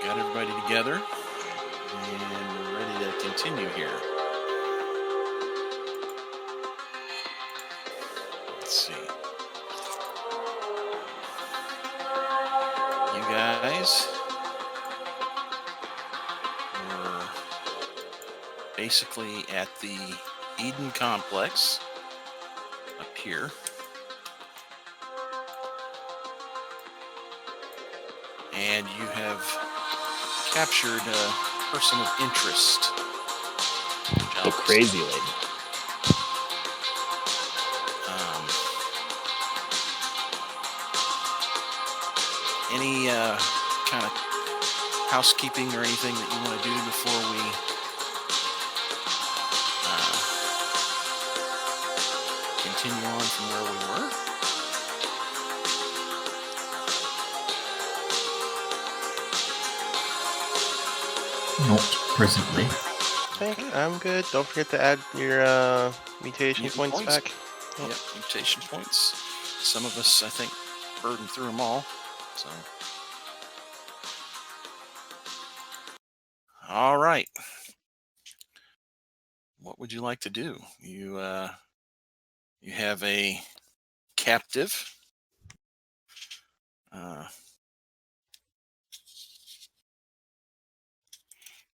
Got everybody together, and we're ready to continue here. Let's see. You guys were basically at the Eden complex up here. And you have captured a person of interest. The crazy lady. Any kind of housekeeping or anything that you want to do before we continue on from where we were? Not presently. Okay, I'm good. Don't forget to add your mutation points back. Yep, mutation points. Some of us, I think, burdened through them all. So, all right. What would you like to do? You have a captive.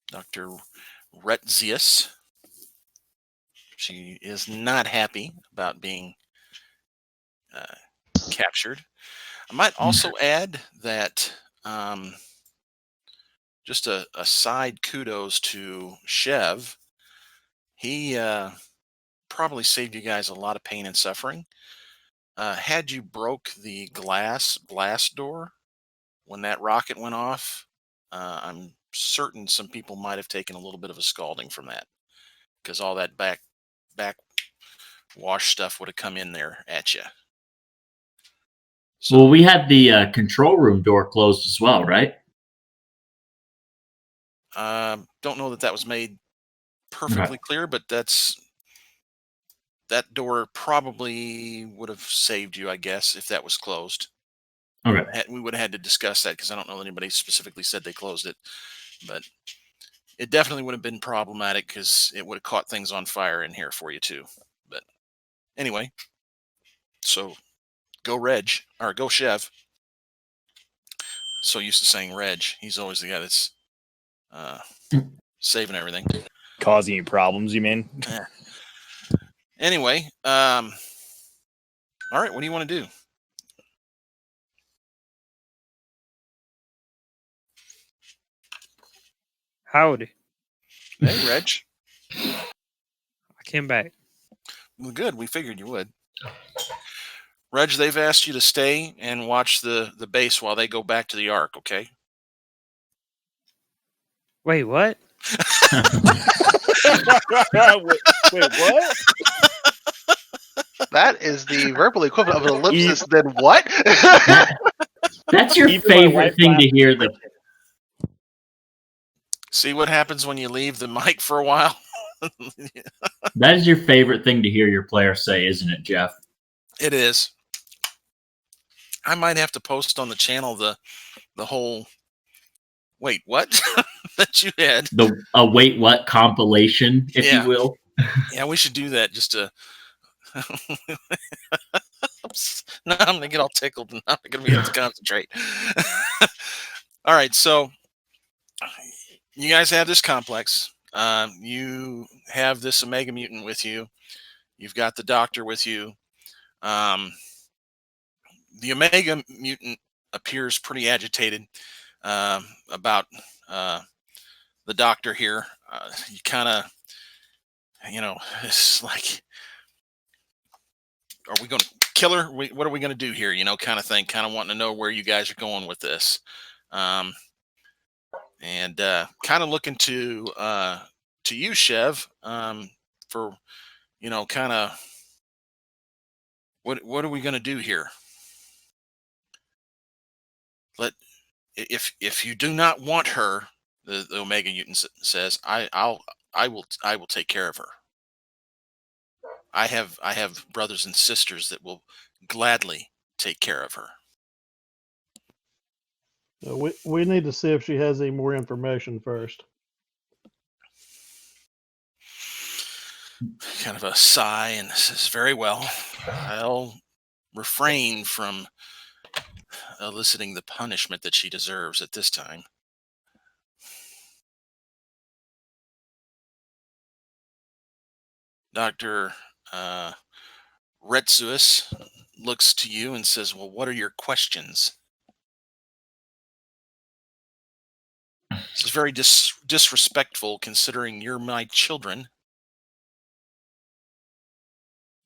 Dr. Retzius. She is not happy about being captured. I might also add that just a side kudos to Chev. He probably saved you guys a lot of pain and suffering. Had you broke the glass blast door when that rocket went off, I'm certain some people might have taken a little bit of a scalding from that, because all that back wash stuff would have come in there at you. So, well, we had the control room door closed as well, right? Don't know that was made perfectly clear, but that door probably would have saved you, I guess, if that was closed. Okay. We would have had to discuss that, because I don't know that anybody specifically said they closed it, but it definitely would have been problematic because it would have caught things on fire in here for you too. But anyway, so go Reg, or go Chev. So used to saying Reg. He's always the guy that's saving everything. Causing you problems, you mean? Anyway, all right, what do you want to do? Howdy. Hey, Reg. I came back. Well, good. We figured you would. Reg, they've asked you to stay and watch the base while they go back to the Ark, okay? Wait, what? Wait, what? That is the verbal equivalent of an ellipsis. Then what? That's your favorite thing to hear. See what happens when you leave the mic for a while? That is your favorite thing to hear your player say, isn't it, Jeff? It is. I might have to post on the channel the whole wait, what? that you had. The wait, what compilation, if you will. Yeah, we should do that just to now I'm gonna get all tickled and I'm gonna be able to concentrate. All right, so you guys have this complex. You have this Omega mutant with you. You've got the doctor with you. The Omega mutant appears pretty agitated about the doctor here. You kind of, it's like, are we going to kill her? What are we going to do here? Kind of thing, kind of wanting to know where you guys are going with this. And kind of looking to you, Chev, for, kind of, what are we going to do here? If you do not want her, the Omega mutant says, I will take care of her. I have brothers and sisters that will gladly take care of her. We need to see if she has any more information first. Kind of a sigh and says, "Very well. I'll refrain from eliciting the punishment that she deserves at this time." Dr. Retzius looks to you and says, "Well, what are your questions?" This is very disrespectful considering you're my children,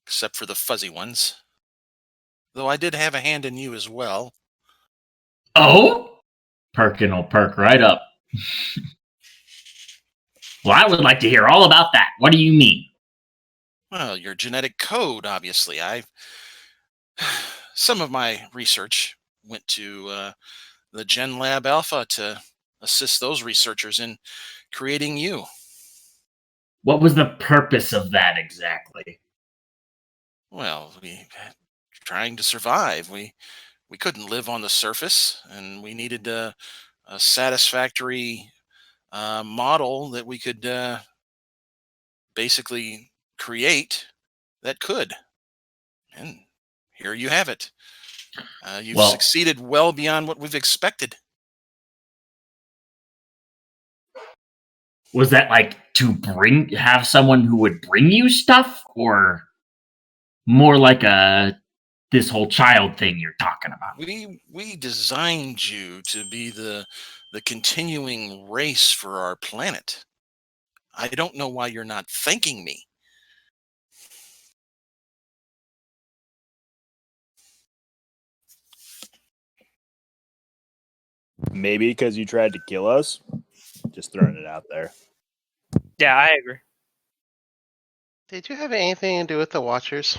except for the fuzzy ones. Though I did have a hand in you as well. Oh? Perkin will perk right up. Well, I would like to hear all about that. What do you mean? Well, your genetic code, obviously. Some of my research went to the Gen Lab Alpha to assist those researchers in creating you. What was the purpose of that exactly? Well, we trying to survive. We couldn't live on the surface, and we needed a satisfactory model that we could basically create that could. And here you have it. You've Well, succeeded well beyond what we've expected. was that like to have someone who would bring you stuff, or more like this whole child thing you're talking about? We designed you to be the continuing race for our planet. I don't know why you're not thanking me. Maybe because you tried to kill us. Just throwing it out there. Yeah, I agree. Did you have anything to do with the Watchers?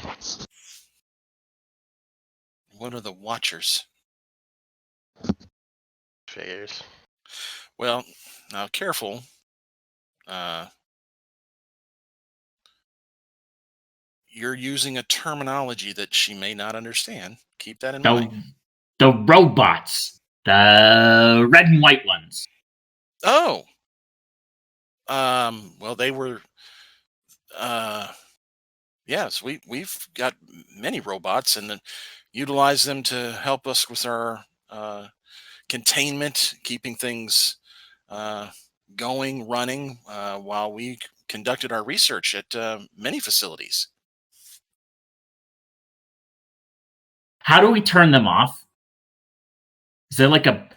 What are the Watchers? Figures. Well, now careful. You're using a terminology that she may not understand. Keep that in mind. The robots. The red and white ones. Oh. Well, they were. Yes, we've got many robots and then utilize them to help us with our containment, keeping things going, running while we conducted our research at many facilities. How do we turn them off? Is there like a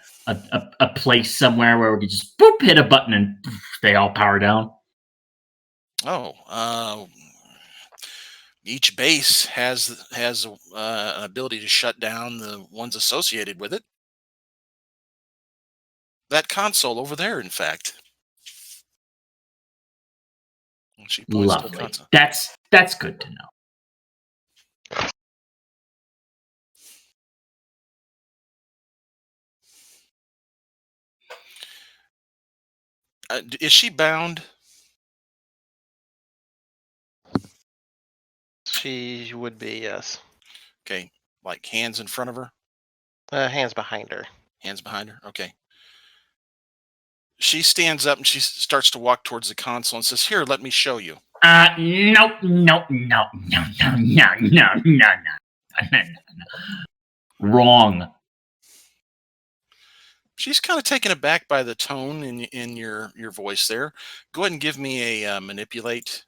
place somewhere where we can just boop, hit a button and poof, they all power down? Oh, each base has an ability to shut down the ones associated with it. That console over there, in fact. And she points to the Lovely. console. That's good to know. Is she bound? She would be, yes. Okay, like hands in front of her, Hands behind her. hands behind her. Okay. She stands up and she starts to walk towards the console and says, "Here, let me show you." Nope. No. Wrong. She's kind of taken aback by the tone in your voice there. Go ahead and give me a manipulate,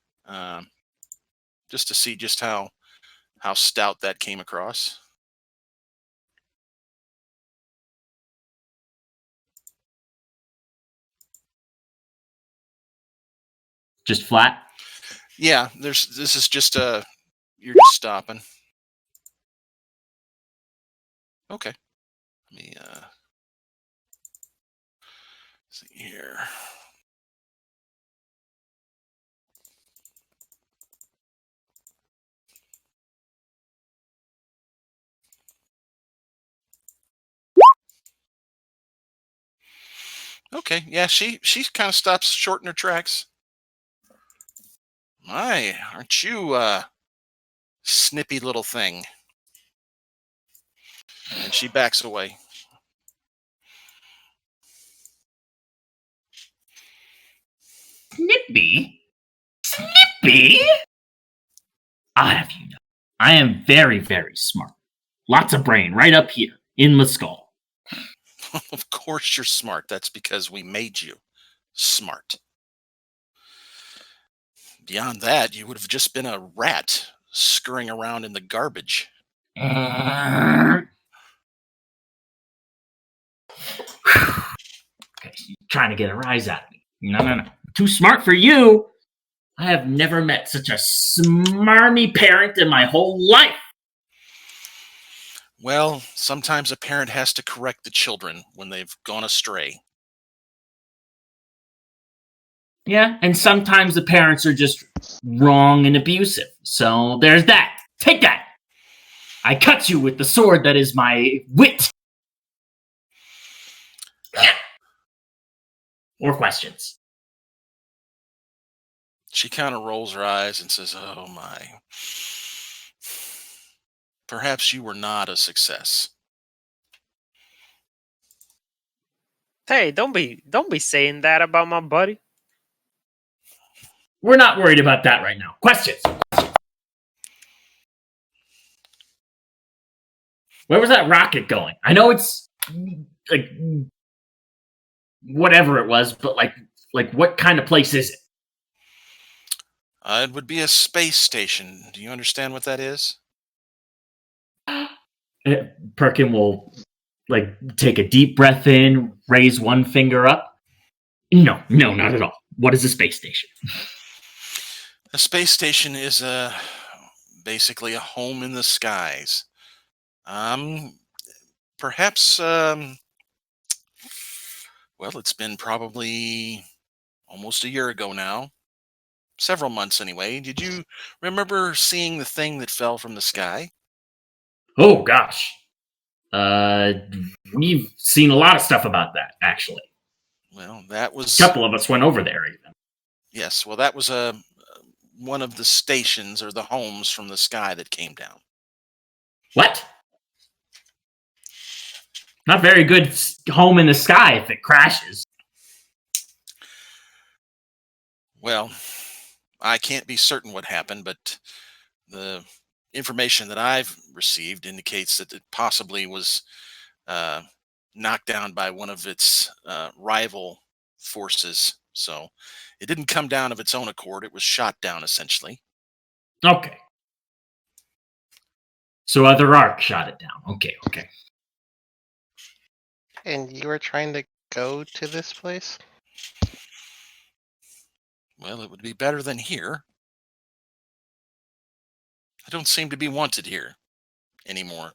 just to see just how stout that came across. Just flat. Yeah, this is just you're just stopping. Okay. Let me see here. Okay, yeah, she kind of stops short in her tracks. My, aren't you snippy little thing? And she backs away. Snippy? Snippy? I'll have you know, I am very, very smart. Lots of brain right up here in the skull. Of course you're smart. That's because we made you smart. Beyond that, you would have just been a rat scurrying around in the garbage. Okay, you're trying to get a rise out of me. No. Too smart for you. I have never met such a smarmy parent in my whole life. Well, sometimes a parent has to correct the children when they've gone astray. Yeah, and sometimes the parents are just wrong and abusive. So there's that. Take that. I cut you with the sword that is my wit. More questions? She kind of rolls her eyes and says, "Oh my. Perhaps you were not a success." Hey, don't be saying that about my buddy. We're not worried about that right now. Questions? Where was that rocket going? I know it's like whatever it was, but like what kind of place is it? It would be a space station. Do you understand what that is? Perkin will like take a deep breath in, raise one finger up. No, not at all. What is a space station? A space station is basically a home in the skies. Perhaps well, it's been probably almost a year ago now. Several months anyway. Did you remember seeing the thing that fell from the sky? Oh gosh. We've seen a lot of stuff about that, actually. Well, that A was couple of us went over there even. yes. Well, that was one of the stations or the homes from the sky that came down. What? Not very good home in the sky if it crashes. Well, I can't be certain what happened, but the information that I've received indicates that it possibly was uh, knocked down by one of its rival forces. So it didn't come down of its own accord. It was shot down, essentially. Okay. So other arc shot it down. Okay. And you were trying to go to this place? Well, it would be better than here. I don't seem to be wanted here anymore.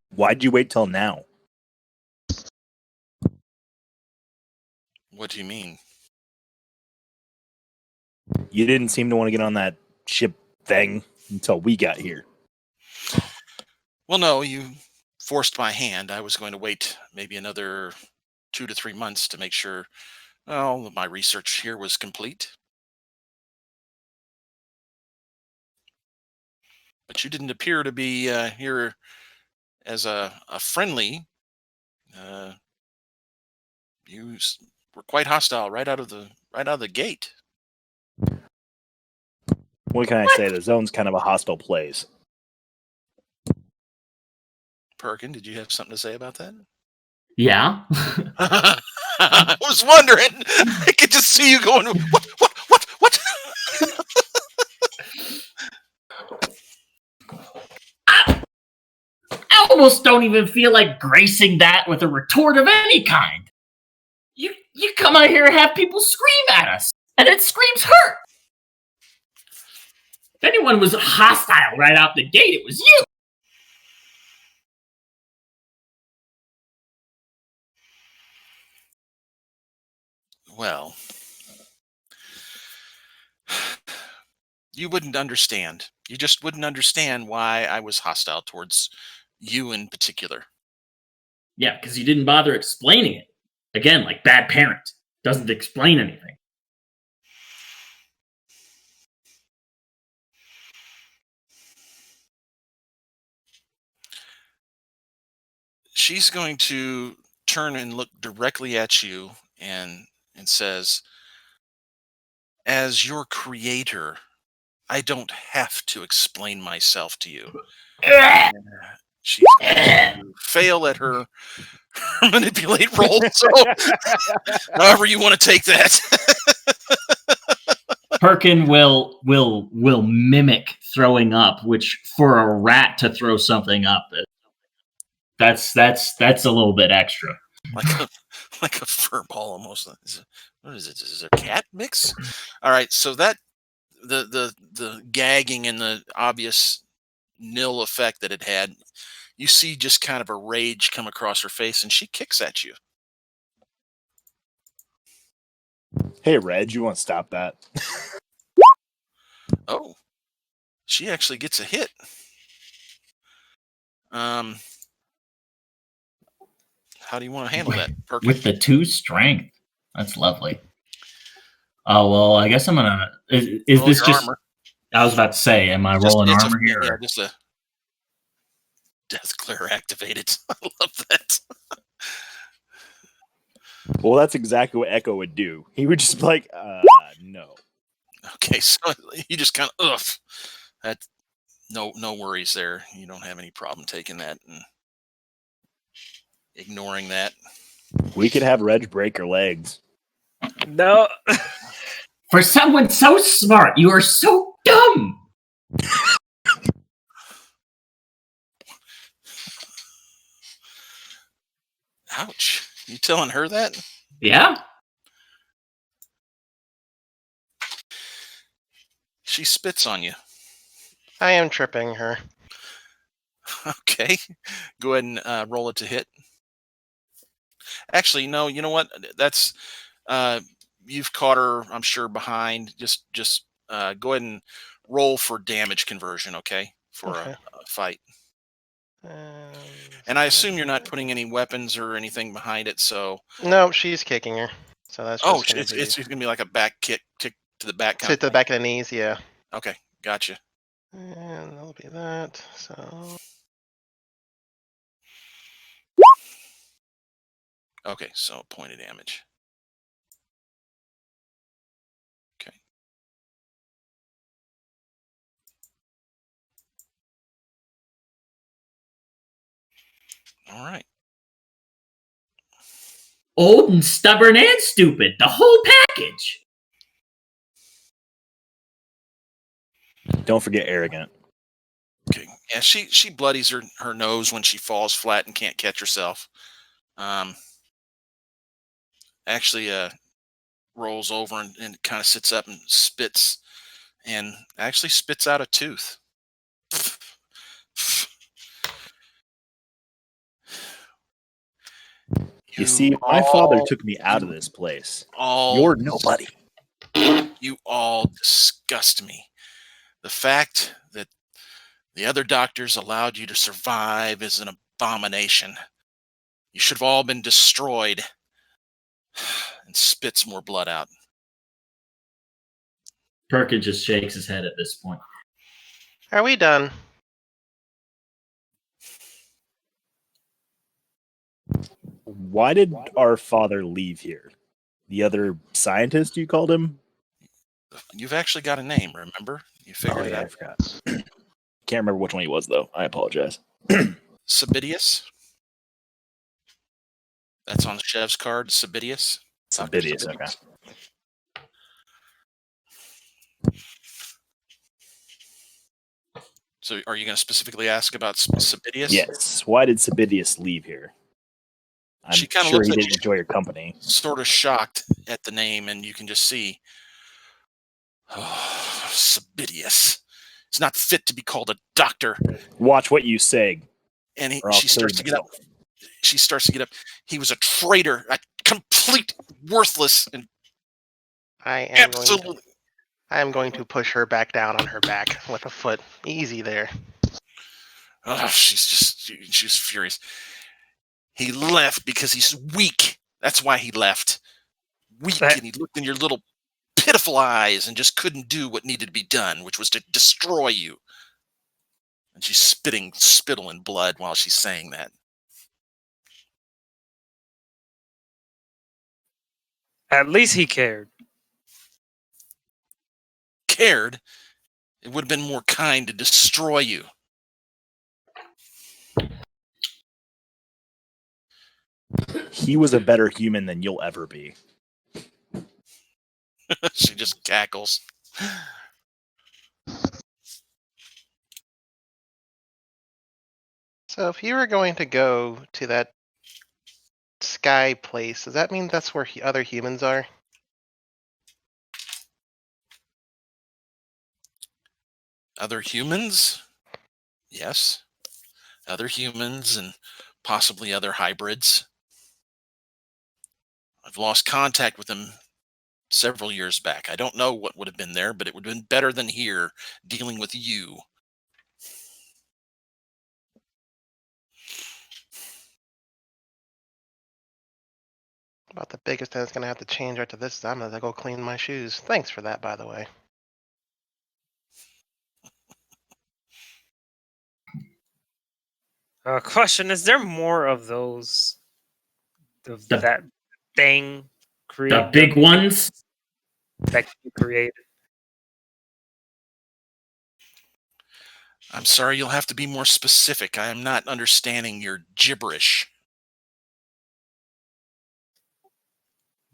Why'd you wait till now? What do you mean? You didn't seem to want to get on that ship thing until we got here. Well, no, you forced my hand. I was going to wait maybe another 2 to 3 months to make sure, well, my research here was complete. But you didn't appear to be here as a friendly. Uh, were quite hostile right out of the gate. What can I say? The zone's kind of a hostile place. Perkin, did you have something to say about that? Yeah. I was wondering. I could just see you going, what? I almost don't even feel like gracing that with a retort of any kind. You come out here and have people scream at us, and it screams hurt. If anyone was hostile right out the gate, it was you. Well, you wouldn't understand. You just wouldn't understand why I was hostile towards you in particular. Yeah, because you didn't bother explaining it. Again, like bad parent. Doesn't explain anything. She's going to turn and look directly at you and says, As your creator, I don't have to explain myself to you. She's going to fail at her manipulate roll. So, however you want to take that. Perkin will mimic throwing up, which for a rat to throw something up, that's a little bit extra. like a fur ball almost. What is it? Is it a cat mix? All right, so that the gagging and the obvious nil effect that it had, you see just kind of a rage come across her face, and she kicks at you. Hey, Reg, you want to stop that? Oh, she actually gets a hit. How do you want to handle that, Perkin? With the 2 strength. That's lovely. Oh, well, I guess I'm gonna... Is Roll this your just... armor. I was about to say, am I rolling armor here? Yeah, just a death glare activated. I love that. Well, that's exactly what Echo would do. He would just be like, no. Okay, so you just kind of, that, no worries there. You don't have any problem taking that and ignoring that. We could have Reg break her legs. No. For someone so smart, you are so dumb! Ouch. You telling her that? Yeah? She spits on you. I am tripping her. Okay. Go ahead and roll it to hit. Actually, no, you know what? That's you've caught her, I'm sure, behind. Just go ahead and roll for damage conversion, okay? For Okay. a fight. And I assume you're not putting any weapons or anything behind it, so... No, she's kicking her. So that's just gonna be... it's going to be like a back kick to the back. Sit to the back of the knees, yeah. Okay, gotcha. And that'll be that, so... Okay, so a point of damage. Okay. All right. Old and stubborn and stupid. The whole package. Don't forget arrogant. Okay. Yeah, she bloodies her nose when she falls flat and can't catch herself. Actually rolls over and kind of sits up and spits, and actually spits out a tooth. You see, my father took me out of this place. You're nobody. You all disgust me. The fact that the other doctors allowed you to survive is an abomination. You should have all been destroyed. And spits more blood out. Perkin just shakes his head at this point. Are we done? Why did our father leave here? The other scientist you called him? You've actually got a name, remember? You figured it out. I forgot. Can't remember which one he was, though. I apologize. Sabidius. That's on Chev's card, Sabidius. Sabidius, okay. So are you going to specifically ask about Sabidius? Yes. Why did Sabidius leave here? I'm She kinda sure looks he at didn't you. enjoy your company. Sort of shocked at the name, and you can just see, Sabidius. He's not fit to be called a doctor. Watch what you say. And or I'll she kill starts to get up. myself. She starts to get up. He was a traitor, a complete worthless, and I am going absolutely. to push her back down on her back with a foot. Easy there. Oh, she's furious. He left because he's weak. That's why he left. Weak, and he looked in your little pitiful eyes and just couldn't do what needed to be done, which was to destroy you. And she's spitting spittle and blood while she's saying that. At least he cared. cared, it would have been more kind to destroy you. He was a better human than you'll ever be. She just cackles. So if you were going to go to that sky place, does that mean that's where other humans are? Other humans? Yes. Other humans and possibly other hybrids. I've lost contact with them several years back. I don't know what would have been there, but it would have been better than here dealing with you. About the biggest thing that's going to have to change after this is I'm going to go clean my shoes. Thanks for that, by the way. Question: is there more of those? Of The- that thing The created big ones. that you created? I'm sorry, you'll have to be more specific. I am not understanding your gibberish.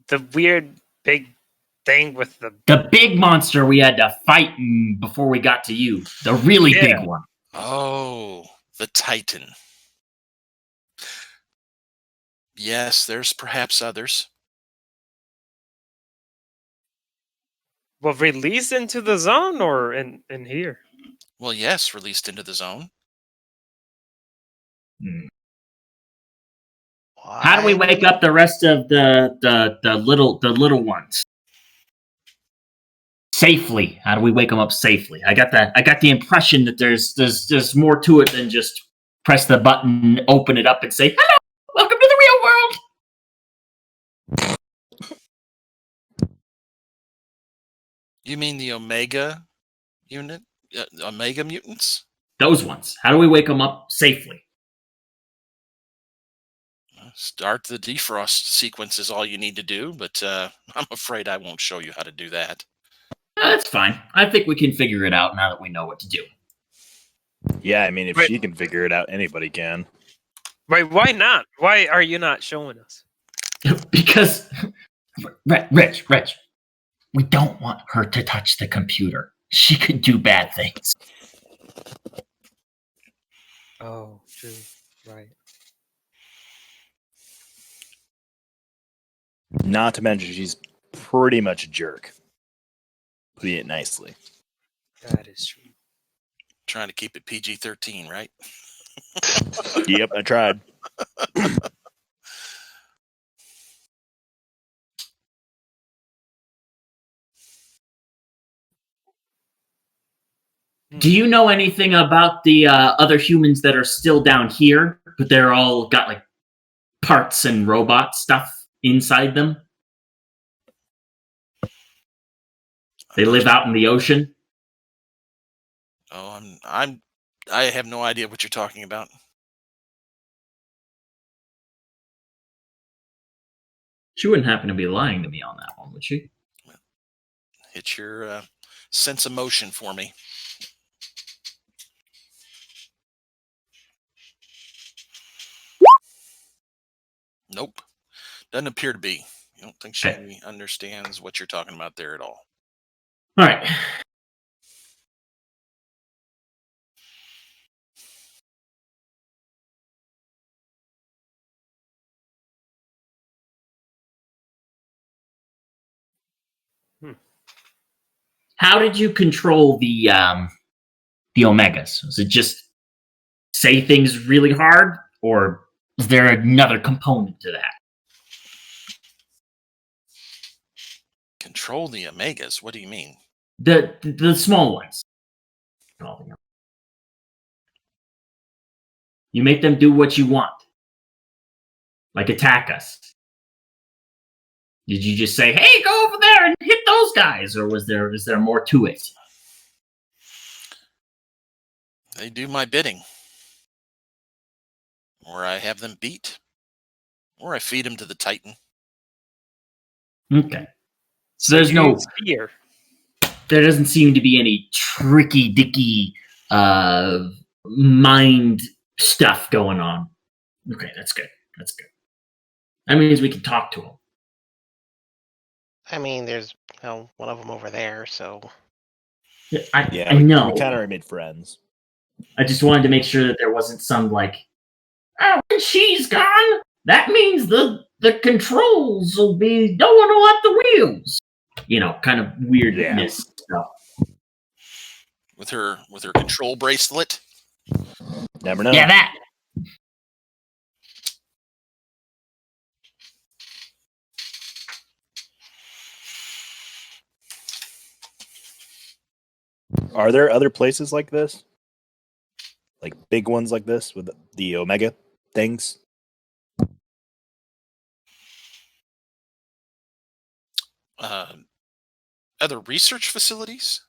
The weird big thing with the The big monster we had to fight before we got to you. The really Yeah. big one. Oh, the Titan. Yes, there's perhaps others. well released into the zone or in here? Well, yes, released into the zone. How do we Why? wake up the rest of the little ones safely? How do we wake them up safely? I got the impression that there's more to it than just press the button, open it up, and say hello, welcome to the real world. You mean the Omega unit? Omega mutants? Those ones. How do we wake them up safely? Start the defrost sequence is all you need to do, but I'm afraid I won't show you how to do that. That's fine. I think we can figure it out now that we know what to do. Yeah, I mean, if Wait. she can figure it out, anybody can. Wait, why not? Why are you not showing us? Because, Rich, we don't want her to touch the computer. She could do bad things. Oh, true. Right. Not to mention, she's pretty much a jerk. Putting it nicely. That is true. Trying to keep it PG-13, right? Yep, I tried. Do you know anything about the other humans that are still down here, but they're all got like parts and robot stuff inside them? They live out in the ocean. Oh, I have no idea what you're talking about. She wouldn't happen to be lying to me on that one, would she? Hit your sense of motion for me. Nope. Doesn't appear to be. You don't think she understands what you're talking about there at all. All right. How did you control the Omegas? Was it just say things really hard, or is there another component to that? Control the Omegas? What do you mean? The small ones. You make them do what you want, like attack us. Did you just say, "Hey, go over there and hit those guys," or is there more to it? They do my bidding. Or I have them beat. Or I feed them to the Titan. Okay. So there's you no use fear. there doesn't seem to be any tricky dicky mind stuff going on. Okay, that's good. That's good. That means we can talk to him. I mean, there's one of them over there, so I we know. kind of already made friends. I just wanted to make sure that there wasn't some like, oh, when she's gone, that means the controls will be no one will have the wheels. Kind of weirdness stuff. With her control bracelet. Never know. Yeah, that. Are there other places like this? Like big ones like this with the Omega things? Other research facilities?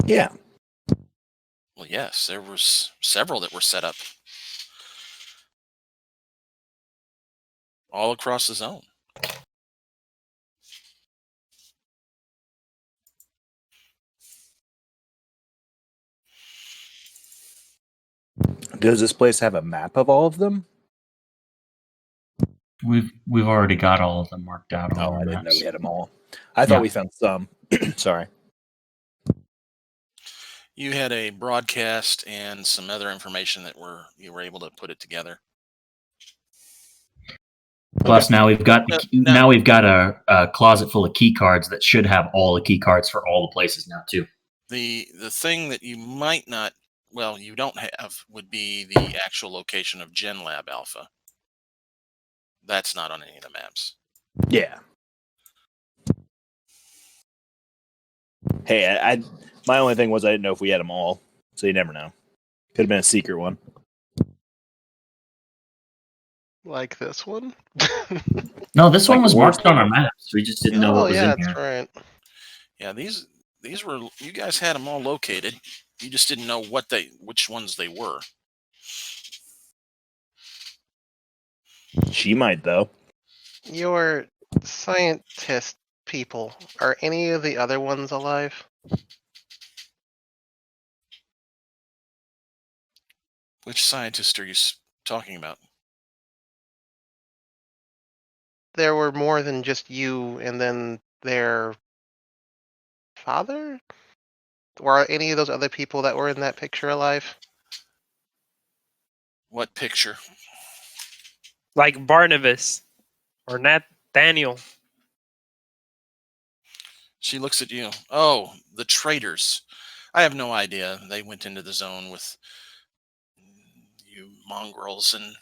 Yeah. Well, yes, there was several that were set up all across the zone. Does this place have a map of all of them? We've already got all of them marked out on Oh, our I didn't know maps. we had them all. I thought Yeah. we found some. Sorry. You had a broadcast and some other information that you were able to put it together. Plus, now we've got now we've got a closet full of key cards that should have all the key cards for all the places now too. The thing that you might not, well, you don't have would be the actual location of Gen Lab Alpha. That's not on any of the maps. Yeah. Hey, I my only thing was I didn't know if we had them all, so you never know. Could have been a secret one. like this one. No, this Like one was the worst marked on our maps. We just didn't know Oh what was yeah, in here. that's right. Yeah, these were, you guys had them all located. You just didn't know which ones they were. She might though. Your scientist people, are any of the other ones alive? Which scientist are you talking about? There were more than just you and then their father? Were any of those other people that were in that picture alive? What picture? Like Barnabas or Nathaniel. She looks at you. Oh, the traitors. I have no idea. They went into the zone with you mongrels, and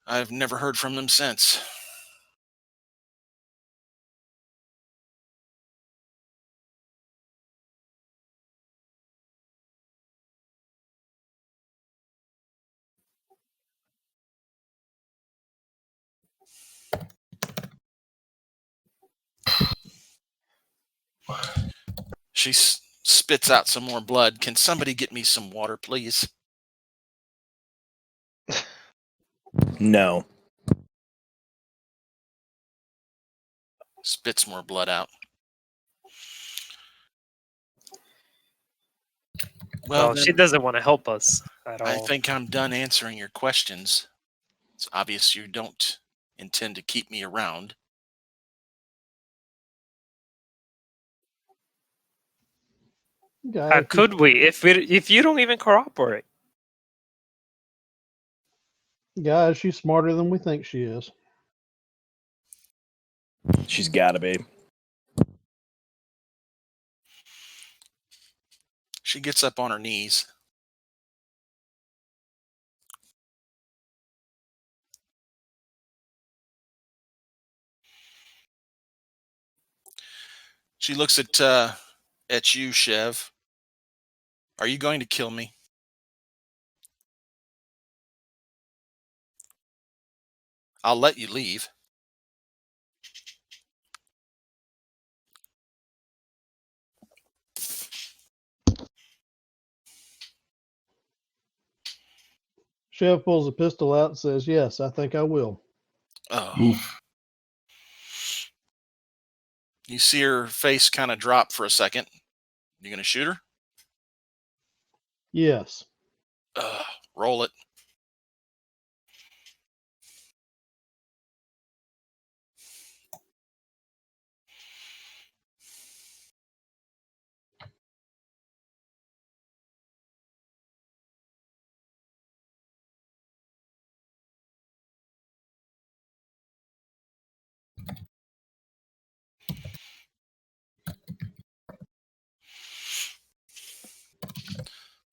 I've never heard from them since. She spits out some more blood. Can somebody get me some water, please? No. Spits more blood out. Well, Then, she doesn't want to help us at all. I think I'm done answering your questions. It's obvious you don't intend to keep me around. How Guys, could we if you don't even cooperate? she's smarter than we think she is. She's gotta be. She gets up on her knees. She looks at you, Chev. Are you going to kill me? I'll let you leave. Chev pulls a pistol out and says, "Yes, I think I will." Oh. Oof. You see her face kind of drop for a second. You gonna shoot her? Yes. Roll it.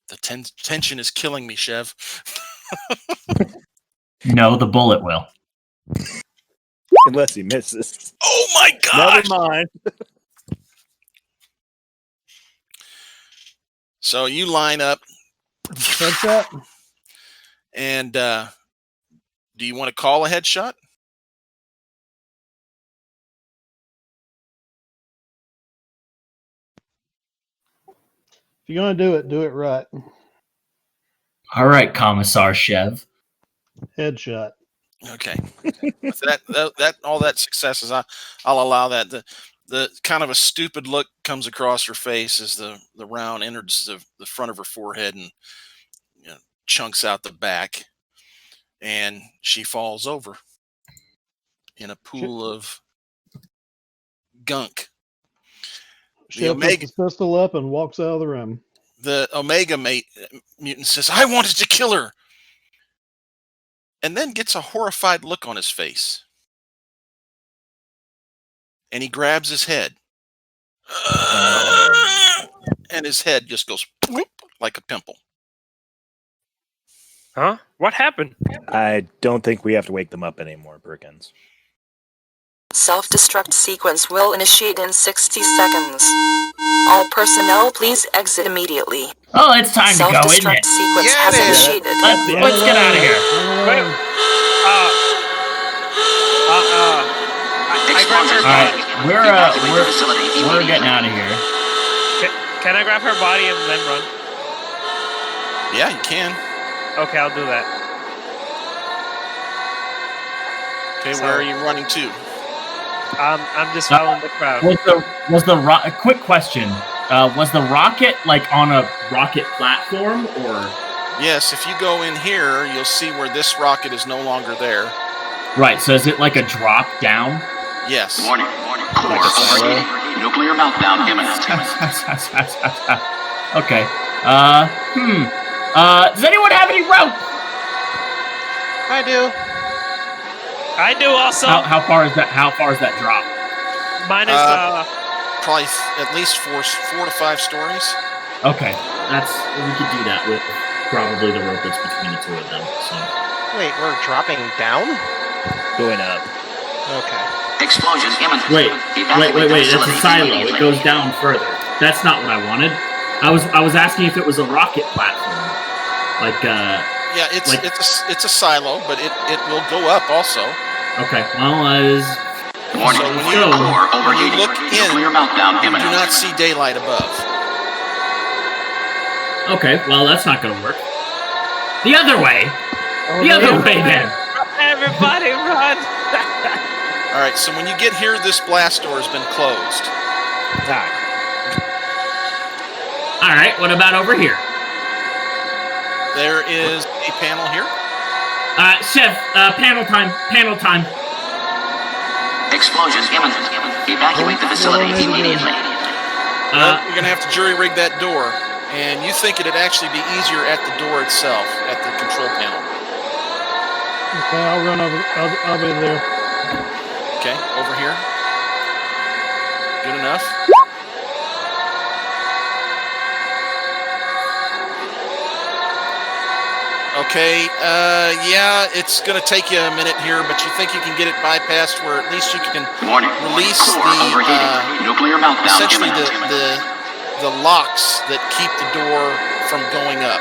The tension is killing me, Chev. No, the bullet will. Unless he misses. Oh my god! Never mind. So you line up, Headshot? and do you want to call a headshot? If you're going to do it right. All right, Commissar Chev. Headshot. Okay. With that all that successes, I'll allow that. The kind of a stupid look comes across her face as the round enters the front of her forehead and chunks out the back, and she falls over in a pool of gunk. Shell puts his pistol up and walks out of the room. The Omega mutant says, "I wanted to kill her," and then gets a horrified look on his face. And he grabs his head. And his head just goes whoop, like a pimple. Huh? What happened? I don't think we have to wake them up anymore, Perkins. Self-destruct sequence will initiate in 60 seconds. All personnel, please exit immediately. Oh, it's time to go, isn't Self-destruct it? sequence Yeah, has it is. initiated. Let's get out of here. Wait. I grabbed her All right, body. we're getting out of here. Can I grab her body and then run? Yeah, you can. Okay, I'll do that. Okay, where are you running to? I'm just following the crowd. Quick question. Was the rocket like on a rocket platform or? Yes, if you go in here, you'll see where this rocket is no longer there. Right. So is it like a drop down? Yes. Warning. Core overheating. Nuclear meltdown imminent. Okay. Does anyone have any rope? I do. I do also. How far is that? How far is that drop? Mine is Probably at least four to five stories. Okay, we could do that with probably the rope that's between the two of them. So. Wait, we're dropping down? Going up. Okay. Explosion imminent. Wait. That's a silo. It goes down further. That's not what I wanted. I was asking if it was a rocket platform. Like Yeah, it's a silo, but it will go up also. Okay. Well, Warning. Core When you overheating. look in, Nuclear meltdown you do imminent. not see daylight above. okay. Well, that's not going to work. The other way. The other way, then. everybody run. All right, so when you get here, this blast door has been closed. All right. What about over here? There is a panel here. Chef. Panel time. Explosion imminent. Evacuate the facility immediately. Well, you're going to have to jury rig that door, and you think it'd actually be easier at the door itself, at the control panel. Okay, I'll run over. I'll be there. Okay, over here. Good enough. Okay, yeah, it's going to take you a minute here, but you think you can get it bypassed where at least you can Warning. release Core overheating. Nuclear meltdown essentially imminent. the locks that keep the door from going up.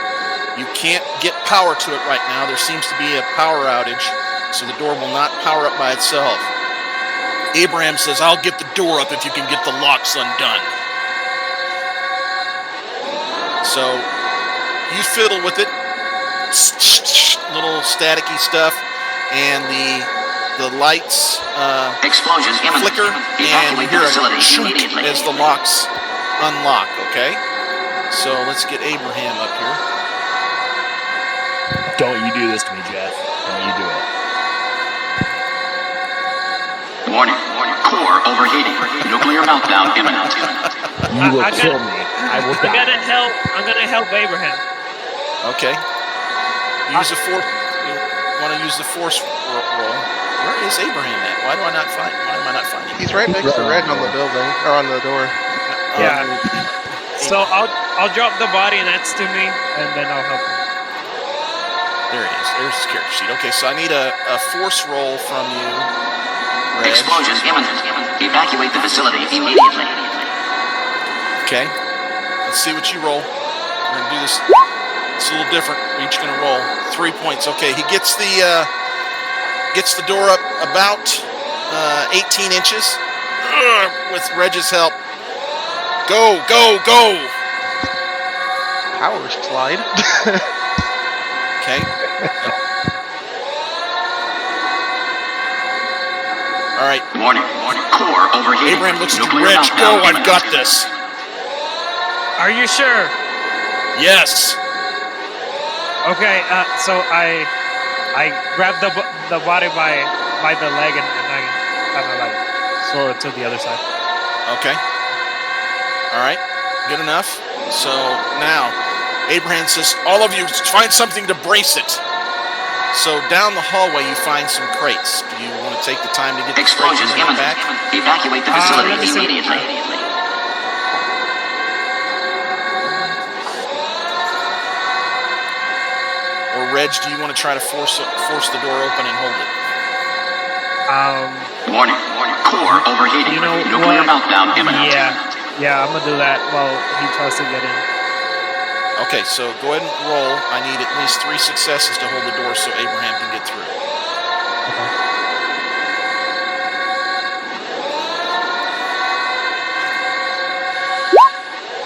You can't get power to it right now. There seems to be a power outage, so the door will not power up by itself. Abraham says, "I'll get the door up if you can get the locks undone." So you fiddle with it, little staticky stuff, and the the lights Explosion imminent. flicker, and you Evacuate the hear a facility shoot immediately. as the locks unlock, okay? So let's get Abraham up here. Don't you do this to me, Jeff. Don't you do it. Warning. Core overheating. Nuclear meltdown imminent. You will I kill gotta- me. I will I'm die. gonna help Abraham. Okay. Use a force. You want to use the force roll. Where is Abraham at? Why am I not finding him? He's right next to Red on the building, or on the door. Yeah. So I'll drop the body next to me, and then I'll help him. There it is. There's his character sheet. Okay, so I need a force roll from you, Reg. Explosion imminent. Evacuate the facility immediately. Okay. Let's see what you roll. We're gonna do this. It's a little different. We're each gonna roll 3 points. Okay, he gets the door up about 18 inches with Reg's help. Go, go, go! Power slide. Okay. All right. Warning. Core overheating. Abraham looks at you. Nuclear Reg, meltdown go! I've imminent. got this. Are you sure? Yes. Okay. So I grab the body by the leg and I kind of like throw it to the other side. Okay. All right. Good enough. So now, Abraham says, all of you find something to brace it. So down the hallway, you find some crates. Do you want to take the time to get the crates Explosion and bring it imminent. back? Evacuate the let facility me see. immediately. Or Reg, do you want to try to force the door open and hold it? Warning. Core overheating. You know Nuclear what? meltdown imminent. Yeah, I'm gonna do that while he tries to get in. Okay, so go ahead and roll. I need at least 3 successes to hold the door so Abraham can get through.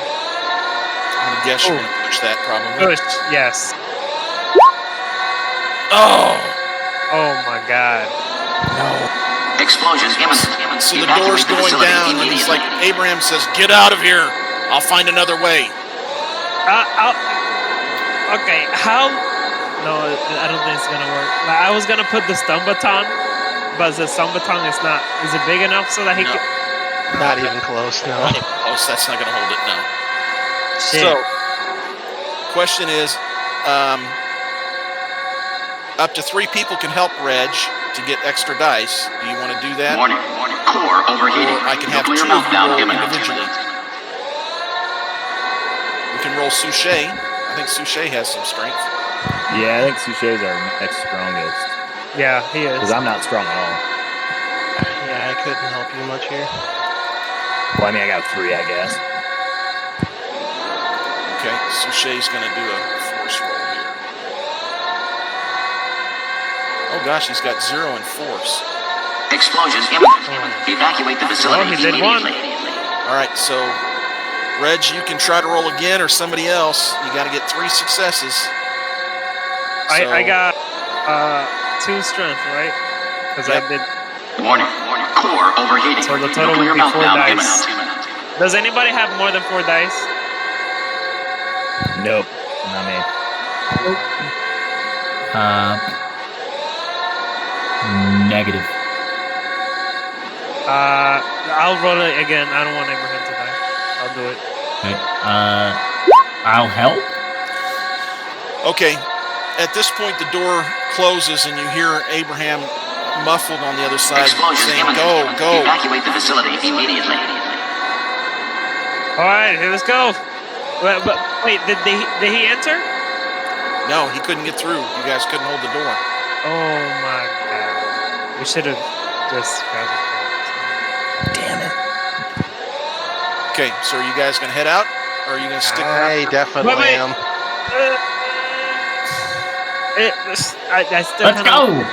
I'm gonna guess you're gonna push that probably. Push. Yes. Oh! Oh my God. Explosion imminent. So the Evacuate door's the going facility down, and it's like immediately. Abraham says, "Get out of here! I'll find another way." Okay. How? No, I don't think it's gonna work. Like, I was gonna put the stun baton, but the stun baton is not. Is it big enough so that he No. can? Not even close, no. Not even close. That's not gonna hold it. No. Shit. So, question is, up to 3 people can help Reg to get extra dice. Do you want to do that? Warning. Core overheating. Or I can have 2 Nuclear of you meltdown roll imminent. individually. We can roll Suchet. I think Suchet has some strength. Yeah, I think Suchet's our next strongest. Yeah, he is. Because I'm not strong at all. Yeah, I couldn't help you much here. Well, I mean, I got 3, I guess. Okay, Suchet's going to do a force roll here. Oh gosh, he's got 0 in force. Explosion imminent. Evacuate the facility he did one. immediately. All right, so Reg, you can try to roll again, or somebody else. You got to get 3 successes. I got 2 strength, right? Because Yep. I did. Warning. Core overheating. So the total Nuclear would be 4 meltdown dice. imminent. Does anybody have more than 4 dice? Nope, not me. Negative. I'll roll it again. I don't want Abraham to die. I'll do it. Okay. I'll help. Okay, at this point, the door closes, and you hear Abraham muffled on the other side Explosion saying, imminent. "Go, go!" Evacuate the facility immediately. All right, here, let's go. But wait, did he enter? No, he couldn't get through. You guys couldn't hold the door. Oh my God! We should have just grabbed it. Damn it. Okay, so are you guys going to head out, or are you going to stick around? I definitely Wait. am. I still Let's kinda- go.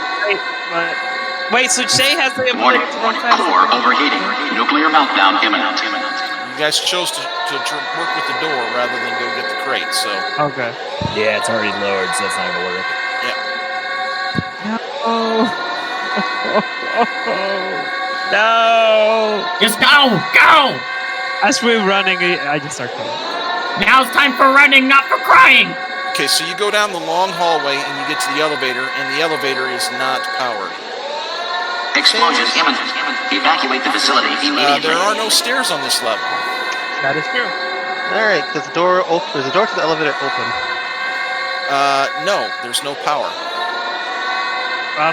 Wait, so Shay has the Warning. ability to run fast. Core overheating. Nuclear meltdown imminent. You guys chose to work with the door rather than go get the crate, so Okay. Yeah, it's already lowered, so that's not going to work. No. No! Just go! Go! As we're running, I just start crying. Now's time for running, not for crying! Okay, so you go down the long hallway and you get to the elevator, and the elevator is not powered. Explosion imminent. Evacuate the facility immediately. There are no stairs on this level. That is true. Alright, is the door to the elevator open? No, there's no power.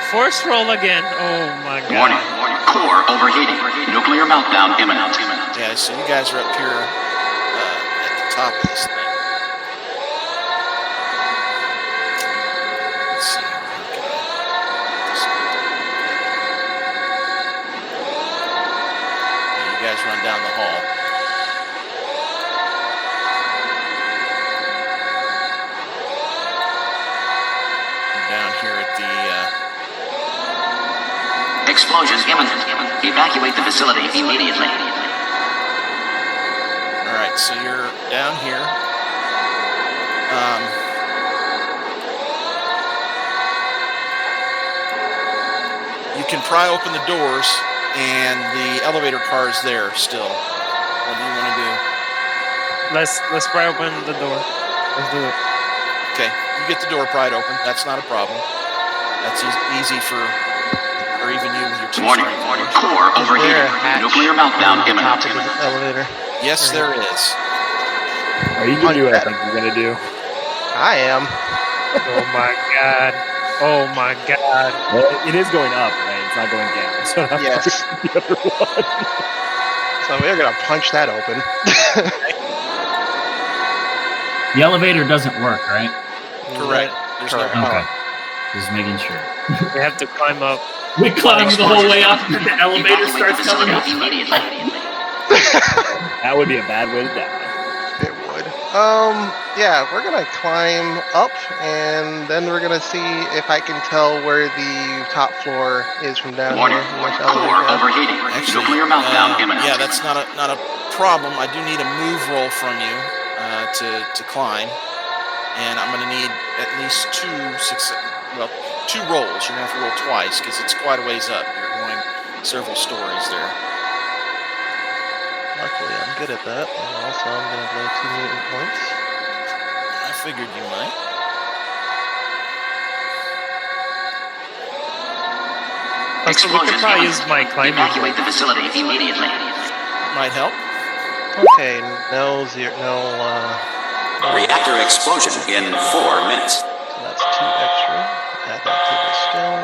Force roll again. Oh my god. Warning. Core overheating. Nuclear meltdown imminent. Yeah, so you guys are up here at the top of this thing. Let's see. You guys run down the hall. You're down here at the Explosion imminent. Evacuate the facility immediately. Alright, so you're down here. You can pry open the doors, and the elevator car is there still. What do you want to do? Let's pry open the door. Let's do it. Okay, you get the door pried open. That's not a problem. That's easy for even you with your two Warning. strength. Core Is there a overheating. hatch Nuclear meltdown on top imminent. of the elevator? Yes, there is. Are you gonna do what I think you're gonna do? I am. Oh my god. Oh my god. Well, it is going up, right? It's not going down. So I'm Yes. the other one. So we're gonna punch that open. The elevator doesn't work, right? Correct. There's no Correct. power. Okay. Just making sure. We have to climb up. We climb the whole way up, and the elevator Evacuate the starts coming facility up. immediately. That would be a bad way to die. It would. Yeah, we're gonna climb up, and then we're gonna see if I can tell where the top floor is from down Warning. here. Where's the Core elevator at? overheating. Nuclear meltdown imminent. Yeah, that's not a problem. I do need a move roll from you to climb, and I'm going to need at least two rolls. You're going to have to roll twice because it's quite a ways up. You're going several stories there. Luckily, I'm good at that, and also I'm gonna blow 2 mutant points. I figured you might. So we could probably use my climbing. Evacuate the facility immediately. Might help. Okay, no. Reactor explosion in 4 minutes. So that's 2 extra. Add that to the skill.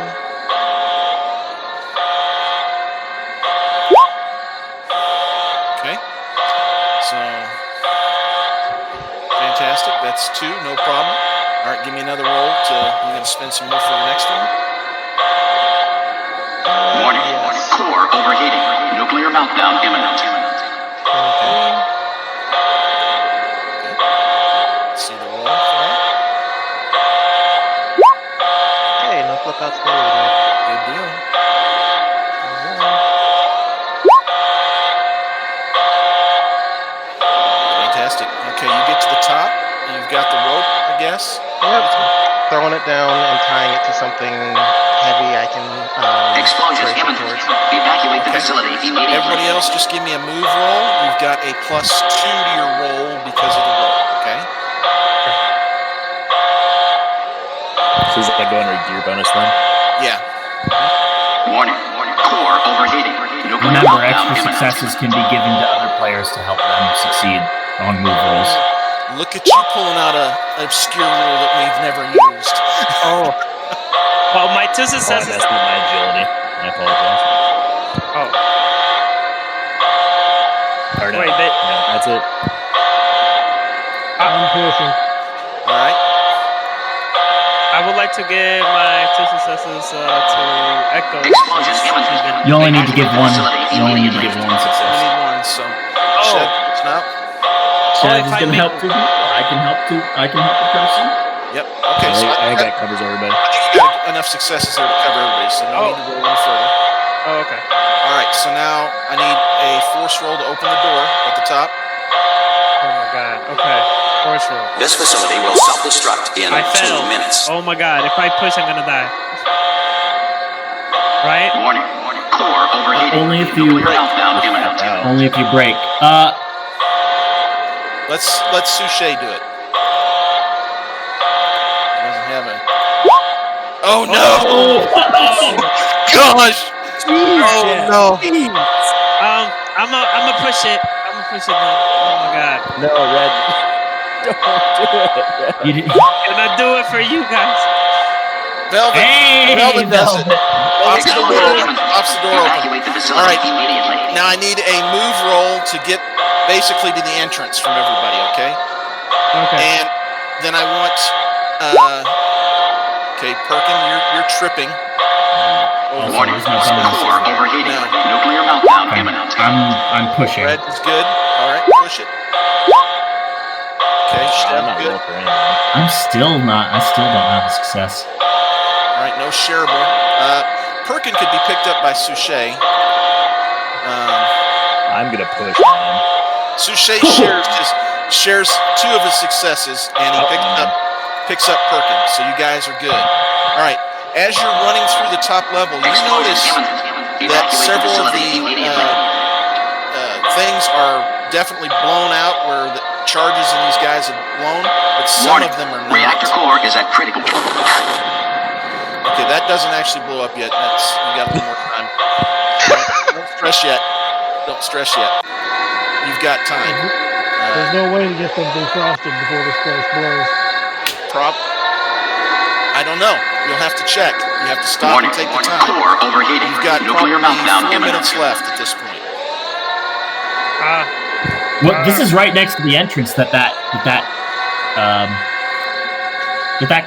Okay. So, fantastic. That's 2, no problem. All right, give me another roll. I'm going to spend some more for the next one. Warning. Yes. Core overheating. Nuclear meltdown imminent. Okay. Let's see the roll for that. Hey, no flip outs there either. Good deal. Fantastic. Okay, you get to the top. You've got the rope, I guess. Yep. Throwing it down and tying it to something heavy I can Explosion brace it imminent. towards. Evacuate the Okay. facility immediately. Everybody else, just give me a move roll. You've got a +2 to your roll because of the rope, okay? So is that going to a gear bonus then? Yeah. Warning. Core overheating. Nuclear Remember, meltdown extra imminent. successes can be given to other players to help them succeed on move rolls. Look at you pulling out an obscure rule that we've never used. Oh. Well, my 2 Oh, I successes. messed up my agility. I apologize. Oh. Or no. Wait, No, that's it. I'm pushing. All right. I would like to give my 2 successes to Echo. Explosion imminent. You only need to give Evacuate the one. facility You only need to immediately. give one You success. need one, so. Oh. Shed, it's not. Chad if is I going to make- help too. I can help too. I can help the person. Yep. Okay, so I I think that covers everybody. think you got enough successes there to cover everybody, so no need to go any further. Oh, okay. All right, so now I need a force roll to open the door at the top. Oh my god. Okay. Force roll. This facility will self-destruct in I 2 failed. minutes. Oh my god. If I push, I'm gonna die. Right? Warning. overheating. Only if Nuclear you meltdown imminent. only if you break. Let Suchet do it. He doesn't have a. Oh no! Gosh! Oh no! I'm gonna push it. I'm gonna push it. Then. Oh my god! No, Red. Don't do it. You did, Can I do it for you guys? Velvet. hey, Velvet does it. Pops the door Explosion open. imminent. Pops the door open. Evacuate the All facility right. immediately. Now I need a move roll to get basically to the entrance from everybody. Okay. Okay. And then I want. Okay, Perkin, you're tripping. Also, Warning. there's no bonus. Core overheating. No. Nuclear meltdown imminent. I'm pushing. Red is good. All right, push it. Okay, I'm Chev, not good. rolling for anything. I still don't have a success. All right, no shareable. Perkin could be picked up by Suchet. I'm gonna push, man. Suchet shares two of his successes, and he picks up Perkin. So you guys are good. All right, as you're running through the top level, you Explosion notice imminent. that Evacuate the several of facility the immediately. things are definitely blown out, where the charges in these guys have blown, but some Warning. of them are not. Reactor core is at critical. Okay, that doesn't actually blow up yet. You got a little more time. Don't stress yet. Don't stress yet. You've got time. There's no way to get them defrosted before this place blows. I don't know. You'll have to check. You have to stop Warning. and take the time. Core overheating. You've got Nuclear probably meltdown 4 imminent. minutes left at this point. Well, this is right next to the entrance that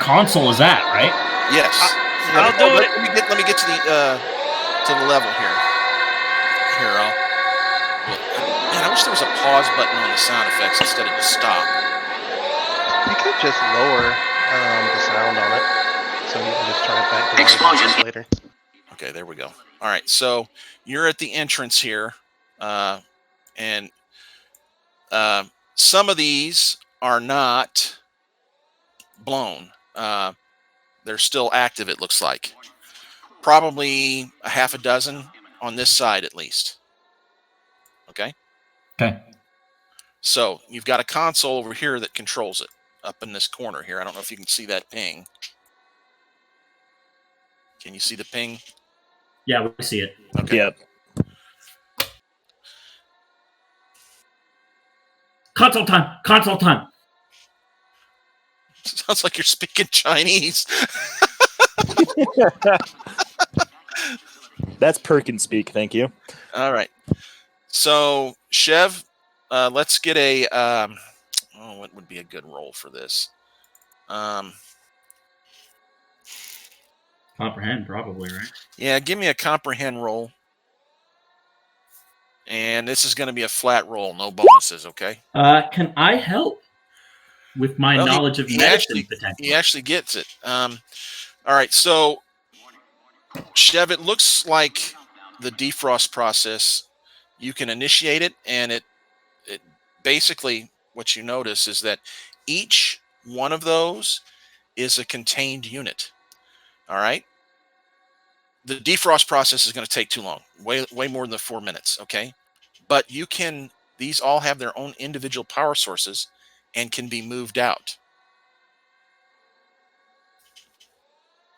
console is at, right? Yes. I'll do it. Let me get to the level here. Here, man, I wish there was a pause button on the sound effects instead of just stop. You could just lower the sound on it, so you can just turn it back to Explosion. later. Okay, there we go. All right, so you're at the entrance here, and some of these are not blown. They're still active, it looks like. Probably a half a dozen on this side at least. Okay? Okay. So you've got a console over here that controls it up in this corner here. I don't know if you can see that ping. Can you see the ping? Yeah, we see it. Okay. Yep. Console time. Console time. Sounds like you're speaking Chinese. That's Perkin speak, thank you. All right. So, Chev, let's get a what would be a good roll for this? Comprehend, probably, right? Yeah, give me a comprehend roll. And this is going to be a flat roll, no bonuses, okay? Can I help with my Well, knowledge of medicine, potentially? He actually gets it. All right, so, Chev, it looks like the defrost process, you can initiate it, and it basically, what you notice is that each one of those is a contained unit. All right. The defrost process is going to take too long, way more than 4 minutes. Okay. But these all have their own individual power sources and can be moved out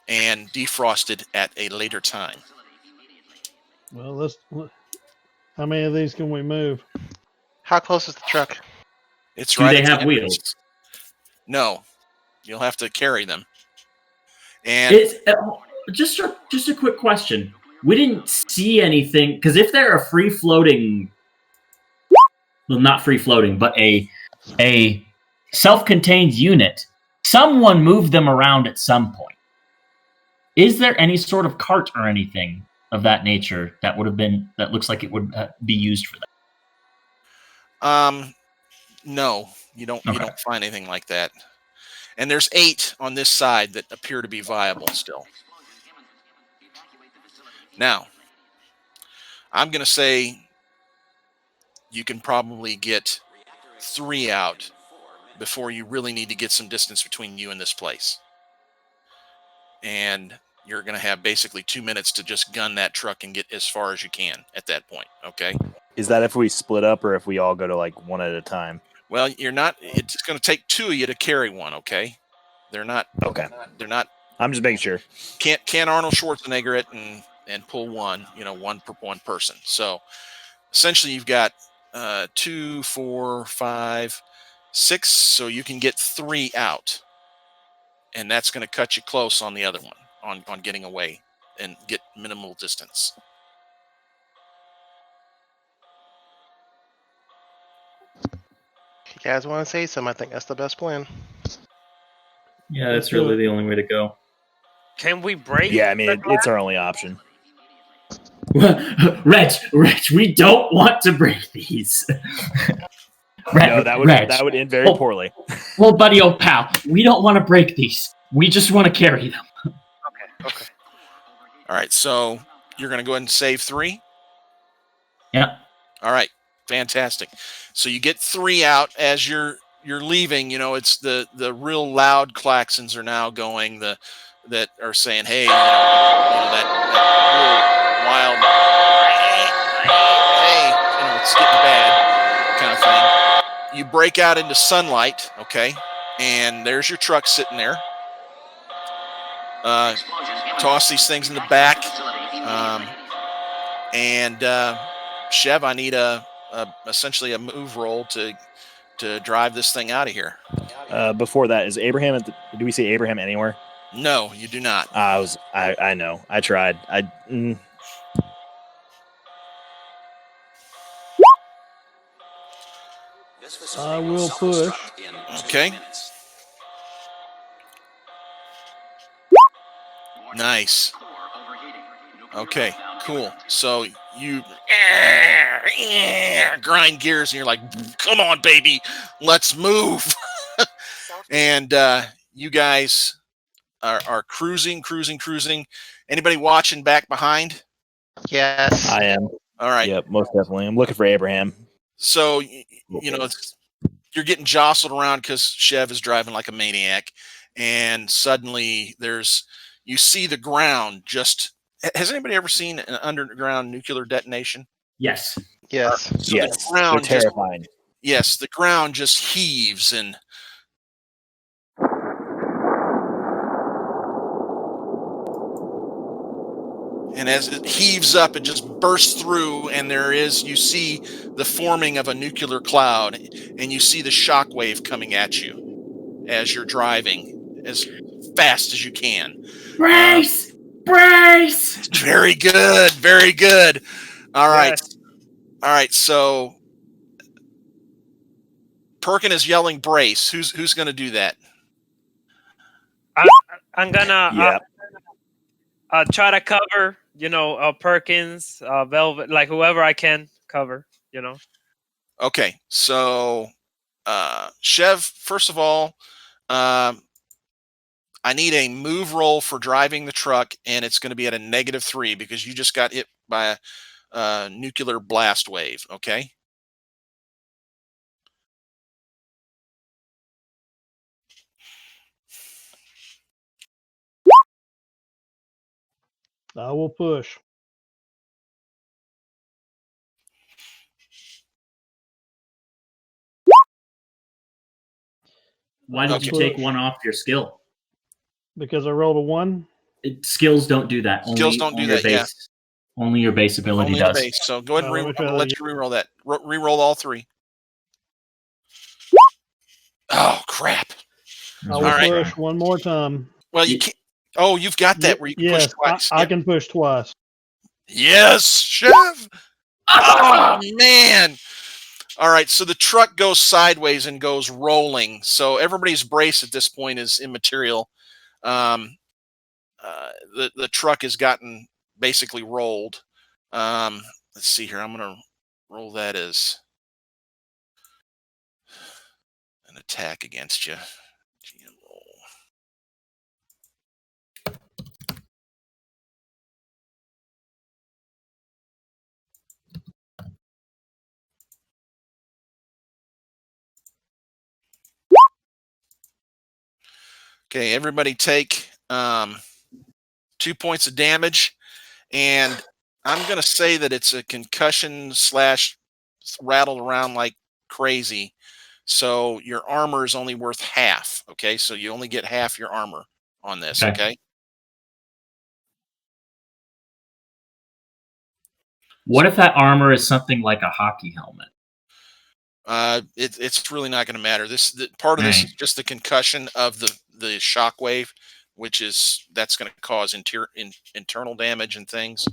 and defrosted at a later time. Well, how many of these can we move? How close is the truck? It's Do right. they at the have entrance. wheels? No, you'll have to carry them. And It's just a quick question. We didn't see anything because if they're a free floating, well, not free floating, but a self-contained unit, someone moved them around at some point. Is there any sort of cart or anything of that nature that looks like it would be used for that? No, you don't. Okay. You don't find anything like that. And there's 8 on this side that appear to be viable still. Now, I'm going to say you can probably get 3 out before you really need to get some distance between you and this place. And you're going to have basically 2 minutes to just gun that truck and get as far as you can at that point. Okay. Is that if we split up or if we all go to like one at a time? Well, you're not. It's going to take 2 of you to carry one. Okay. They're not. Okay. They're not. I'm just making sure. Can't Arnold Schwarzenegger it and pull one. One per one person. So essentially, you've got 2, 4, 5, 6. So you can get 3 out, and that's going to cut you close on the other one on getting away and get minimal distance. If you guys want to say something, I think that's the best plan. Yeah, that's really the only way to go. Can we break? Yeah, I mean, it's our only option. Reg, we don't want to break these. No, that would end very poorly. Well, buddy, old pal, we don't want to break these. We just want to carry them. Okay. All right, so you're going to go ahead and save 3? Yeah. All right, fantastic. So you get 3 out as you're leaving. It's the real loud klaxons are now going, that are saying, hey, that real wild, hey, it's getting bad kind of thing. You break out into sunlight, okay, and there's your truck sitting there. Toss these things in the back, and Chev, I need essentially a move roll to drive this thing out of here. Before that, is Abraham? Do we see Abraham anywhere? No, you do not. I know. I tried. I will push. Okay. Nice. Okay, cool. So you grind gears and you're like, come on, baby, let's move. And you guys are cruising. Anybody watching back behind? Yes. I am. All right. Yep, most definitely. I'm looking for Abraham. So, you're getting jostled around because Chev is driving like a maniac. And suddenly you see the ground just. Has anybody ever seen an underground nuclear detonation? Yes. Yes. So Yes. the ground They're terrifying. Yes, the ground just heaves and. And as it heaves up, it just bursts through, and you see the forming of a nuclear cloud, and you see the shockwave coming at you as you're driving as fast as you can. Brace! Brace! Very good, very good. All right, Yes. all right. So Perkin is yelling, "Brace!" Who's going to do that? I'm gonna Yeah. try to cover, Perkins, Velvet, like whoever I can cover, Okay, so Chev, first of all, I need a move roll for driving the truck, and it's going to be at a -3 because you just got hit by a nuclear blast wave. Okay. I will push. Why did you take one off your skill? Because I rolled a 1. Skills don't do that. Skills don't do your that, base, yeah. Only your base ability Only does. the base. So go ahead and let me try I'll that let you reroll that. Reroll all 3. Oh crap! I will push one more time. Well, you can't. Oh, you've got that where you can push twice. I can push twice. Yes, Chev. Oh man! All right, so the truck goes sideways and goes rolling. So everybody's brace at this point is immaterial. The truck has gotten basically rolled. Let's see here. I'm going to roll that as an attack against you. GM roll. Okay, everybody take 2 points of damage, and I'm going to say that it's a concussion slash rattled around like crazy. So your armor is only worth half. Okay, so you only get half your armor on this. Okay. Okay. What if that armor is something like a hockey helmet? It's really not going to matter. Part of this is just the concussion of the shock wave, which is that's going to cause internal damage and things,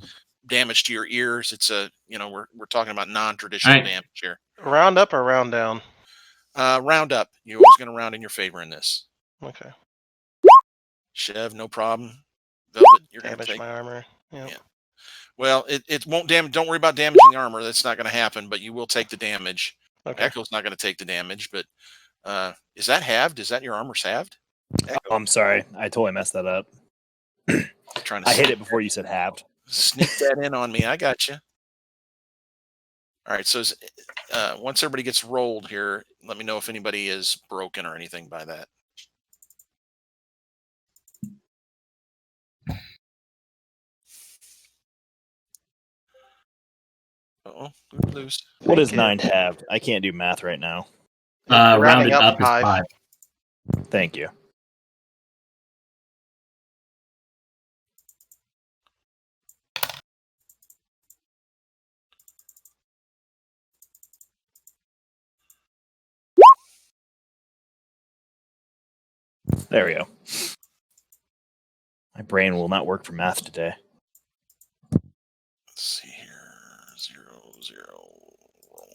damage to your ears. It's we're talking about non-traditional damage here. Round up or round down? Round up. You're always going to round in your favor in this. Okay. Chev, no problem. Velvet, you're going to Damage take my armor. Yep. Yeah. Well, it won't damage. Don't worry about damaging the armor. That's not going to happen. But you will take the damage. Okay. Echo's not going to take the damage. But is that halved? Is that your armor's halved? Oh, I'm sorry. I totally messed that up. Trying to I hit it before you said halved. sneak that in on me. I got you. All right. So once everybody gets rolled here, let me know if anybody is broken or anything by that. Uh-oh, we lose. What is 9 halved? I can't do math right now. Rounded up is 5. Thank you. There we go. My brain will not work for math today. Let's see here. 0, 0. Roll.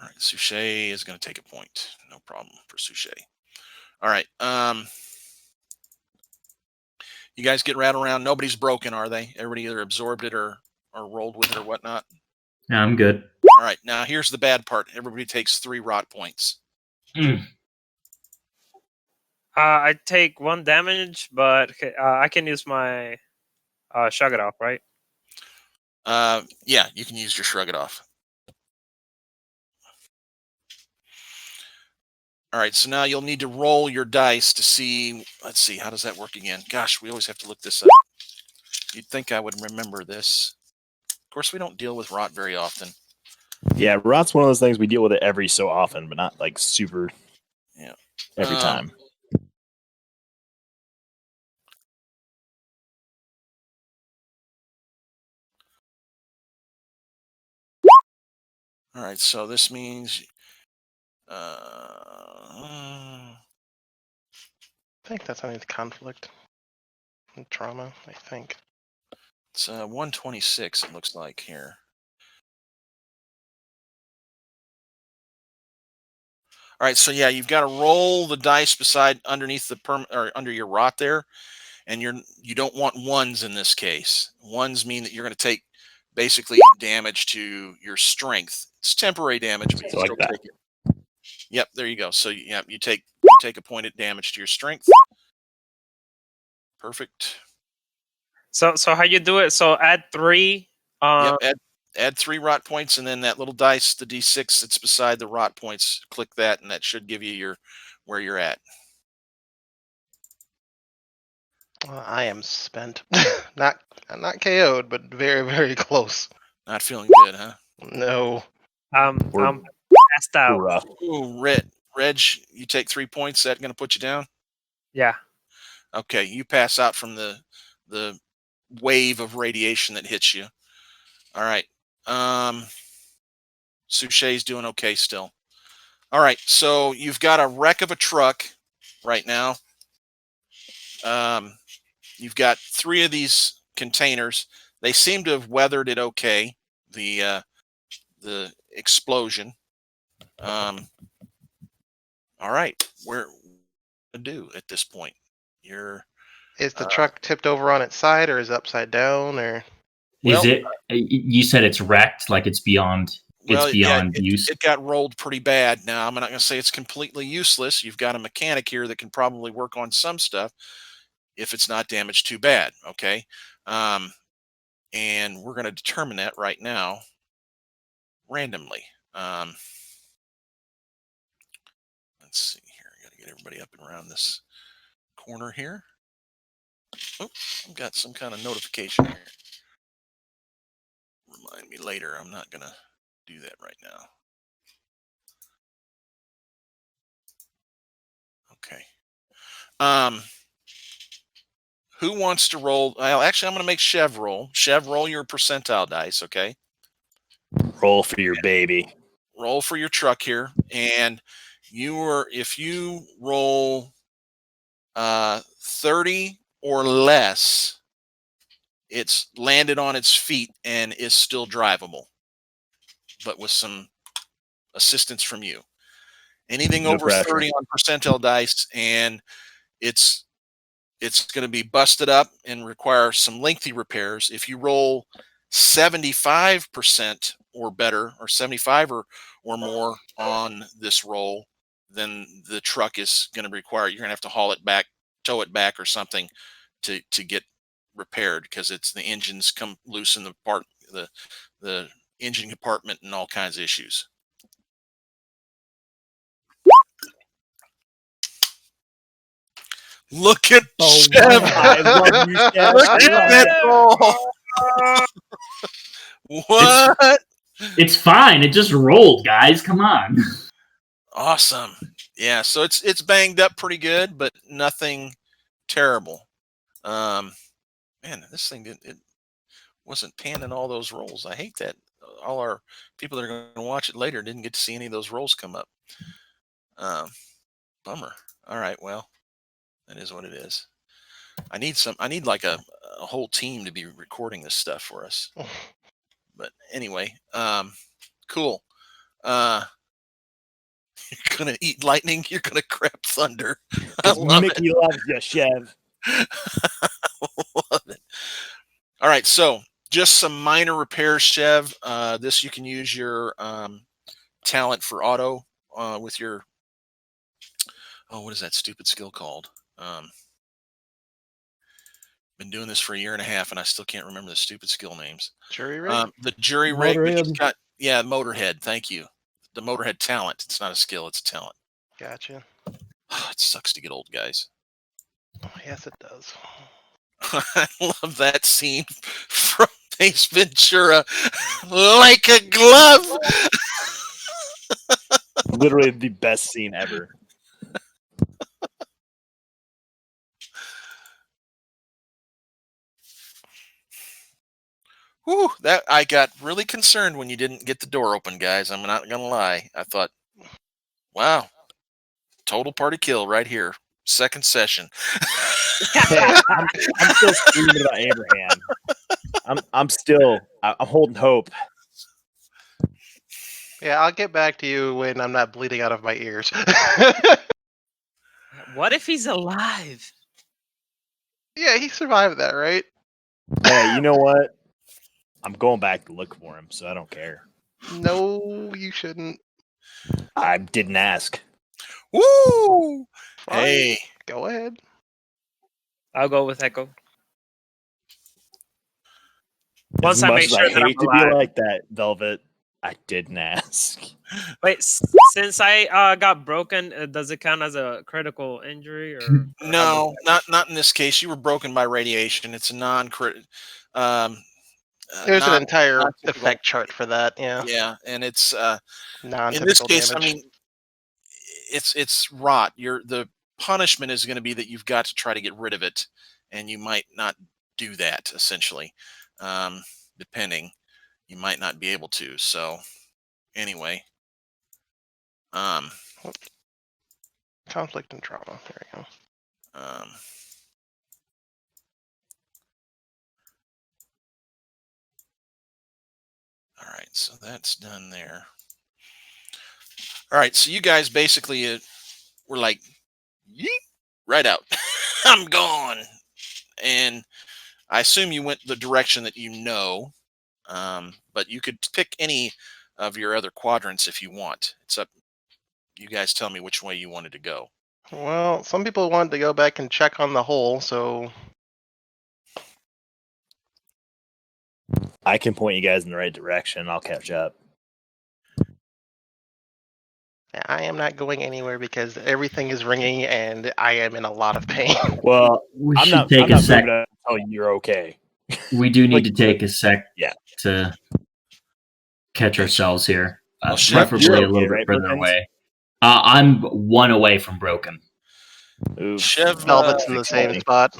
All right. Suchet is going to take a point. No problem for Suchet. All right. You guys get rattled around. Nobody's broken, are they? Everybody either absorbed it or rolled with it or whatnot. Yeah, I'm good. All right. Now here's the bad part. Everybody takes 3 rot points. I take 1 damage, but I can use my shrug it off, right? Yeah, you can use your shrug it off. All right, so now you'll need to roll your dice to see. Let's see, how does that work again? Gosh, we always have to look this up. You'd think I would remember this. Of course, we don't deal with rot very often. Yeah, rot's one of those things we deal with it every so often, but not like super. Yeah, every time. All right, so this means. I think that's underneath conflict and trauma. I think it's 126. It looks like here. All right, so yeah, you've got to roll the dice underneath the or under your rot there, and you don't want ones in this case. Ones mean that you're going to take basically damage to your strength. It's temporary damage, but you still take it. Yep, there you go. So yeah, you take a point of damage to your strength. Perfect. So how you do it? So add 3. Yep, add 3 rot points, and then that little dice, the D6 that's beside the rot points, click that, and that should give you where you're at. Well, I am spent. not KO'd, but very, very close. Not feeling good, huh? No. I'm passed out. Ooh, Reg, you take 3 points. That going to put you down? Yeah. Okay, you pass out from the wave of radiation that hits you. All right. Suchet's doing okay still. All right, so you've got a wreck of a truck right now. You've got 3 of these containers. They seem to have weathered it okay. The explosion. All right, where to do at this point? Is the truck tipped over on its side, or is it upside down, or? Is it? You said it's wrecked, like it's beyond. It's beyond use. It got rolled pretty bad. Now I'm not going to say it's completely useless. You've got a mechanic here that can probably work on some stuff if it's not damaged too bad. Okay, and we're going to determine that right now randomly. Let's see here. I got to get everybody up and around this. corner here. Oh, I've got some kind of notification here. Remind me later. I'm not going to do that right now. Okay. Who wants to roll? Well, actually, I'm going to make Chev roll. Chev, roll your percentile dice, okay? Roll for your baby. Roll for your truck here. And if you roll 30 or less, it's landed on its feet and is still drivable, but with some assistance from you. Anything No over pressure. 30 on percentile dice, and it's going to be busted up and require some lengthy repairs. If you roll 75% or better, or 75 or more on this roll, then the truck is going to require, you're going to have to haul it back, tow it back or something to get repaired, because it's the engines come loose in the engine compartment and all kinds of issues. Look at Chev. I love you, Chev. Look at that roll. What? It's fine. It just rolled, guys. Come on. Awesome. Yeah, so it's banged up pretty good, but nothing terrible. Man, this thing it wasn't panning all those rolls. I hate that. All our people that are going to watch it later didn't get to see any of those rolls come up. Bummer. All right, well, that is what it is. I need like a whole team to be recording this stuff for us. But anyway, cool. You're gonna eat lightning. You're gonna crap thunder. I love Mickey loves you, Chev. Love it. All right, so just some minor repairs, Chev. This you can use your talent for auto with your what is that stupid skill called? Been doing this for a year and a half, and I still can't remember the stupid skill names. Jury rig? The jury rig. He's Motorhead. got Motorhead. Thank you. The Motorhead talent. It's not a skill. It's a talent. Gotcha. It sucks to get old, guys. Oh, yes, it does. I love that scene from Ace Ventura, like a glove. Literally the best scene ever. Whew, that I got really concerned when you didn't get the door open, guys. I'm not gonna lie. I thought, wow, total party kill right here. Second session. Hey, I'm still screaming about Abraham. I'm holding hope. Yeah, I'll get back to you when I'm not bleeding out of my ears. What if he's alive? Yeah, he survived that, right? Hey, you know what? I'm going back to look for him, so I don't care. No, you shouldn't. I didn't ask. Woo! Fine. Hey, Go ahead. I'll go with Echo. As Once I much make as sure I that I'm hate to be alive. like that, Velvet, I didn't ask. Wait, since I got broken, does it count as a critical injury or no, not in this case. You were broken by radiation. It's a non-crit. There's an entire non-typical. effect chart for that. Yeah. Yeah, and it's in Non-typical this case. damage. I mean, it's rot. The punishment is going to be that you've got to try to get rid of it, and you might not do that. Essentially, depending, you might not be able to. So, anyway, Conflict and trauma. There we go. All right, so that's done there. All right, so you guys basically were like, yeet, right out. I'm gone. And I assume you went the direction that you know, but you could pick any of your other quadrants if you want. It's up. You guys tell me which way you wanted to go. Well, some people wanted to go back and check on the hole, so I can point you guys in the right direction. I'll catch up. I am not going anywhere because everything is ringing and I am in a lot of pain. Well, We I'm should not. take I'm a not sec. moving until you're okay. We do need Like to you said. take a sec Yeah. to catch ourselves here. Well, Chev, Preferably you're a okay, little bit right, further Perkins? away. I'm 1 away from broken. Ooh. Chev, Velvet's in the same spot.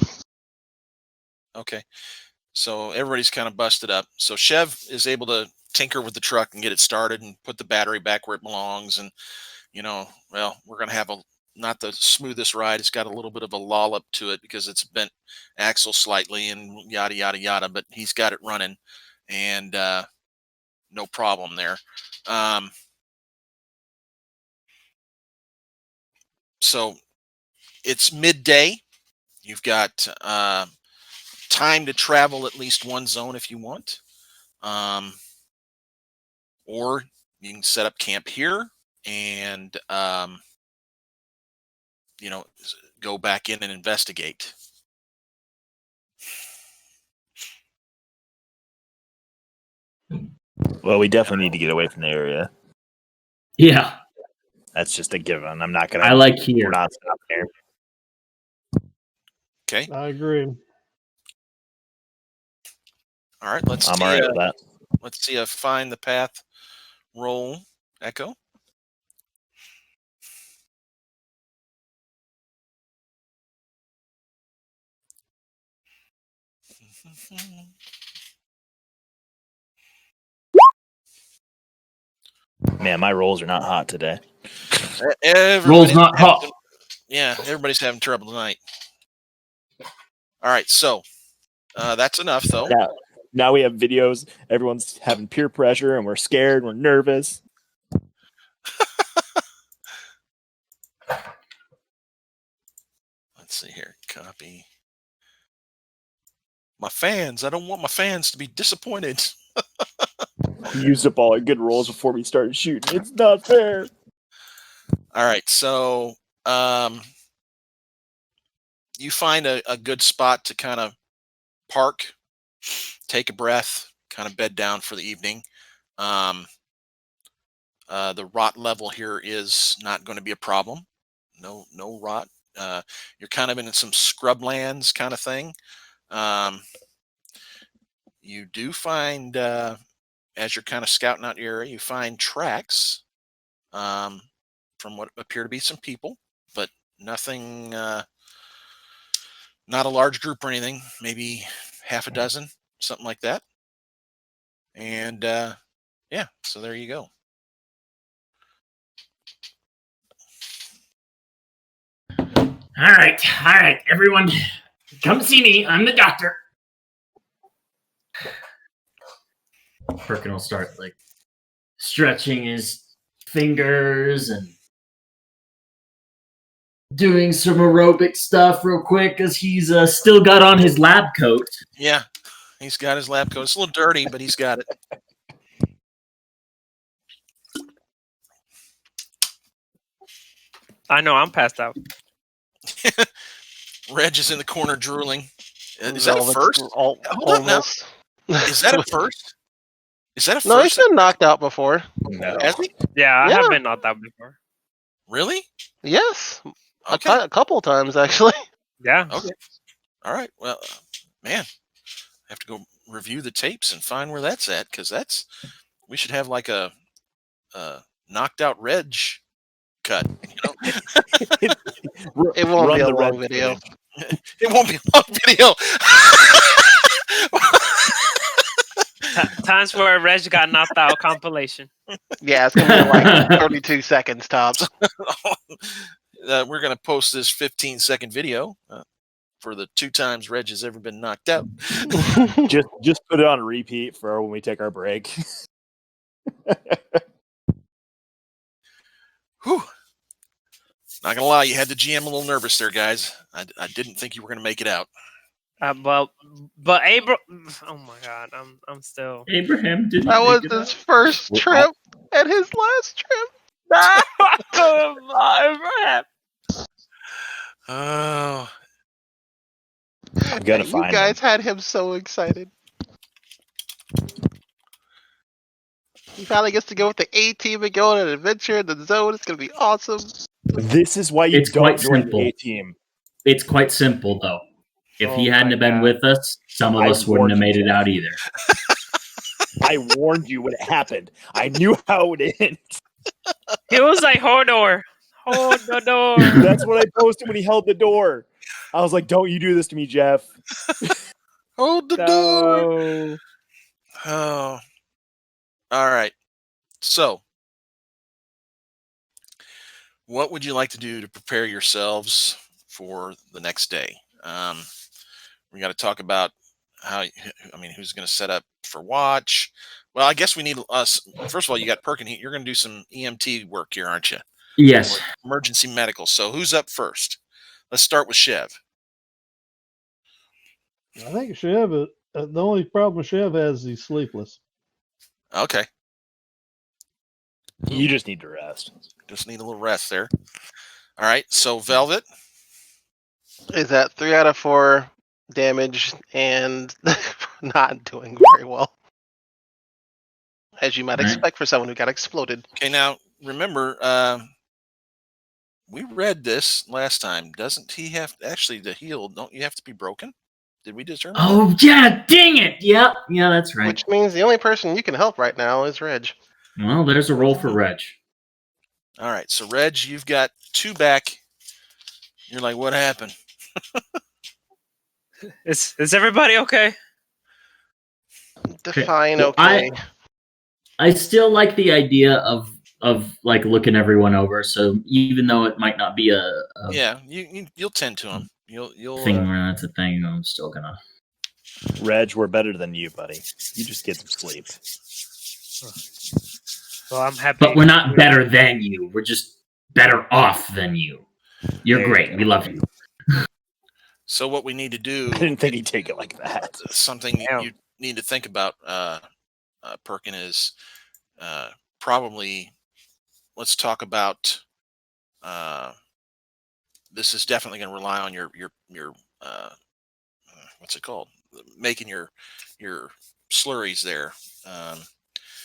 okay. So everybody's kind of busted up. So Chev is able to tinker with the truck and get it started and put the battery back where it belongs. And, well, we're going to have not the smoothest ride. It's got a little bit of a lollop to it because it's bent axle slightly and yada, yada, yada, but he's got it running and no problem there. So it's midday. You've got time to travel at least one zone if you want. Or you can set up camp here and, go back in and investigate. Well, we definitely need to get away from the area. Yeah, That's just a given. I'm not gonna. I like We're here. not stopping here. Okay. I agree. All right. Let's I'm see. all right with that. Let's see a find the path roll. Echo. Man, my rolls are not hot today. Roll's not hot. Yeah, everybody's having trouble tonight. All right, so that's enough, though. Now we have videos. Everyone's having peer pressure, and we're scared. We're nervous. Let's see here. Copy. My fans. I don't want my fans to be disappointed. We used up all our good rolls before we started shooting. It's not fair. All right, so you find a good spot to kind of park, take a breath, kind of bed down for the evening. The rot level here is not going to be a problem. No rot. You're kind of in some scrublands kind of thing. You do find, as you're kind of scouting out the area, you find tracks from what appear to be some people, but nothing, not a large group or anything, maybe half a dozen, something like that. And yeah, so there you go. All right, everyone, come see me. I'm the doctor. Perkin will start stretching his fingers and doing some aerobic stuff real quick because he's still got on his lab coat. Yeah, he's got his lab coat. It's a little dirty, but he's got it. I know I'm passed out. Reg is in the corner drooling. Is that a Velvet's first? Hold on now. almost. Is that a first? Is that a No, he's first? been knocked out before. No. Has he? Yeah, I Yeah. have been knocked out before. Really? Yes, Okay. a couple times actually. Yeah. Okay. All right. Well, man, I have to go review the tapes and find where that's at because we should have like a knocked out Reg cut. It won't be a the long red video. footage. It won't be a long video. Times where Reg got knocked out compilation. Yeah, it's gonna be like 32 seconds tops. We're gonna post this 15-second video for the 2 times Reg has ever been knocked out. Just put it on repeat for when we take our break. Whew. Not gonna lie, you had the GM a little nervous there, guys. I didn't think you were gonna make it out. But oh my god, I'm still. Abraham didn't. That was make it his first trip and his last trip. Abraham. Oh, I'm gonna You find guys had him so excited. He finally gets to go with the A team and go on an adventure in the zone. It's gonna be awesome. This is why you It's don't quite join simple. the A team. It's quite simple, though. If he Oh hadn't my have been God. with us, some of I us wouldn't warned have made you, it out either. I warned you when it happened. I knew how it would end. He was like, Hodor. Hold the door. That's what I posted when he held the door. I was like, "Don't you do this to me, Jeff." Hold the door. No. Oh. All right. So, what would you like to do to prepare yourselves for the next day? We got to talk about who's going to set up for watch. Well, I guess we need us. First of all, you got Perkin. You're going to do some EMT work here, aren't you? Yes. Emergency medical. So, who's up first? Let's start with Chev. I think Chev, the only problem Chev has is he's sleepless. Okay. You just need to rest. Just need a little rest there. All right. So, Velvet. Is that 3 out of 4 damage and not doing very well, as you might Right. expect for someone who got exploded. Okay. Now, remember, we read this last time. Doesn't he have actually to heal? Don't you have to be broken? Did we determine that? Oh, yeah, dang it. Yep. Yeah, that's right. Which means the only person you can help right now is Reg. Well, there's a roll for Reg. All right. So, Reg, you've got 2 back. You're like, what happened? Is everybody okay? Define Well, okay. I still like the idea of like looking everyone over. So even though it might not be a Yeah, you'll tend to him. You'll thing where that's a thing, I'm still gonna. Reg, we're better than you, buddy. You just get some sleep. Well, I'm happy. But we're not better than you. We're just better off than you. You're There you great. go. We love you. So what we need to do, I didn't think he'd take it like that. something Damn. you need to think about, Perkin, is probably let's talk about. This is definitely going to rely on your what's it called? Making your slurries there.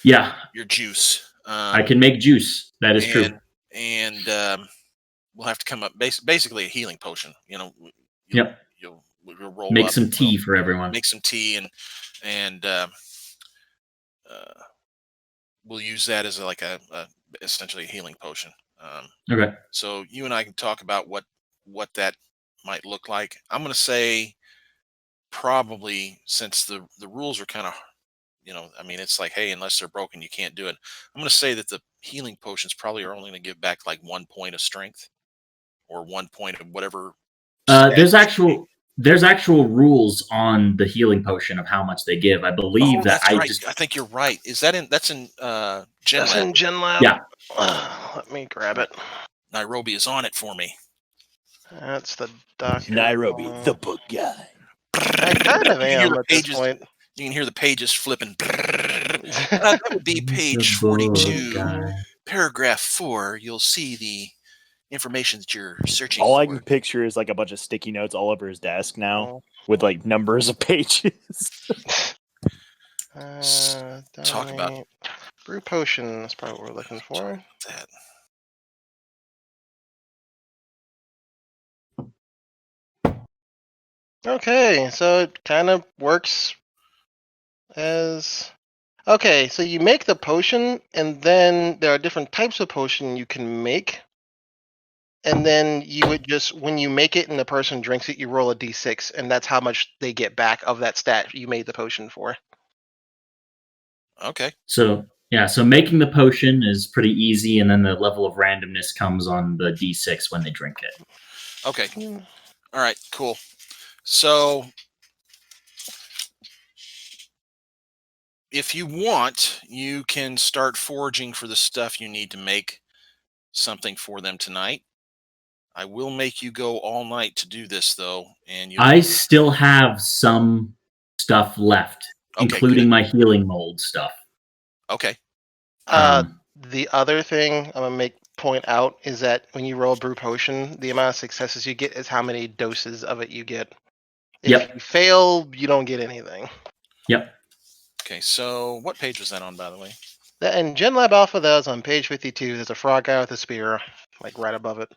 Yeah, Your juice. I can make juice. That is true. And we'll have to come up basically a healing potion. Yep. You'll roll Make up, some tea for everyone. make some tea and we'll use that as like a essentially a healing potion. Okay. So you and I can talk about what that might look like. I'm going to say probably, since the rules are kind of, it's like, hey, unless they're broken, you can't do it. I'm going to say that the healing potions probably are only going to give back like 1 point of strength or 1 point of whatever. There's actual rules on the healing potion of how much they give. I believe that that's right. I think you're right. Is that that's in Gen That's Lab? in Gen Lab. Yeah. Let me grab it. Nairobi is on it for me. That's the doctor. Nairobi, the book guy. I kind of You hear am the at this pages- point. You can hear the pages flipping. That would be page The book 42, guy. paragraph 4. You'll see the information that you're searching All for. I can picture is like a bunch of sticky notes all over his desk now Oh. with like numbers of pages. Talk about- donate. Brew potion. That's probably what we're looking for. that. Okay, so it kind of works as... Okay, so you make the potion, and then there are different types of potion you can make. And then you would just, when you make it and the person drinks it, you roll a d6, and that's how much they get back of that stat you made the potion for. Okay. So making the potion is pretty easy, and then the level of randomness comes on the D6 when they drink it. Okay. All right. Cool. So, if you want, you can start foraging for the stuff you need to make something for them tonight. I will make you go all night to do this, though, and I still have some stuff left, Okay, including good. my healing mold stuff. Okay. The other thing I'm gonna point out is that when you roll a brew potion, the amount of successes you get is how many doses of it you get. If Yep. you fail, you don't get anything. Yep. Okay. So, what page was that on, by the way? And Gen Lab Alpha, that was on page 52. There's a frog guy with a spear, like right above it.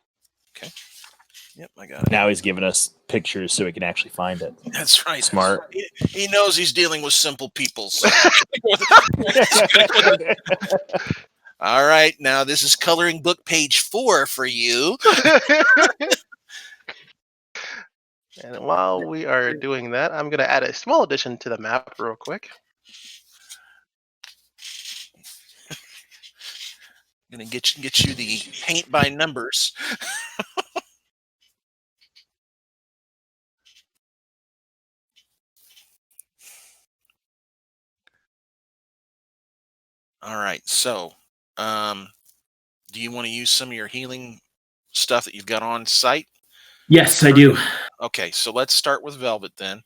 Yep, I got it. Now he's giving us pictures so we can actually find it. That's right. Smart. He knows he's dealing with simple people. So. All right, now this is coloring book page 4 for you. And while we are doing that, I'm going to add a small addition to the map real quick. I'm gonna get you the paint by numbers. All right, so do you want to use some of your healing stuff that you've got on site? Yes, I do. Okay, so let's start with Velvet then.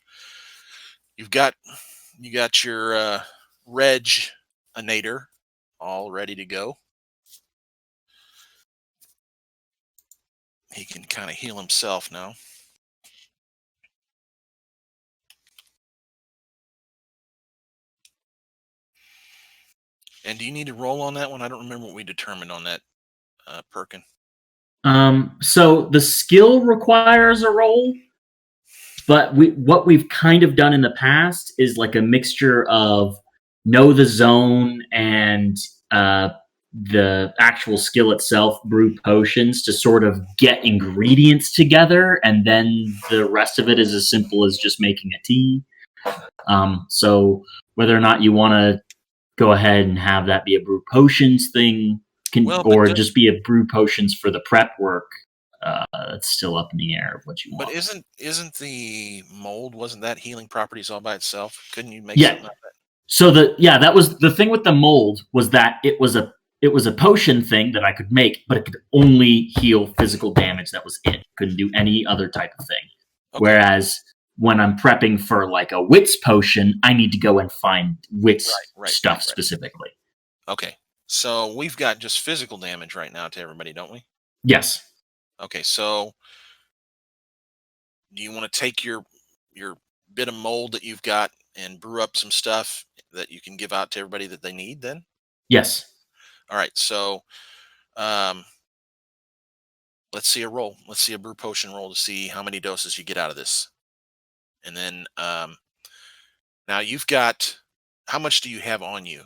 You got your Reginator all ready to go. He can kind of heal himself now. And do you need to roll on that one? I don't remember what we determined on that, Perkin. So the skill requires a roll, but what we've kind of done in the past is like a mixture of know the zone and the actual skill itself, brew potions to sort of get ingredients together, and then the rest of it is as simple as just making a tea. So whether or not you want to go ahead and have that be a brew potions thing, or just be a brew potions for the prep work, it's still up in the air of what you want. But isn't the mold, wasn't that healing properties all by itself? Couldn't you make something out of that? So that was the thing with the mold, was that it was a potion thing that I could make, but it could only heal physical damage. That was it. Couldn't do any other type of thing. Okay. Whereas when I'm prepping for like a wits potion, I need to go and find wits stuff specifically. Okay. So we've got just physical damage right now to everybody, don't we? Yes. Okay, so do you want to take your bit of mold that you've got and brew up some stuff that you can give out to everybody that they need then? Yes. All right, so let's see a roll. Let's see a brew potion roll to see how many doses you get out of this. And then now you've got, how much do you have on you?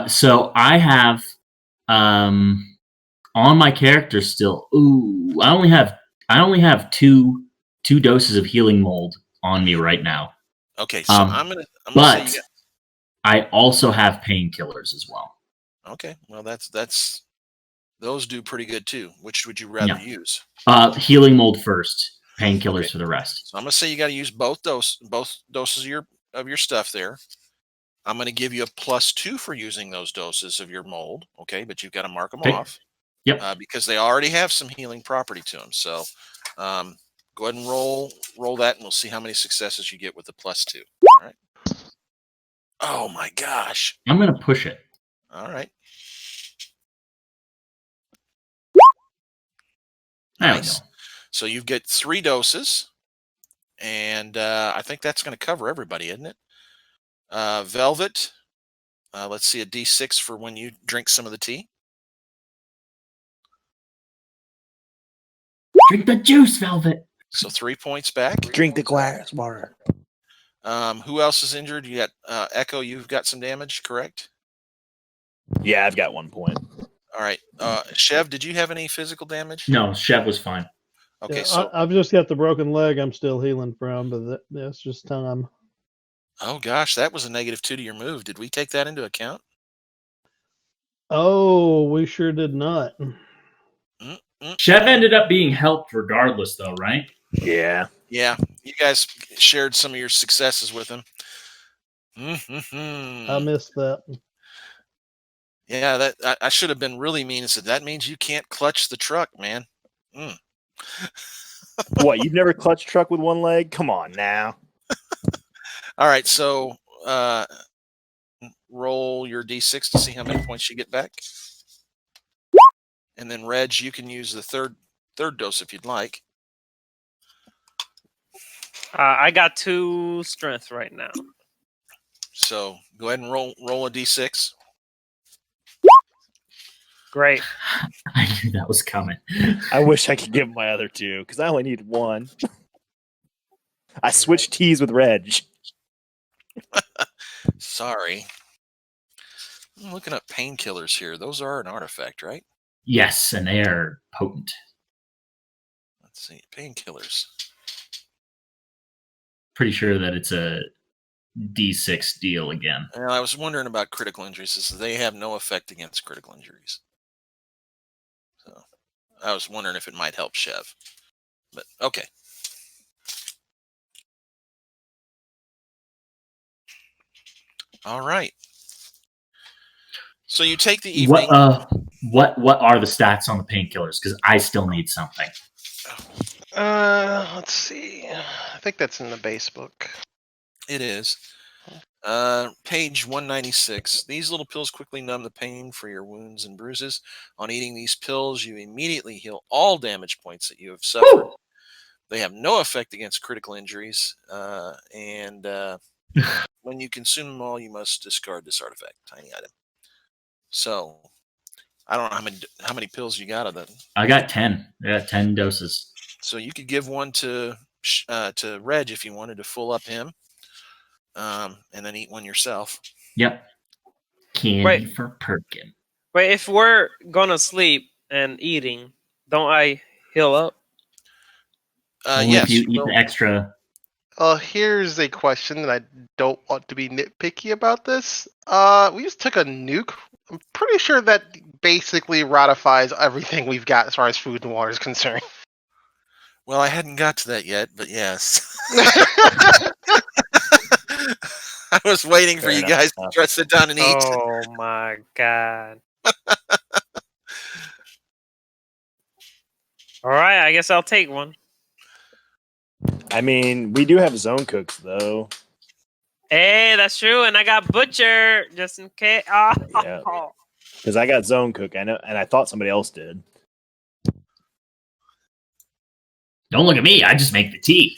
So I have on my character still. Ooh, I only have two doses of healing mold on me right now. Okay, so I'm gonna say I also have painkillers as well. Okay, well that's those do pretty good too. Which would you rather use? Healing mold first, painkillers for the rest. So I'm gonna say you got to use both doses of your stuff there. I'm going to give you a +2 for using those doses of your mold. Okay, but you've got to mark them off. Yep. Because they already have some healing property to them. So go ahead and roll that, and we'll see how many successes you get with the +2. All right. Oh my gosh. I'm going to push it. All right. Nice. So you've got 3 doses, and I think that's going to cover everybody, isn't it? Velvet, let's see a D6 for when you drink some of the tea. Drink the juice, Velvet. So 3 points back. Drink the glass water. Who else is injured? You got Echo. You've got some damage, correct? Yeah, I've got 1 point. All right. Chev, did you have any physical damage? No, Chev was fine. Okay, Yeah, so I've just got the broken leg I'm still healing from, but that's just time. Oh gosh, that was a -2 to your move. Did we take that into account? Oh, we sure did not. Chev ended up being helped regardless, though, right? Yeah. Yeah, you guys shared some of your successes with him. I missed that. Yeah, that I should have been really mean and said that means you can't clutch the truck, man. What, you've never clutched truck with 1 leg? Come on now. All right, so roll your D6 to see how many points you get back. And then Reg, you can use the third dose if you'd like. I got 2 strength right now. So go ahead and roll a D6. Great. I knew that was coming. I wish I could give him my other two because I only need one. I switched teas with Reg. Sorry. I'm looking up painkillers here. Those are an artifact, right? Yes, and they are potent. Let's see. Painkillers. Pretty sure that it's a D6 deal again. Well, I was wondering about critical injuries. They have no effect against critical injuries. So I was wondering if it might help Chev. But okay. All right. So you take the evening. What are the stats on the painkillers? Because I still need something. Let's see. I think that's in the base book. It is. Page 196. These little pills quickly numb the pain for your wounds and bruises. On eating these pills, you immediately heal all damage points that you have suffered. Woo! They have no effect against critical injuries. And when you consume them all, you must discard this artifact. Tiny item. So, I don't know how many pills you got of them. I got 10. I got 10 doses. So you could give one to Reg if you wanted to full up him. And then eat one yourself. Yep. Candy for Perkin. Wait, if we're gonna sleep and eating, don't I heal up? Only Yes. if you eat the extra. Here's a question that I don't want to be nitpicky about this. We just took a nuke. I'm pretty sure that basically ratifies everything we've got as far as food and water is concerned. Well, I hadn't got to that yet, but yes. I was waiting for you guys to try to sit down and eat. Oh my god. All right, I guess I'll take one. I mean, we do have zone cooks though. Hey, that's true, and I got butcher just in case. Oh. Yeah. Because I got zone cook, I know, and I thought somebody else did. Don't look at me. I just make the tea.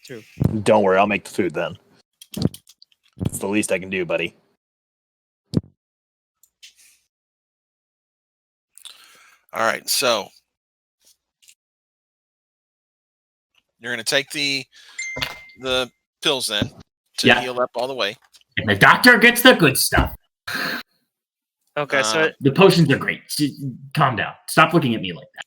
True. Don't worry, I'll make the food then. It's the least I can do, buddy. All right, so you're going to take the pills then to heal up all the way. And the doctor gets the good stuff. Okay, so the potions are great. Calm down. Stop looking at me like that.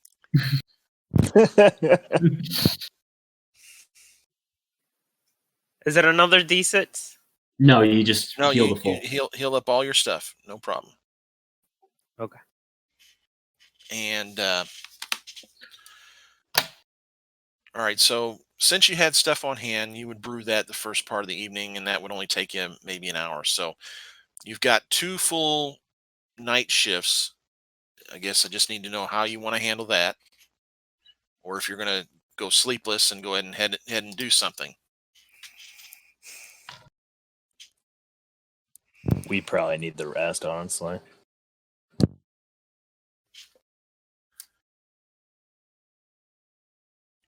is it another D6? No, you just heal the full. You heal up all your stuff, no problem. Okay. And all right, so since you had stuff on hand, you would brew that the first part of the evening, and that would only take you maybe an hour. So you've got 2 full night shifts. I guess I just need to know how you want to handle that, or if you're going to go sleepless and go ahead and head and do something. We probably need the rest, honestly.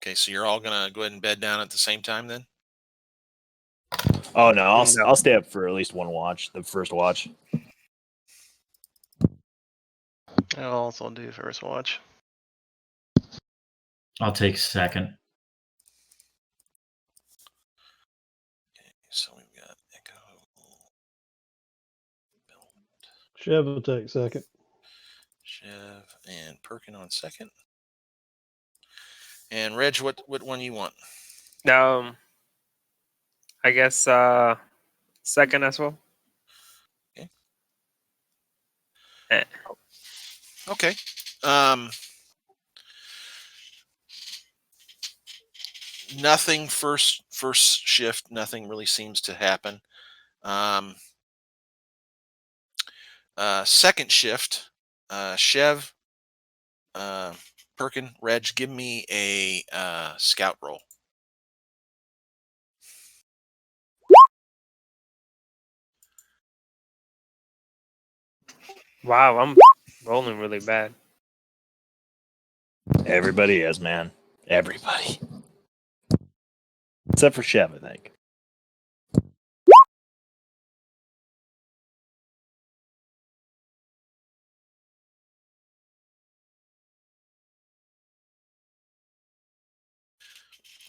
Okay, so you're all going to go ahead and bed down at the same time then? Oh no, I'll stay up for at least one watch, the first watch. I'll also do first watch. I'll take second. Okay, so we've got Echo. Chev will take second. Chev and Perkin on second. And Reg, what one you want? I guess second as well. Okay. Okay. Nothing first shift. Nothing really seems to happen. Second shift. Chev, Perkin, Reg, give me a scout roll. Wow, I'm rolling really bad. Everybody is, man. Everybody. Except for Chev, I think.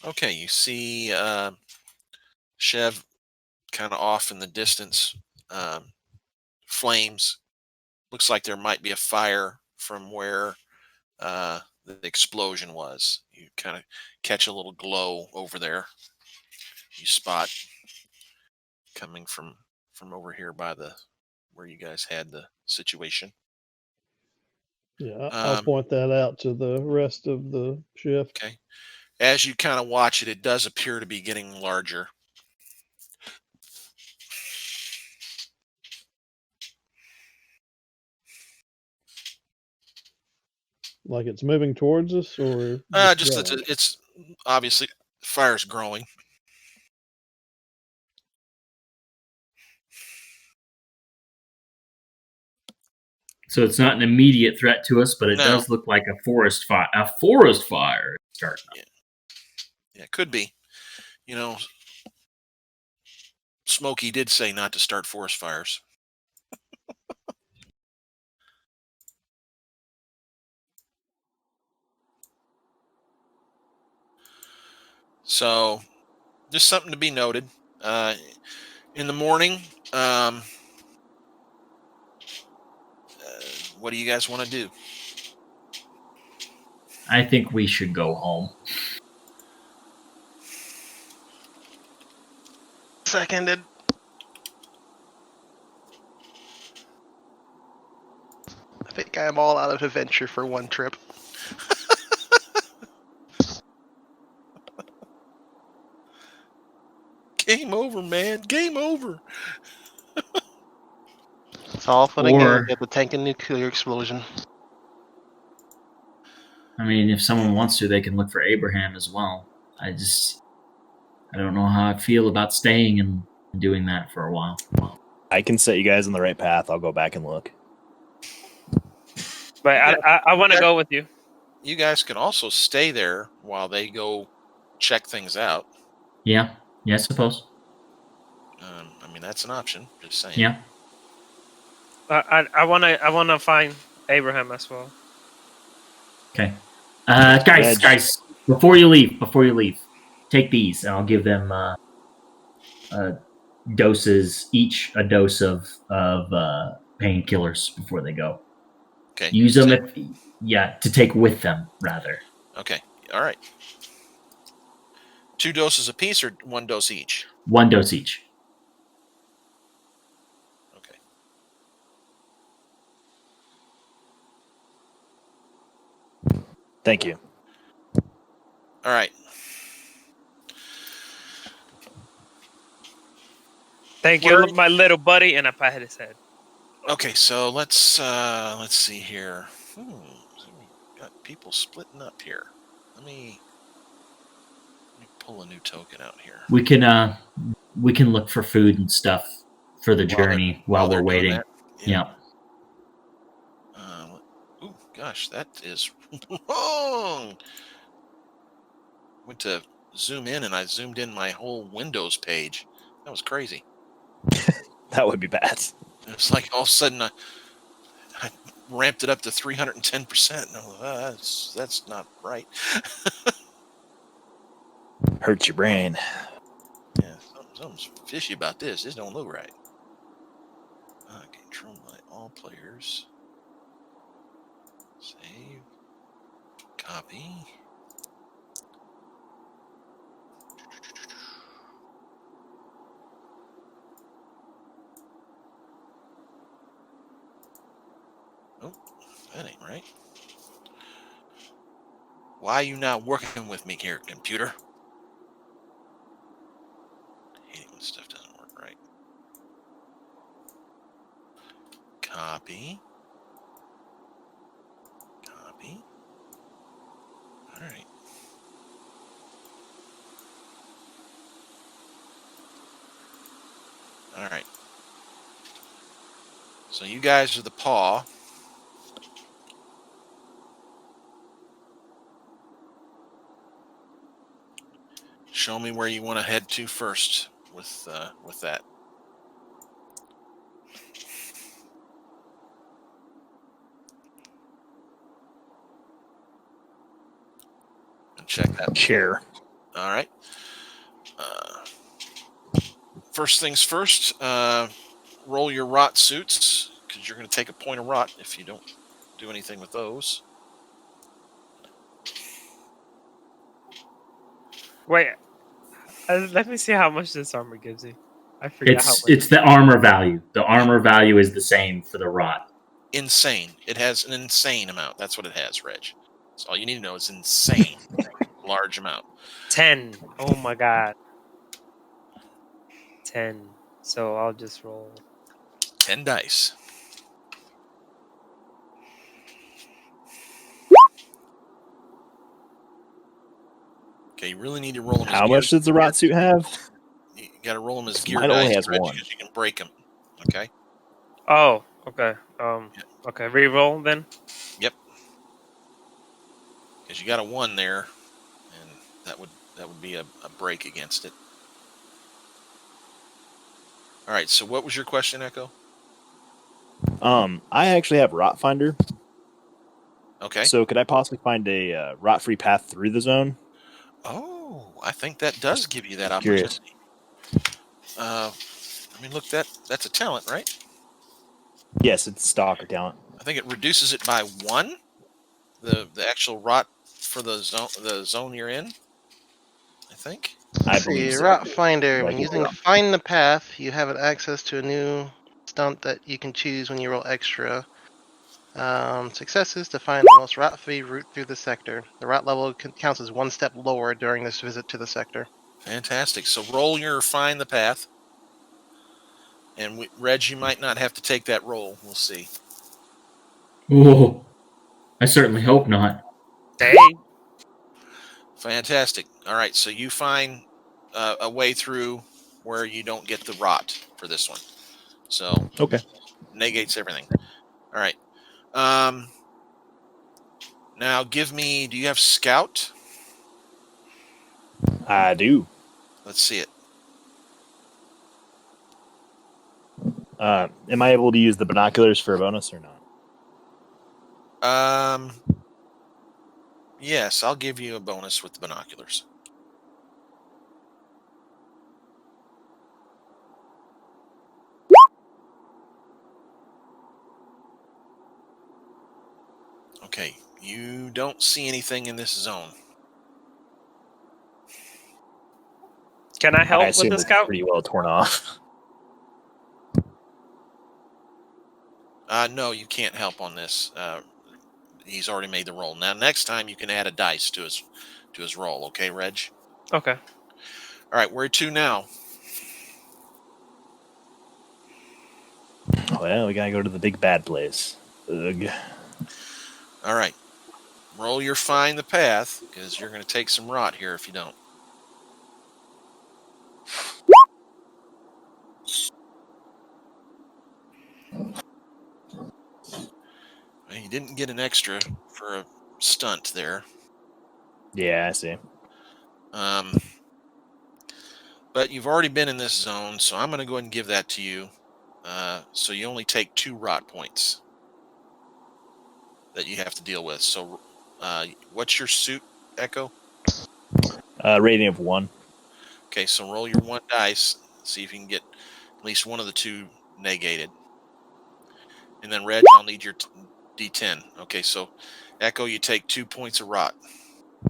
Okay, you see Chev kind of off in the distance. Flames. Looks like there might be a fire from where the explosion was. You kind of catch a little glow over there. You spot coming from over here by the where you guys had the situation. Yeah, I'll point that out to the rest of the shift. Okay. As you kind of watch it, it does appear to be getting larger. Like it's moving towards us, or Just growing? it's obviously fire's growing. So it's not an immediate threat to us, but it No. does look like a forest fire. A forest fire starting up. Yeah, it could be. You know, Smokey did say not to start forest fires. So, just something to be noted. In the morning, what do you guys want to do? I think we should go home. Seconded. I think I'm all out of adventure for one trip. Game over, man. Game over. It's all for the game. Or- Get the tank and nuclear explosion. I mean, if someone wants to, they can look for Abraham as well. I don't know how I feel about staying and doing that for a while. I can set you guys on the right path. I'll go back and look. But I want to go with you. You guys can also stay there while they go check things out. Yeah, I suppose. I mean, that's an option. Just saying. Yeah. I wanna find Abraham as well. Okay. Guys, before you leave, take these, and I'll give them doses, each a dose of painkillers before they go. Okay. Use them to take with them, rather. Okay. All right. 2 doses apiece or 1 dose each? 1 dose each. Okay. Thank you. All right. Thank you, my little buddy, and I pat his head. Okay, so let's see here. We got people splitting up here. Let me pull a new token out here. We can look for food and stuff for the journey while we're waiting. Yeah. Oh gosh, that is wrong. Went to zoom in and I zoomed in my whole Windows page. That was crazy. That would be bad. It's like all of a sudden I ramped it up to 310%. No, that's not right. Hurts your brain. Yeah, something's fishy about this. This don't look right. Controlled by all players. Save. Copy. Oh, that ain't right. Why are you not working with me here, computer? I hate it when stuff doesn't work right. Copy. Copy. All right. All right. So you guys are the paw. Show me where you want to head to first with that. And check that chair. All right. First things first, roll your rot suits, because you're going to take a point of rot if you don't do anything with those. Wait, let me see how much this armor gives you. I forget how much. It's the armor value. The armor value is the same for the rot. Insane. It has an insane amount. That's what it has, Reg. So all you need to know is insane. Large amount. 10. Oh my god. 10. So I'll just roll. 10 dice. Okay, you really need to roll them. How much does the rot suit have? You got to roll them as gear Mine dice, only has Reg, one. because you can break them. Okay. Oh, okay. Okay. Reroll then. Yep. Because you got a 1 there, and that would be a break against it. All right. So what was your question, Echo? I actually have Rot Finder. Okay. So could I possibly find a rot-free path through the zone? Oh, I think that does give you that Curious. opportunity. I mean, look, that's a talent, right? Yes, it's stock or talent. I think it reduces it by 1. The actual rot for the zone you're in. I think. I See, believe so. Route Finder. Like When it- using Find the Path, you have access to a new stunt that you can choose when you roll extra. Successes to find the most route-free route through the sector. The route level counts as 1 step lower during this visit to the sector. Fantastic. So roll your find the path. And Reg, you might not have to take that roll. We'll see. Oh, I certainly hope not. Dang. Fantastic. All right. So you find a way through where you don't get the rot for this one. So Okay. negates everything. All right. Now give me. Do you have Scout? I do. Let's see it. Am I able to use the binoculars for a bonus or not? Yes, I'll give you a bonus with the binoculars. Okay, you don't see anything in this zone. Can I I help with assume the it's scout? pretty well torn off. No, you can't help on this. He's already made the roll. Now, next time you can add a dice to his roll. Okay, Reg? Okay. All right, where to now? Well, we gotta go to the big bad place. Ugh. All right. Roll your find the path, because you're going to take some rot here if you don't. Well, you didn't get an extra for a stunt there. Yeah, I see. But you've already been in this zone, so I'm going to go ahead and give that to you. So you only take 2 rot points that you have to deal with. So what's your suit, Echo? Rating of 1. Okay, so roll your 1 dice. See if you can get at least one of the 2 negated. And then Reg, I'll need your D10. Okay, so Echo, you take 2 points of rot.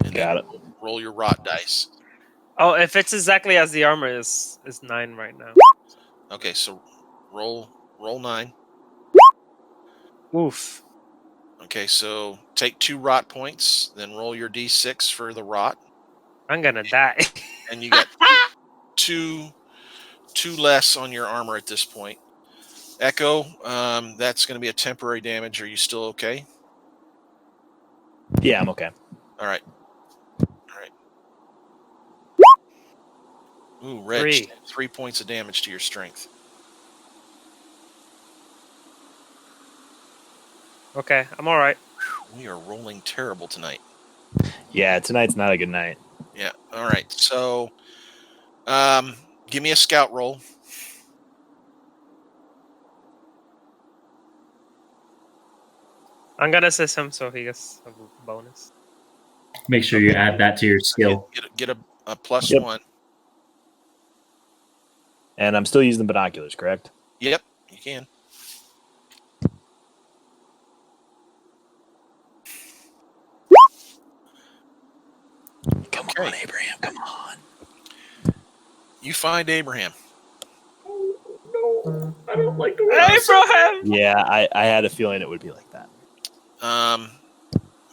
And Got it. roll your rot dice. Oh, if it's exactly as the armor is 9 right now. Okay, so roll 9. Oof. Okay, so take 2 rot points, then roll your D6 for the rot. I'm gonna die. And you got two less on your armor at this point. Echo, that's going to be a temporary damage. Are you still okay? Yeah, I'm okay. All right. Ooh, Reg, 3. 3 points of damage to your strength. Okay, I'm all right. We are rolling terrible tonight. Yeah, tonight's not a good night. Yeah. All right. So, give me a scout roll. I'm gonna assist him so he gets a bonus. Make sure you add that to your skill. Get a plus Yep. 1. And I'm still using the binoculars, correct? Yep, you can. Come on, Abraham, come on. You find Abraham. No, I don't like the way Abraham! Yeah, I had a feeling it would be like that.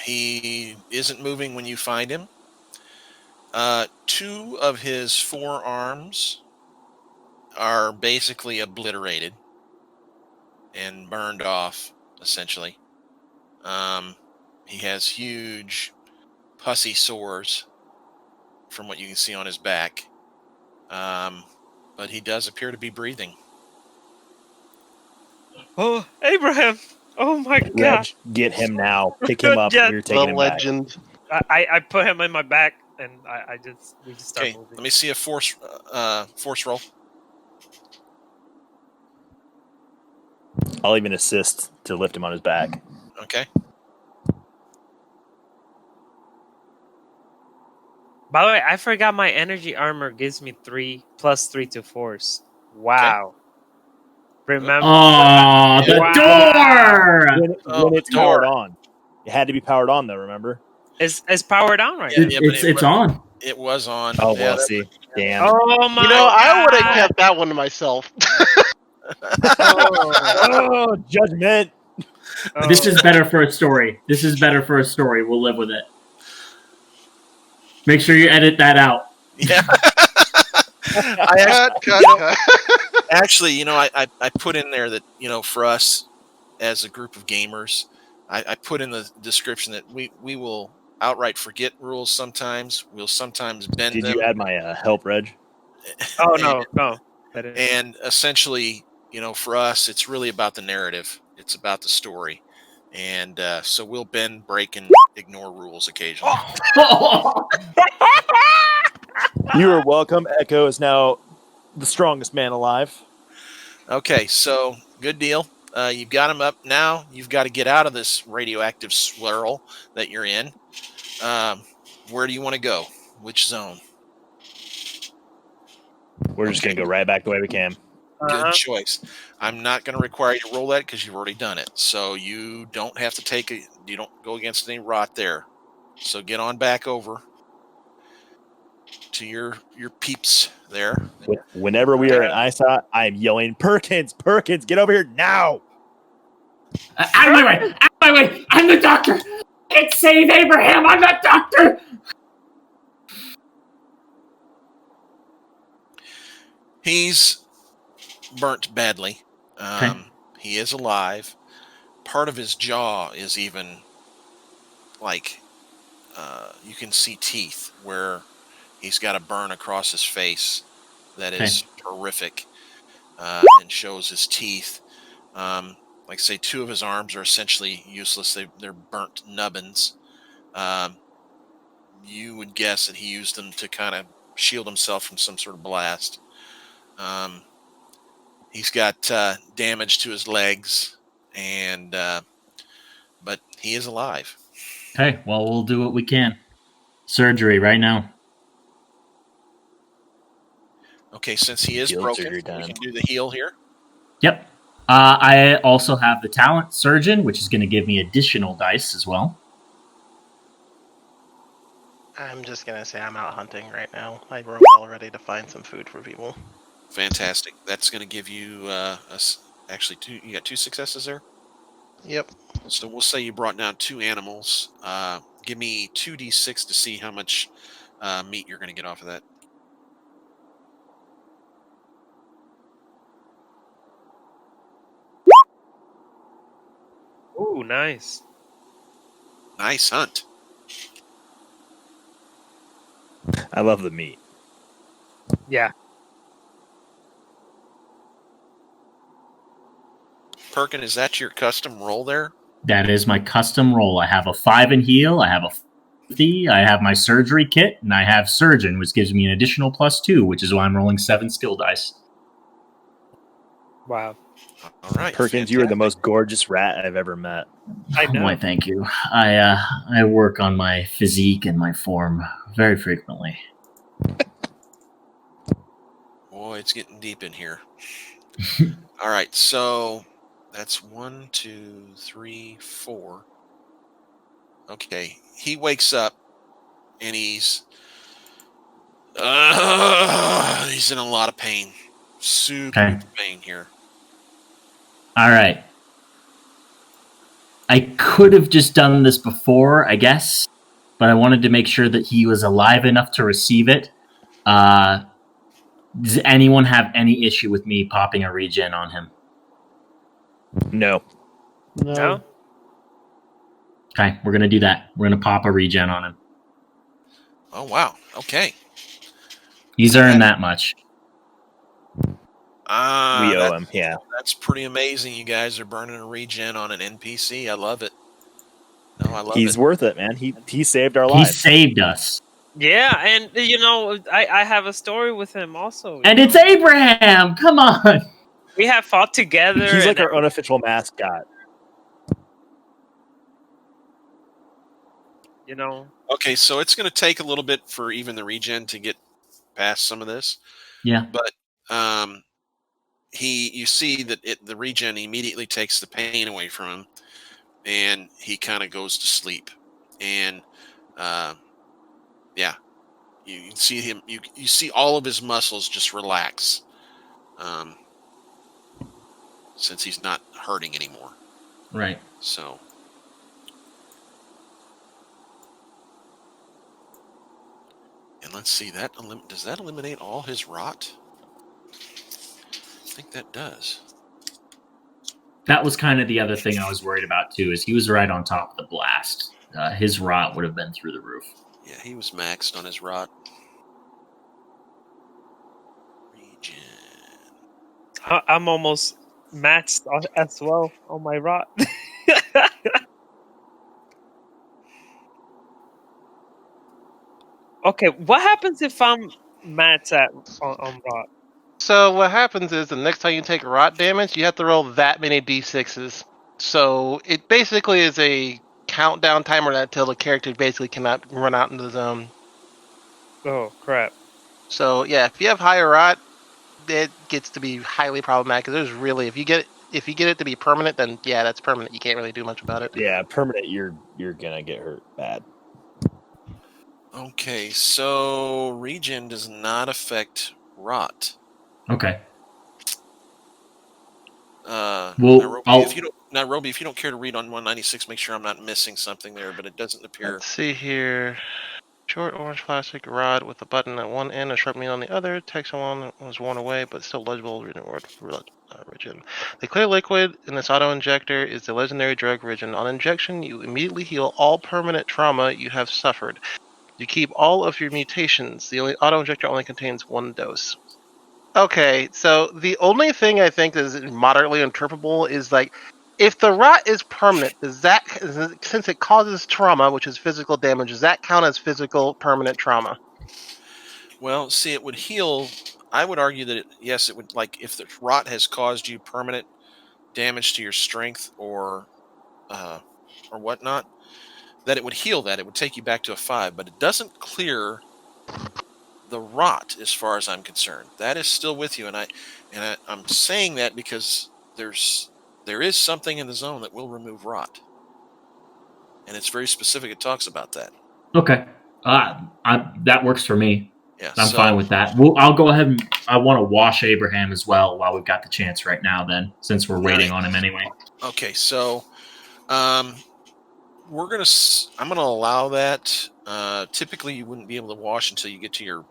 He isn't moving when you find him. 2 of his forearms are basically obliterated and burned off, essentially. He has huge pussy sores from what you can see on his back. But he does appear to be breathing. Oh, Abraham! Oh my God! Reg, get him now. Pick him up. Yeah. We're The taking him back. legend. I put him in my back, and we just start Okay, moving. let me see a force roll. I'll even assist to lift him on his back. Okay. By the way, I forgot my energy armor gives me 3+3 to force. Wow. Remember? Oh, the Wow. door! When it's door. powered on. It had to be powered on, though, remember? It's powered on right Yeah, now. yeah, but It's on. It was on. Oh, Yeah, well, see. Damn. Oh my You know, I would have God. kept that one to myself. Oh, judgment. Oh. This is better for a story. We'll live with it. Make sure you edit that out. Yeah. Cut. Actually, you know, I put in there that, you know, for us as a group of gamers, I put in the description that we will outright forget rules sometimes. We'll sometimes bend Did them. you add my help, Reg? Oh, no. And essentially, you know, for us, it's really about the narrative. It's about the story. And so we'll bend, break, and ignore rules occasionally. You are welcome. Echo is now the strongest man alive. Okay, so good deal. You've got him up now. You've got to get out of this radioactive swirl that you're in. Where do you want to go? Which zone? We're just going to go right back the way we came. Good choice. I'm not going to require you to roll that because you've already done it. So you don't have to you don't go against any rot there. So get on back over to your peeps there. Whenever we are in ISOT, I am yelling, Perkins, get over here now. Out of my way! I'm the doctor! It's save Abraham! I'm the doctor! He's burnt badly. Okay. He is alive. Part of his jaw is even like you can see teeth where he's got a burn across his face that is horrific and shows his teeth. Like I say, 2 of his arms are essentially useless. They're burnt nubbins. You would guess that he used them to kind of shield himself from some sort of blast. He's got damage to his legs, and but he is alive. Okay, well, we'll do what we can. Surgery right now. Okay, since he is Field broken, surgery we time. can do the heal here. Yep. I also have the talent surgeon, which is going to give me additional dice as well. I'm just gonna say I'm out hunting right now. I rolled already to find some food for people. Fantastic. That's going to give you actually 2. You got 2 successes there. Yep. So we'll say you brought down 2 animals. Give me 2d6 to see how much meat you're going to get off of that. Ooh, nice. Nice hunt. I love the meat. Yeah. Perkin, is that your custom roll there? That is my custom roll. I have a 5 in heal, I have a 50, I have my surgery kit, and I have surgeon, which gives me an additional +2, which is why I'm rolling 7 skill dice. Wow. All right. Perkins, you are the most gorgeous rat I've ever met. I know. Why, thank you. I work on my physique and my form very frequently. Boy, it's getting deep in here. All right, so that's 1, 2, 3, 4. Okay, he wakes up and he's in a lot of pain. Super Okay. duper pain here. All right. I could have just done this before, I guess, but I wanted to make sure that he was alive enough to receive it. Does anyone have any issue with me popping a regen on him? No. No. Okay, we're going to do that. We're going to pop a regen on him. Oh, wow. Okay. He's earned that much. We owe him, yeah. That's pretty amazing. You guys are burning a regen on an NPC. I love it. No, I love it. He's worth it, man. He saved our He lives. saved us. Yeah, and I have a story with him also. And it's Abraham! Come on! We have fought together. He's like our unofficial mascot. Okay, so it's going to take a little bit for even the regen to get past some of this. Yeah. But you see that the regen immediately takes the pain away from him, and he kind of goes to sleep. And yeah, you can see him. You see all of his muscles just relax, since he's not hurting anymore. Right. So. And let's see, does that eliminate all his rot? I think that does. That was kind of the other thing I was worried about, too, is he was right on top of the blast. His rot would have been through the roof. Yeah, he was maxed on his rot. Regen. I'm almost maxed as well on my rot. Okay, what happens if I'm maxed on rot? So what happens is the next time you take rot damage, you have to roll that many d6s. So it basically is a countdown timer until the character basically cannot run out into the zone. Oh crap! So yeah, if you have higher rot, it gets to be highly problematic. Because there's really, if you get it to be permanent, then yeah, that's permanent. You can't really do much about it. Yeah, permanent. You're gonna get hurt bad. Okay, so regen does not affect rot. Okay. Nairobi, if you don't care to read on 196, make sure I'm not missing something there, but it doesn't appear. Let's see here. Short orange plastic rod with a button at one end, a sharp needle on the other. Text on one was worn away, but still legible. Regen. The clear liquid in this auto injector is the legendary drug Regen. On injection, you immediately heal all permanent trauma you have suffered. You keep all of your mutations. The auto injector only contains one dose. Okay, so the only thing I think is moderately interpretable is like, if the rot is permanent, since it causes trauma, which is physical damage, does that count as physical permanent trauma? Well, see, it would heal. I would argue that yes, it would. Like if the rot has caused you permanent damage to your strength or whatnot, that it would heal that. It would take you back to a 5, but it doesn't clear the rot as far as I'm concerned. That is still with you, and I'm saying that because there is something in the zone that will remove rot, and it's very specific. It talks about that. Okay, that works for me. Yeah, I'm fine with that. I'll go ahead and I want to wash Abraham as well while we've got the chance right now. Then, since we're waiting on him anyway. Okay, so I'm gonna allow that. Typically, you wouldn't be able to wash until you get to your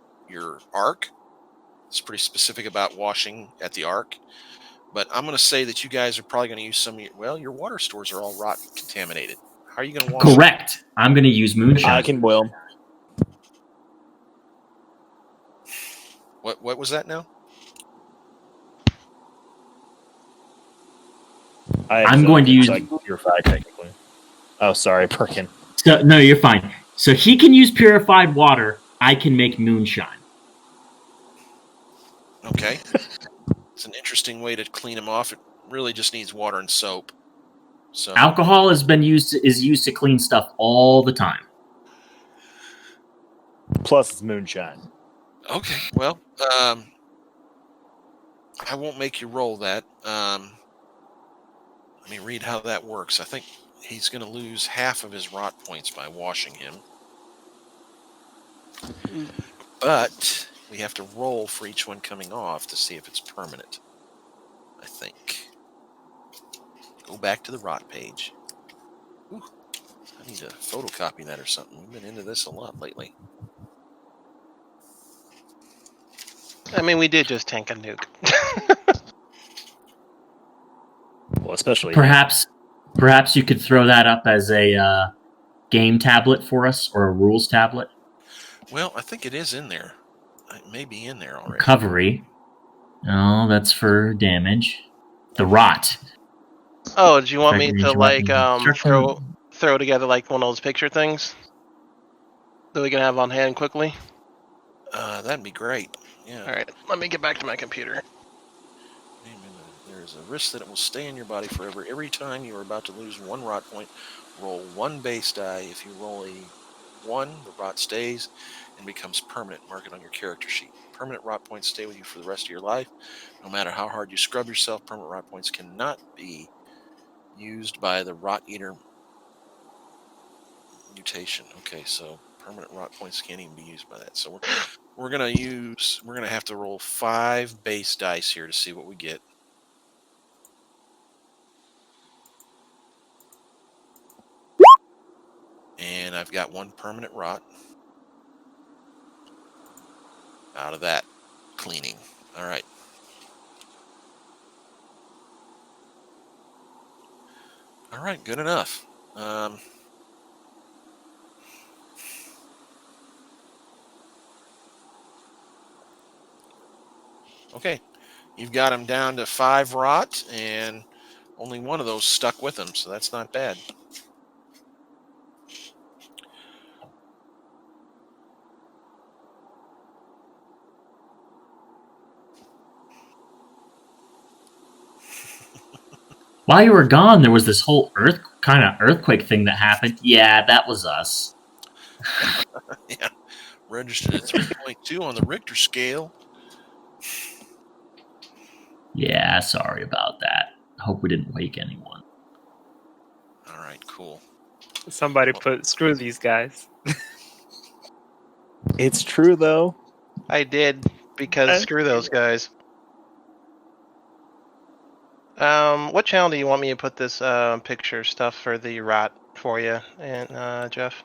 arc. It's pretty specific about washing at the arc. But I'm going to say that you guys are probably going to use some of your water stores are all rot contaminated. How are you going to wash Correct. Them? I'm going to use moonshine. I can boil them. What was that now? I'm going to use purified technically. Oh, sorry, Perkin. So, no, you're fine. So he can use purified water. I can make moonshine. Okay. It's an interesting way to clean them off. It really just needs water and soap. So alcohol is used to clean stuff all the time. Plus it's moonshine. Okay. Well, I won't make you roll that. Let me read how that works. I think he's going to lose half of his rot points by washing him. But we have to roll for each one coming off to see if it's permanent. I think. Go back to the rot page. Ooh, I need to photocopy that or something. We've been into this a lot lately. I mean, we did just tank a nuke. Well, especially Perhaps you could throw that up as a game tablet for us, or a rules tablet. Well, I think it is in there. It may be in there already. Recovery. Oh, that's for damage. The rot. Oh, do you want me Strike to range like weapon. throw together like one of those picture things that we can have on hand quickly? That'd be great. Yeah. All right, let me get back to my computer. There is a risk that it will stay in your body forever. Every time you are about to lose one rot point, roll one base die. If you roll a 1, the rot stays and becomes permanent. Mark it on your character sheet. Permanent rot points stay with you for the rest of your life. No matter how hard you scrub yourself, permanent rot points cannot be used by the rot eater mutation. Okay, so permanent rot points can't even be used by that. So we're gonna have to roll 5 base dice here to see what we get. And I've got 1 permanent rot out of that cleaning. All right. All right, good enough. Okay, you've got him down to 5 rot, and only 1 of those stuck with him, so that's not bad. While you were gone, there was this whole earthquake thing that happened. Yeah, that was us. Yeah, registered at 3.2 on the Richter scale. Yeah, sorry about that. Hope we didn't wake anyone. All right, cool. Somebody put screw these guys. It's true though. I did, because screw those guys. What channel do you want me to put this picture stuff for the rot for you, and Jeff?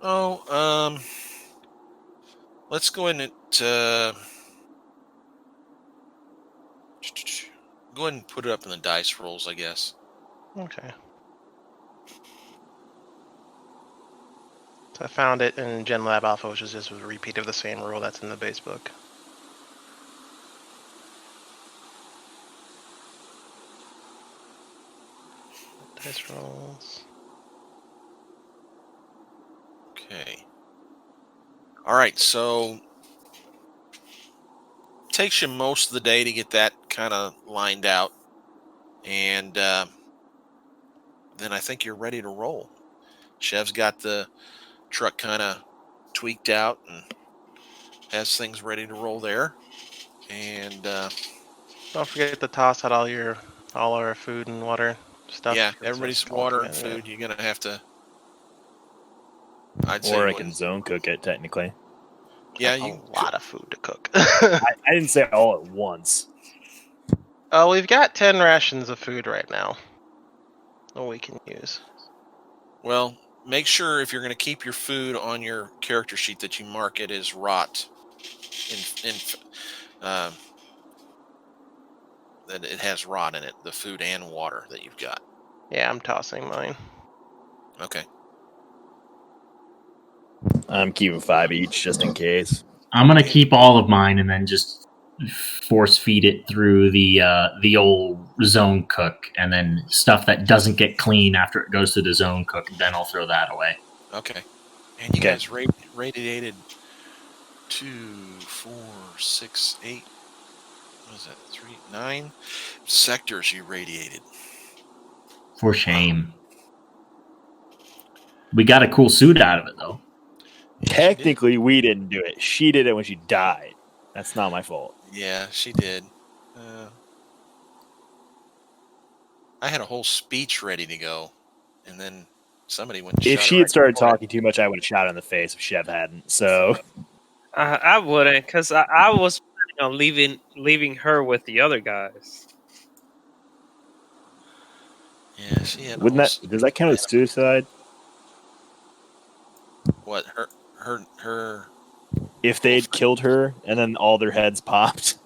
Oh, let's go ahead and go ahead and put it up in the dice rolls, I guess. Okay. So I found it in Gen Lab Alpha, which is just a repeat of the same rule that's in the base book. Dice rolls. Okay. All right, so takes you most of the day to get that kind of lined out, and then I think you're ready to roll. Chev's got the truck kind of tweaked out and has things ready to roll there, and Don't forget to toss out all our food and water stuff. yeah, 'cause everybody's it's all water and together. food. You're gonna have to. Or I can zone cook it technically. Yeah, That's you a lot of food to cook. I didn't say all at once. Oh, we've got 10 rations of food right now that we can use. Well, make sure if you're going to keep your food on your character sheet that you mark it as rot. That it has rot in it, the food and water that you've got. Yeah, I'm tossing mine. Okay. I'm keeping 5 each just in case. I'm gonna keep all of mine and then just force feed it through the old zone cook, and then stuff that doesn't get clean after it goes to the zone cook, then I'll throw that away. Okay. And you guys radiated 2, 4, 6, 8. What is that? 3, 9 sectors you radiated. For shame. We got a cool suit out of it though. Technically, we didn't do it. She did it when she died. That's not my fault. Yeah, she did. I had a whole speech ready to go, and then somebody went. And If shot she it had right started before it. talking too much, I would have shot her in the face if Chev hadn't. So I wouldn't, because I was planning on leaving her with the other guys. Yeah, she had. does that count as suicide? What her? If they'd killed her and then all their heads popped.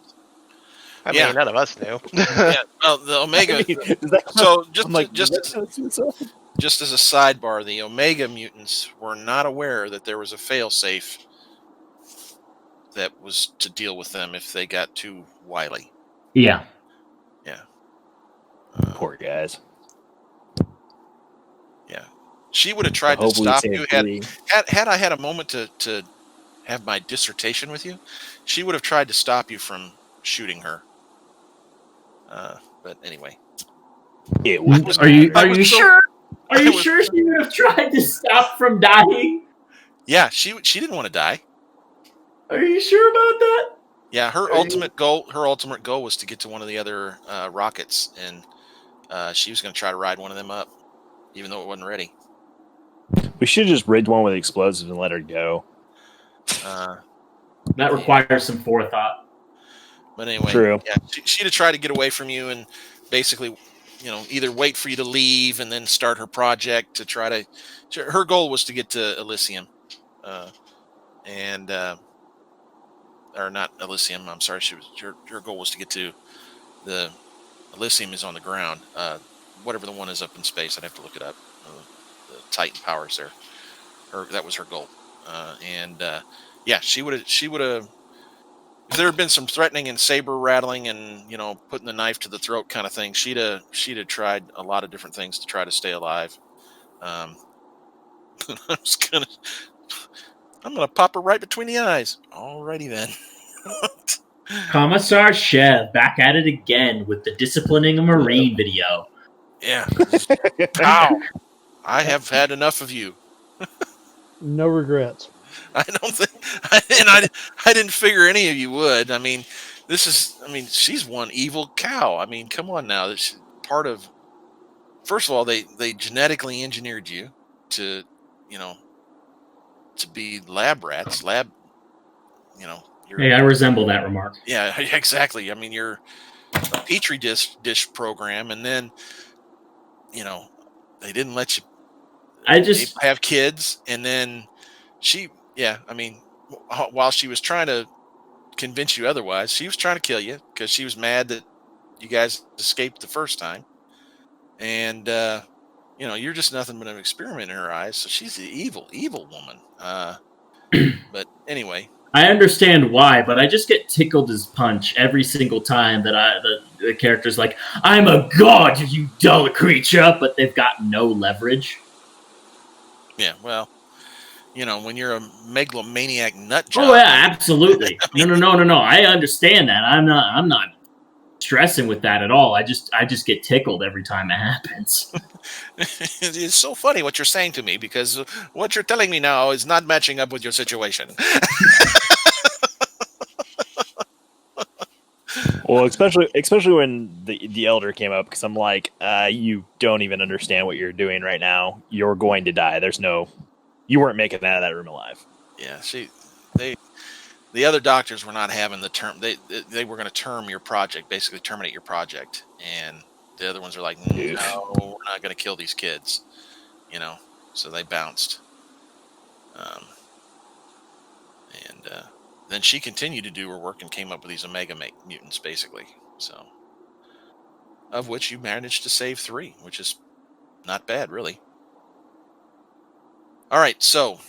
I Yeah. mean, none of us knew. Yeah. Well, the Omega. I mean, does that count? So I'm like, does that count as suicide? just as a sidebar, the Omega mutants were not aware that there was a failsafe that was to deal with them if they got too wily. Yeah. Yeah. Poor guys. Yeah. She would have tried to Hopefully stop save you three. had I had a moment to have my dissertation with you. She would have tried to stop you from shooting her. But anyway. Are you sure? Are you sure she would have tried to stop from dying? Yeah, she didn't want to die. Are you sure about that? Yeah, her ultimate goal was to get to one of the other rockets, and she was going to try to ride one of them up, even though it wasn't ready. We should have just rigged one with explosives and let her go. That requires some forethought. But anyway, True. Yeah, she'd have tried to get away from you and basically, either wait for you to leave and then start her project to try to. Her goal was to get to Elysium, or not Elysium. I'm sorry. Her goal was to get to the Elysium is on the ground. Whatever the one is up in space, I'd have to look it up. The Titan powers there. That was her goal. Yeah, she would have. If there had been some threatening and saber rattling and putting the knife to the throat kind of thing, she'd have tried a lot of different things to try to stay alive. I'm gonna pop her right between the eyes. Alrighty then. Commissar Chev back at it again with the disciplining a Marine video. Yeah. Ow. I have had enough of you. No regrets. I don't think, I didn't figure any of you would. I mean, she's one evil cow. I mean, come on now. That's part of. First of all, they genetically engineered you to be lab rats. Hey, I resemble that remark. Yeah, exactly. I mean, you're a petri dish program, and then they didn't let you. Have kids, and then while she was trying to convince you otherwise, she was trying to kill you because she was mad that you guys escaped the first time, and you're just nothing but an experiment in her eyes. So she's the evil woman. But anyway, I understand why, but I just get tickled as punch every single time that the character's like, "I'm a god, you dull creature," but they've got no leverage. Yeah, well, when you're a megalomaniac nut job. Oh yeah, absolutely. No. I understand that. I'm not stressing with that at all. I just get tickled every time it happens. It's so funny what you're saying to me, because what you're telling me now is not matching up with your situation. Well, especially when the elder came up, because I'm like, you don't even understand what you're doing right now. You're going to die. You weren't making it out of that room alive. Yeah, the other doctors were not having the term. They were going to terminate your project, and the other ones are like, no, we're not going to kill these kids. So they bounced. Then she continued to do her work and came up with these Omega mutants, basically. So, of which you managed to save 3, which is not bad, really. All right, so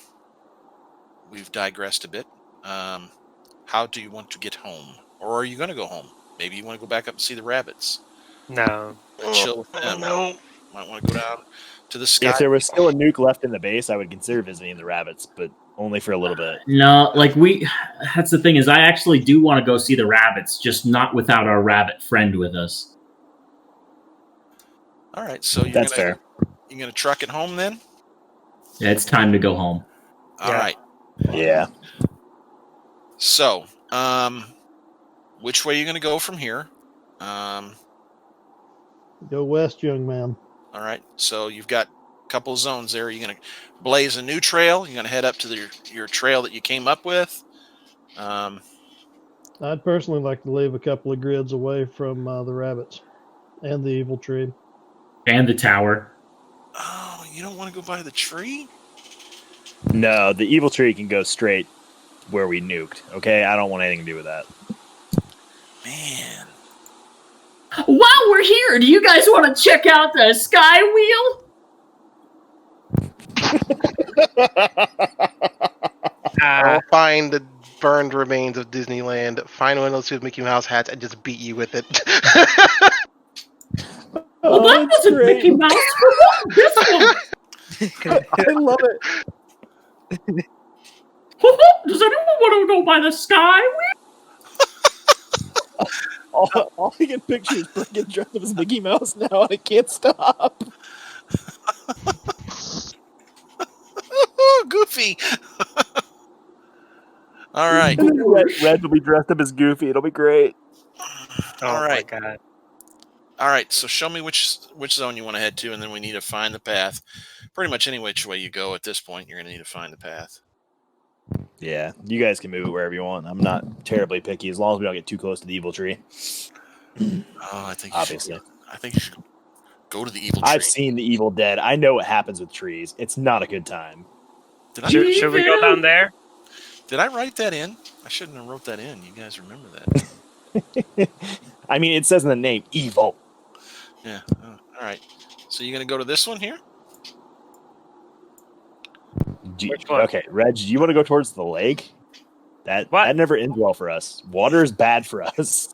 we've digressed a bit. How do you want to get home? Or are you going to go home? Maybe you want to go back up and see the rabbits. No. Chill with them. No. Might want to go down to the sky. If there was still a nuke left in the base, I would consider visiting the rabbits, but only for a little bit. No, that's the thing, is I actually do want to go see the rabbits, just not without our rabbit friend with us. All right, so that's fair. You're going to truck it home then? Yeah, it's time to go home. All right. Yeah. So, which way are you going to go from here? Go west, young man. All right. So you've got a couple of zones there. You're going to blaze a new trail. You're going to head up to your trail that you came up with. I'd personally like to leave a couple of grids away from the rabbits and the evil tree. And the tower. Oh, you don't want to go by the tree? No, the evil tree can go straight where we nuked. Okay, I don't want anything to do with that. Man. While we're here, do you guys want to check out the Sky Wheel? I'll find the burned remains of Disneyland, find one of those two Mickey Mouse hats, and just beat you with it. Well, that that's wasn't great. Mickey Mouse. This one. I love it. Does anyone want to go by the Sky Wheel? All I can picture is Brett getting dressed up as Mickey Mouse now, and I can't stop. Goofy. All right. Red will be dressed up as Goofy. It'll be great. All right. My God. All right. So show me which zone you want to head to, and then we need to find the path. Pretty much any which way you go at this point, you're going to need to find the path. Yeah, you guys can move it wherever you want. I'm not terribly picky as long as we don't get too close to the evil tree. Oh, I think obviously. I think you should go to the evil tree. I've seen The Evil Dead. I know what happens with trees. It's not a good time. Should we go down there? Did I write that in? I shouldn't have wrote that in. You guys remember that? I mean, it says in the name, evil. Yeah. All right. So you're going to go to this one here? Which one? Okay, Reg, do you want to go towards the lake? That never ends well for us. Water is bad for us.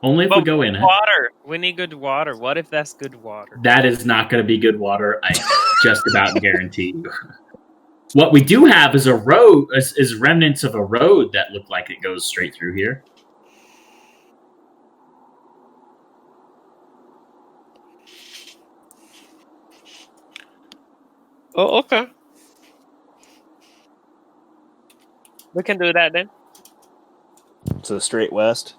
Only if we go in it. Water. We need good water. What if that's good water? That is not going to be good water. I just about guarantee you. What we do have is a road, is remnants of a road that look like it goes straight through here. Oh, okay. We can do that then. So straight west.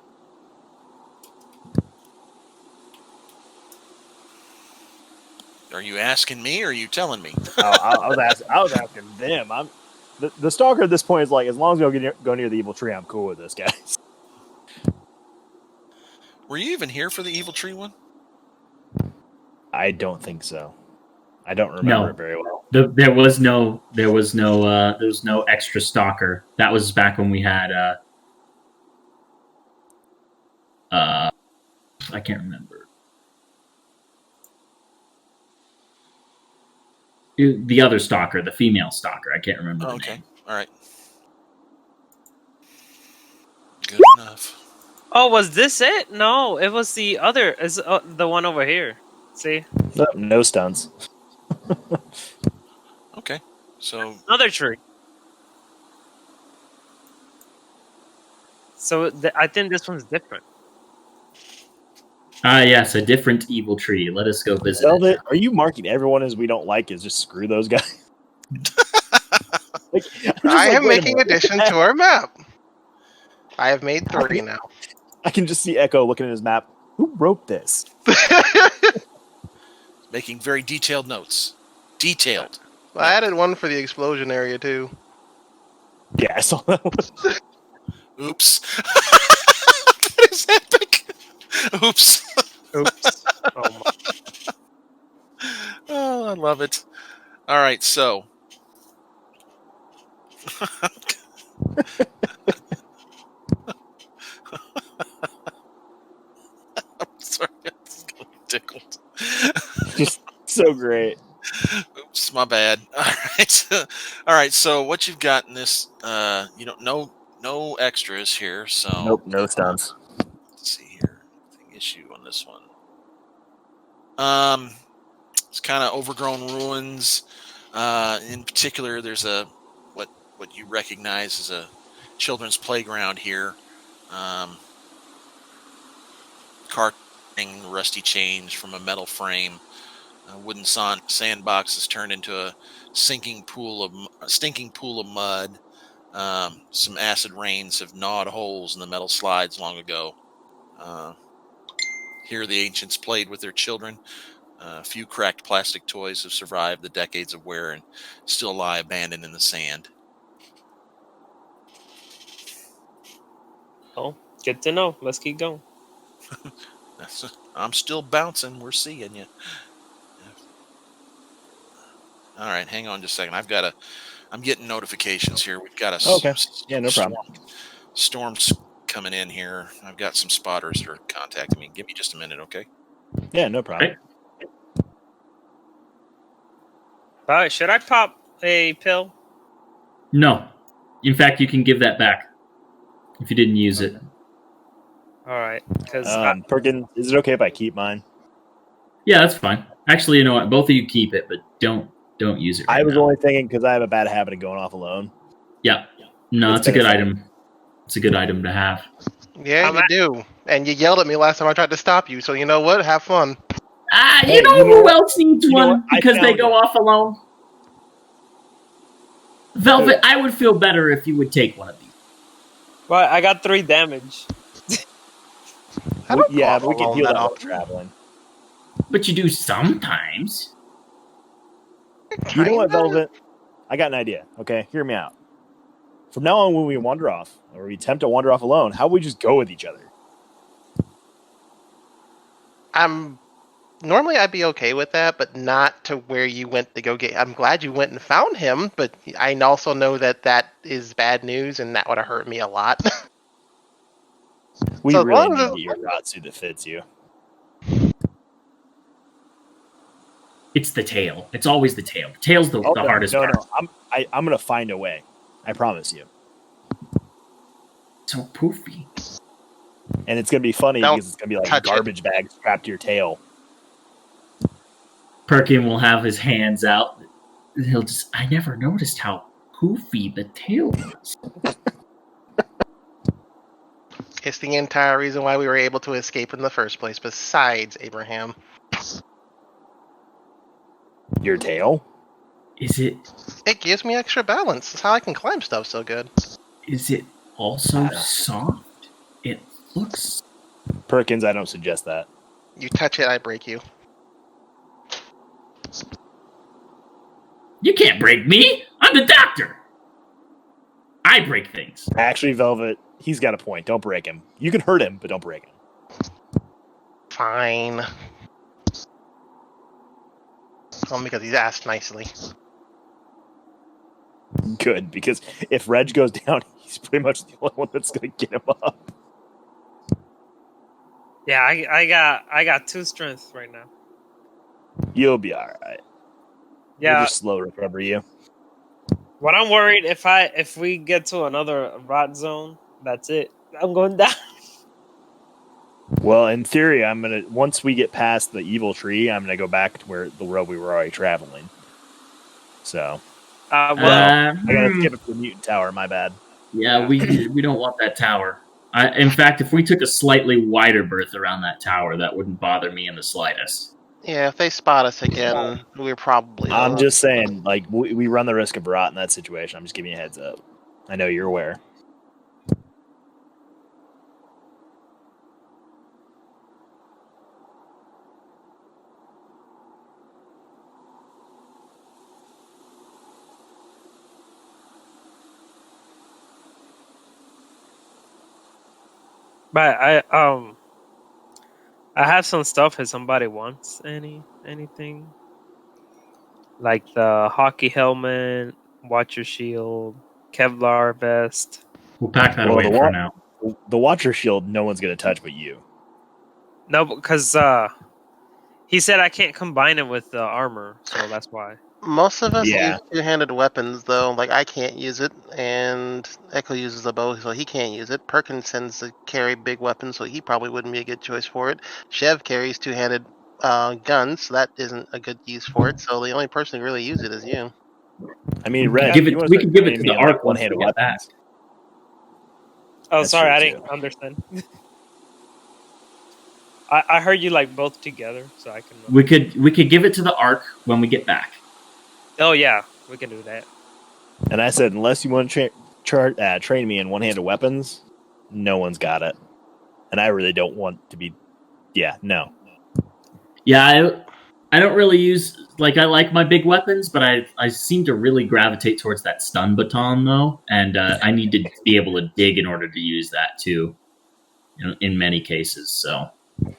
Are you asking me or are you telling me? I was asking them. The stalker at this point is like, as long as we don't go near the evil tree, I'm cool with this, guys. Were you even here for the evil tree one? I don't think so. I don't remember it very well. There was no extra stalker. That was back when we had I can't remember. The other stalker, the female stalker. I can't remember. Okay. Name. All right. Good enough. Oh, was this it? No, it was the other. Is the one over here? See? No stunts. Okay. So another tree. So I think this one's different. Yes, a different evil tree. Let us go visit it. Are you marking everyone as we don't like? Is just screw those guys? I am making addition to our map. I have made 30 now. I can just see Echo looking at his map. Who wrote this? Making very detailed notes. Detailed. Well, I added one for the explosion area too. Yeah, I saw that one. Oops. That is epic. Oops. Oops. Oh, my. Oh, I love it. All right, so. I'm sorry, I'm just getting tickled. Just so great. Oops, my bad. All right. All right, so what you've got in this, you don't know, no extras here, so. Nope, no stunts. Let's see here. Issue on this one. It's kind of overgrown ruins. In particular, there's what you recognize as a children's playground here. Carting rusty chains from a metal frame. A wooden sandbox has turned into a stinking pool of mud. Some acid rains have gnawed holes in the metal slides long ago. Here the ancients played with their children. A few cracked plastic toys have survived the decades of wear and still lie abandoned in the sand. Oh, good to know. Let's keep going. I'm still bouncing. We're seeing you. All right, hang on just a second. I'm getting notifications here. We've got a Okay. Yeah, no problem. storms coming in here. I've got some spotters that are contacting me. Give me just a minute, okay? Yeah, no problem. All right, should I pop a pill? No. In fact, you can give that back if you didn't use it. All right, because Perkins, is it okay if I keep mine? Yeah, that's fine. Actually, you know what? Both of you keep it, but don't use it. Right I was now. only thinking because I have a bad habit of going off alone. Yeah. No, it's a good item. It's a good item to have. Yeah, you do. And you yelled at me last time I tried to stop you, so you know what? Have fun. You know who else needs one because they go off alone? Velvet, I would feel better if you would take one of these. Well, I got 3 damage. But we can heal that while traveling. But you do sometimes. You know what, Velvet? I got an idea. Okay, hear me out. From now on, when we wander off, or we attempt to wander off alone, how about we just go with each other? Normally I'd be okay with that, but not to where you went to go get. I'm glad you went and found him, but I also know that is bad news, and that would have hurt me a lot. We really need to get your Ratsu that fits you. It's the tail. It's always the tail. The tail's the hardest part. No. I'm gonna find a way. I promise you. So poofy. And it's gonna be funny because it's gonna be like a garbage bag strapped to your tail. Perkin will have his hands out. He'll just. I never noticed how poofy the tail was. It's the entire reason why we were able to escape in the first place, besides Abraham. Your tail? Is it? It gives me extra balance. That's how I can climb stuff so good. Is it also soft? It looks... Perkins, I don't suggest that. You touch it, I break you. You can't break me! I'm the doctor! I break things. Actually, Velvet, he's got a point. Don't break him. You can hurt him, but don't break him. Fine. Only because he's asked nicely. Good, because if Reg goes down, he's pretty much the only one that's going to get him up. Yeah, I got 2 strength right now. You'll be all right. Yeah, we'll just slow recover you. What I'm worried if we get to another rot zone, that's it. I'm going down. Well, in theory, once we get past the evil tree, I'm gonna go back to where the road we were already traveling. So, I gotta skip it to the mutant tower. My bad. Yeah, we don't want that tower. In fact, if we took a slightly wider berth around that tower, that wouldn't bother me in the slightest. Yeah, if they spot us again, we're probably... I'm just saying, like, we run the risk of rot in that situation. I'm just giving you a heads up. I know you're aware. But I have some stuff if somebody wants anything. Like the hockey helmet, Watcher shield, Kevlar vest. We'll pack that away for now. The Watcher shield, no one's going to touch but you. No, because he said I can't combine it with the armor, so that's why. Most of us use two-handed weapons, though. Like, I can't use it, and Echo uses a bow, so he can't use it. Perkins tends to carry big weapons, so he probably wouldn't be a good choice for it. Chev carries two-handed guns, so that isn't a good use for it. So the only person who really use it is you. I mean, Red, we can give it to the arc one-handed weapons. Oh, sorry, I didn't understand. I heard you like both together, so I can. We could give it to the arc when we get back. Oh yeah, we can do that. And I said, unless you want to train me in one-handed weapons, no one's got it. And I really don't want to be Yeah, no. Yeah, I don't really use I like my big weapons, but I seem to really gravitate towards that stun baton though, and I need to be able to dig in order to use that too. In many cases, so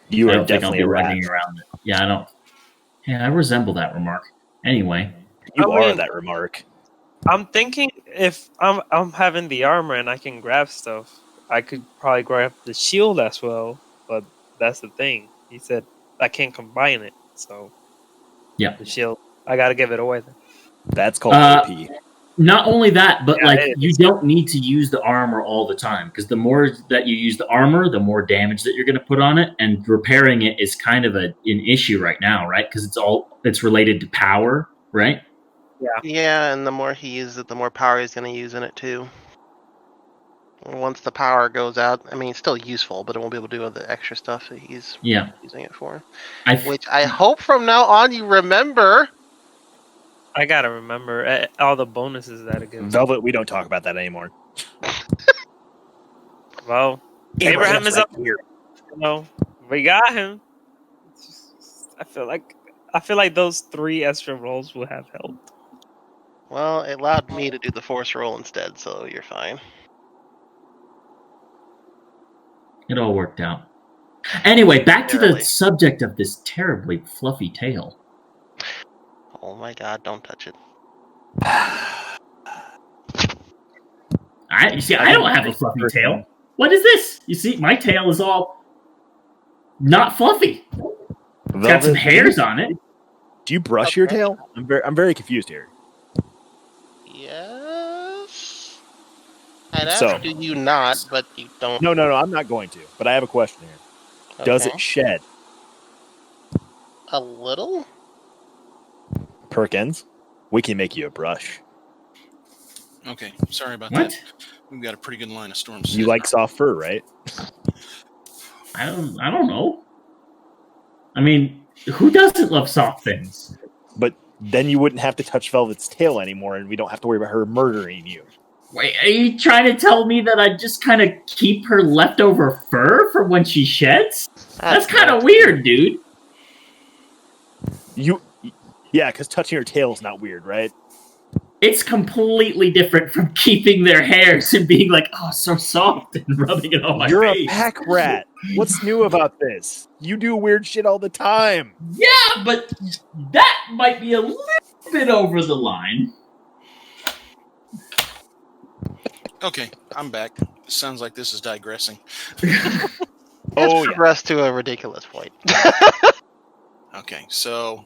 You I are don't think I'll definitely be a rat. running around it. Yeah, I don't. Yeah, I resemble that remark. Anyway, You I are mean- that remark. I'm thinking if I'm having the armor and I can grab stuff, I could probably grab the shield as well. But that's the thing. He said I can't combine it, so yeah. the shield I gotta give it away then. That's called OP. Not only that, but Yeah, like it you is. don't need to use the armor all the time because the more that you use the armor, the more damage that you're going to put on it, and repairing it is kind of an issue right now, right? Because it's related to power, right? Yeah, and the more he uses it, the more power he's going to use in it too. Once the power goes out, I mean, it's still useful, but it won't be able to do all the extra stuff that he's using it for. Which I hope from now on you remember. I gotta remember all the bonuses that it gives. Velvet, we don't talk about that anymore. Well, Abraham is right up here. You know, we got him. I feel like those 3 extra rolls would have helped. Well, it allowed me to do the force roll instead, so you're fine. It all worked out. Anyway, back to the Barely. subject of this terribly fluffy tail. Oh my god, don't touch it. I don't have a fluffy tail. What is this? You see, my tail is all not fluffy. It's got some hairs on it. Do you brush your tail? I'm very confused here. Yes. I'd So- ask you not, but you don't. No, I'm not going to. But I have a question here. Does Okay. it shed? A little? Perkins, we can make you a brush. Okay, sorry about What? that. We've got a pretty good line of storms. You like soft fur, right? I don't know. I mean, who doesn't love soft things? But then you wouldn't have to touch Velvet's tail anymore, and we don't have to worry about her murdering you. Wait, are you trying to tell me that I just kind of keep her leftover fur from when she sheds? That's kind of weird, dude. Yeah, because touching her tail is not weird, right? It's completely different from keeping their hairs and being like, oh, so soft and rubbing it on my You're face. a pack rat. What's new about this? You do weird shit all the time. Yeah, but that might be a little bit over the line. Okay, I'm back. Sounds like this is digressing. It's progressed to a ridiculous point. Okay, so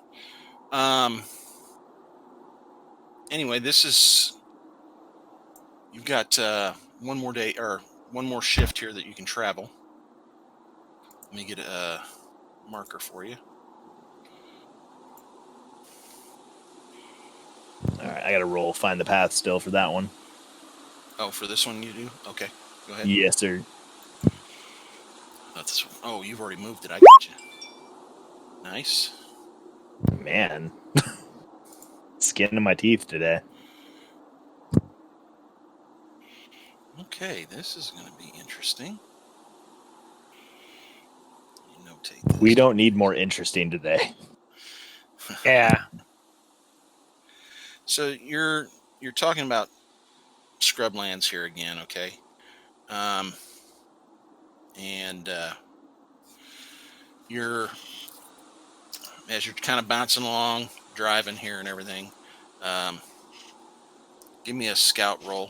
anyway, this is you've got one more day or one more shift here that you can travel. Let me get a marker for you. All right, I got to roll find the path still for that one. Oh, for this one you do? Okay, go ahead. Yes, sir. Not this one. Oh, you've already moved it. I got you. Nice. Man. Skin in my teeth today. Okay, this is going to be interesting. You notate this. We don't need more interesting today. Yeah. So you're talking about scrublands here again, okay? And as you're kind of bouncing along, driving here and everything, give me a scout roll.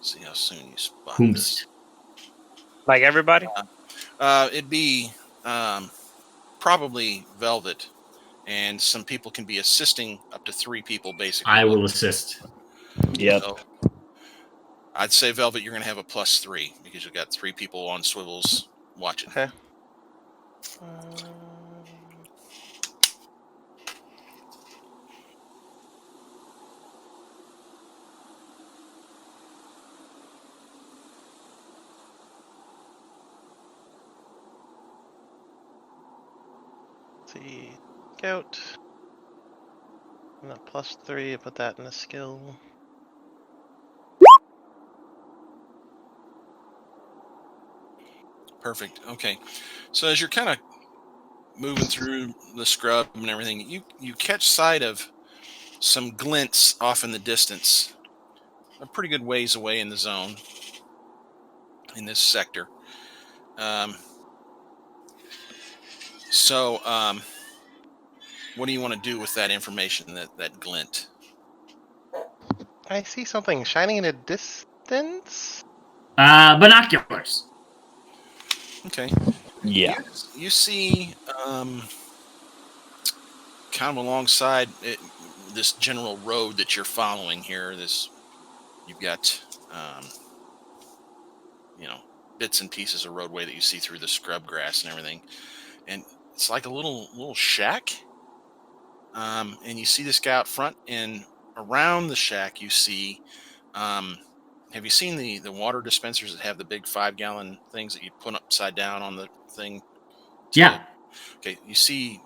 See how soon you spot this. Like everybody? It'd be probably Velvet, and some people can be assisting up to 3 people, basically. I will assist. Yep. So, I'd say Velvet, you're going to have a +3 because you've got 3 people on swivels watching. Okay. Let's see. Scout. And a +3, put that in a skill. Perfect. Okay. So as you're kind of moving through the scrub and everything, you catch sight of some glints off in the distance, a pretty good ways away in the zone, in this sector. What do you want to do with that information, that glint? I see something shining in the distance. Binoculars. Okay. Yeah. You see, kind of alongside this general road that you're following here. You've got, bits and pieces of roadway that you see through the scrub grass and everything, and it's like a little shack. And you see this guy out front, and around the shack you see. Have you seen the water dispensers that have the big 5-gallon things that you put upside down on the thing? Yeah. Okay, you see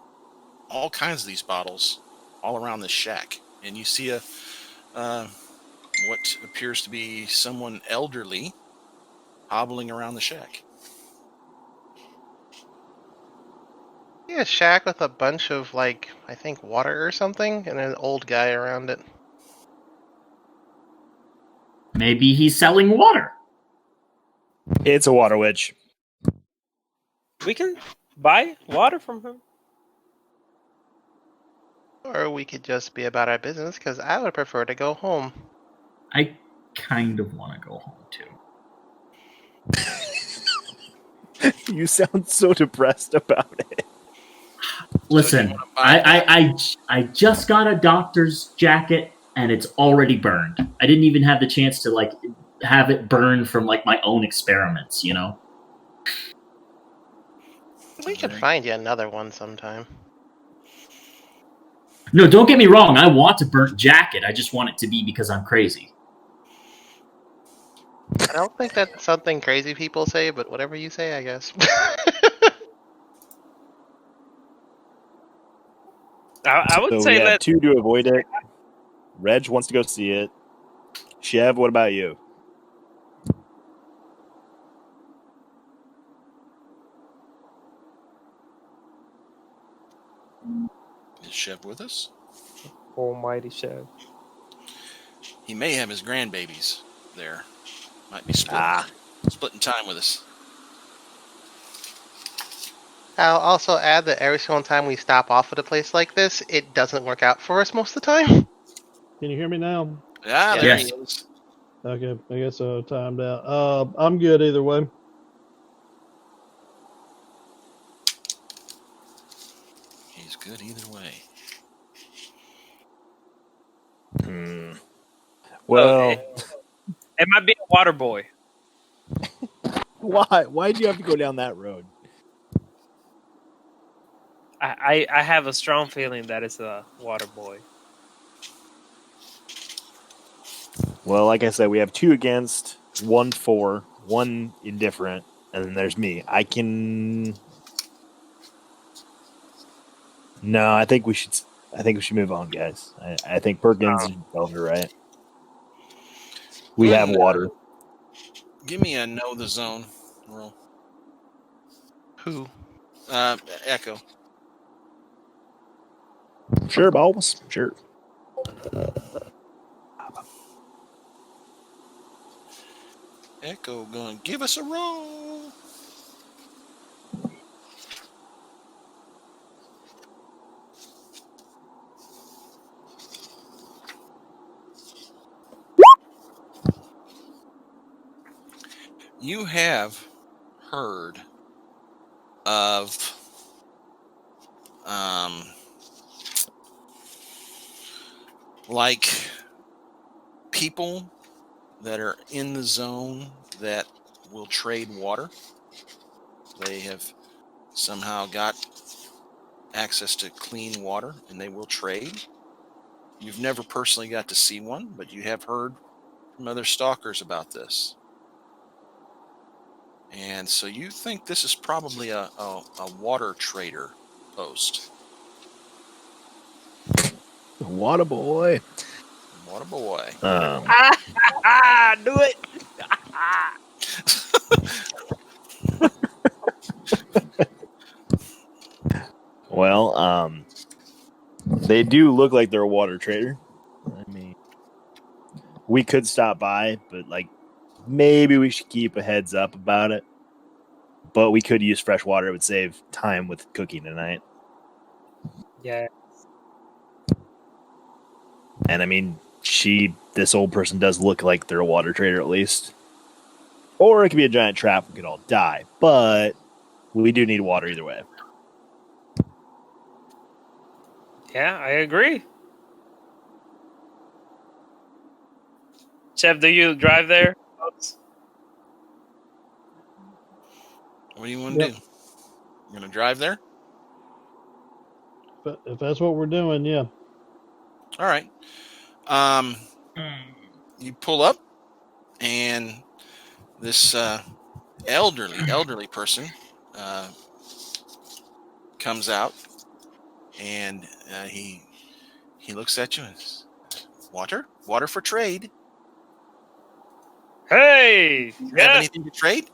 all kinds of these bottles all around this shack, and you see what appears to be someone elderly hobbling around the shack. See a shack with a bunch of I think water or something, and an old guy around it. Maybe he's selling water. It's a water witch. We can buy water from him. Or we could just be about our business, because I would prefer to go home. I kind of want to go home too. You sound so depressed about it. Listen, So I just got a doctor's jacket and it's already burned. I didn't even have the chance to have it burned from my own experiments, We could find you another one sometime. No, don't get me wrong. I want a burnt jacket. I just want it to be because I'm crazy. I don't think that's something crazy people say, but whatever you say, I guess. I would So say we have that 2 to avoid it. Reg wants to go see it. Chev, what about you? Is Chev with us? almighty chef. He may have his grandbabies there. Might be splitting time with us. I'll also add that every single time we stop off at a place like this, it doesn't work out for us most of the time. Can you hear me now? Ah, there Yes. he is. Okay, I guess I timed out. I'm good either way. He's good either way. Well, It might be a water boy. why? Why'd you have to go down that road? I have a strong feeling that it's a water boy. Well, like I said, we have 2 against, 1 for, 1 indifferent, and then there's me. No, I think we should move on, guys. I think Perkins is over, right? We have water. Give me a know the zone roll. Who? Echo. Sure, balls. Sure. Echo going, give us a roll. You have heard of people that are in the zone that will trade water. They have somehow got access to clean water and they will trade. You've never personally got to see one, but you have heard from other stalkers about this. And so you think this is probably a water trader post. Water boy. Water boy. Do it. Well, they do look like they're a water trader. I mean, we could stop by, but like maybe we should keep a heads up about it. But we could use fresh water. It would save time with cooking tonight. Yeah. And I mean, this old person does look like they're a water trader at least. Or it could be a giant trap. We could all die. But we do need water either way. Yeah, I agree. Chef, do you drive there? What do you want to do? You going to drive there? But if that's what we're doing, yeah. All right. You pull up, and this elderly person comes out, and he looks at you and says, water for trade. Hey, Have anything to trade?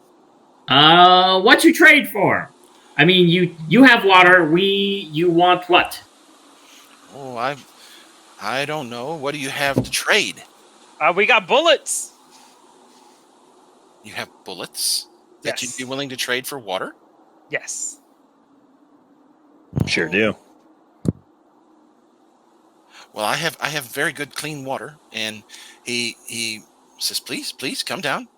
What you trade for? I mean, you have water. You want what? Oh, I don't know. What do you have to trade? We got bullets. You have bullets that Yes. you'd be willing to trade for water? Yes. Sure do. Well, I have very good clean water, and he says, please come down,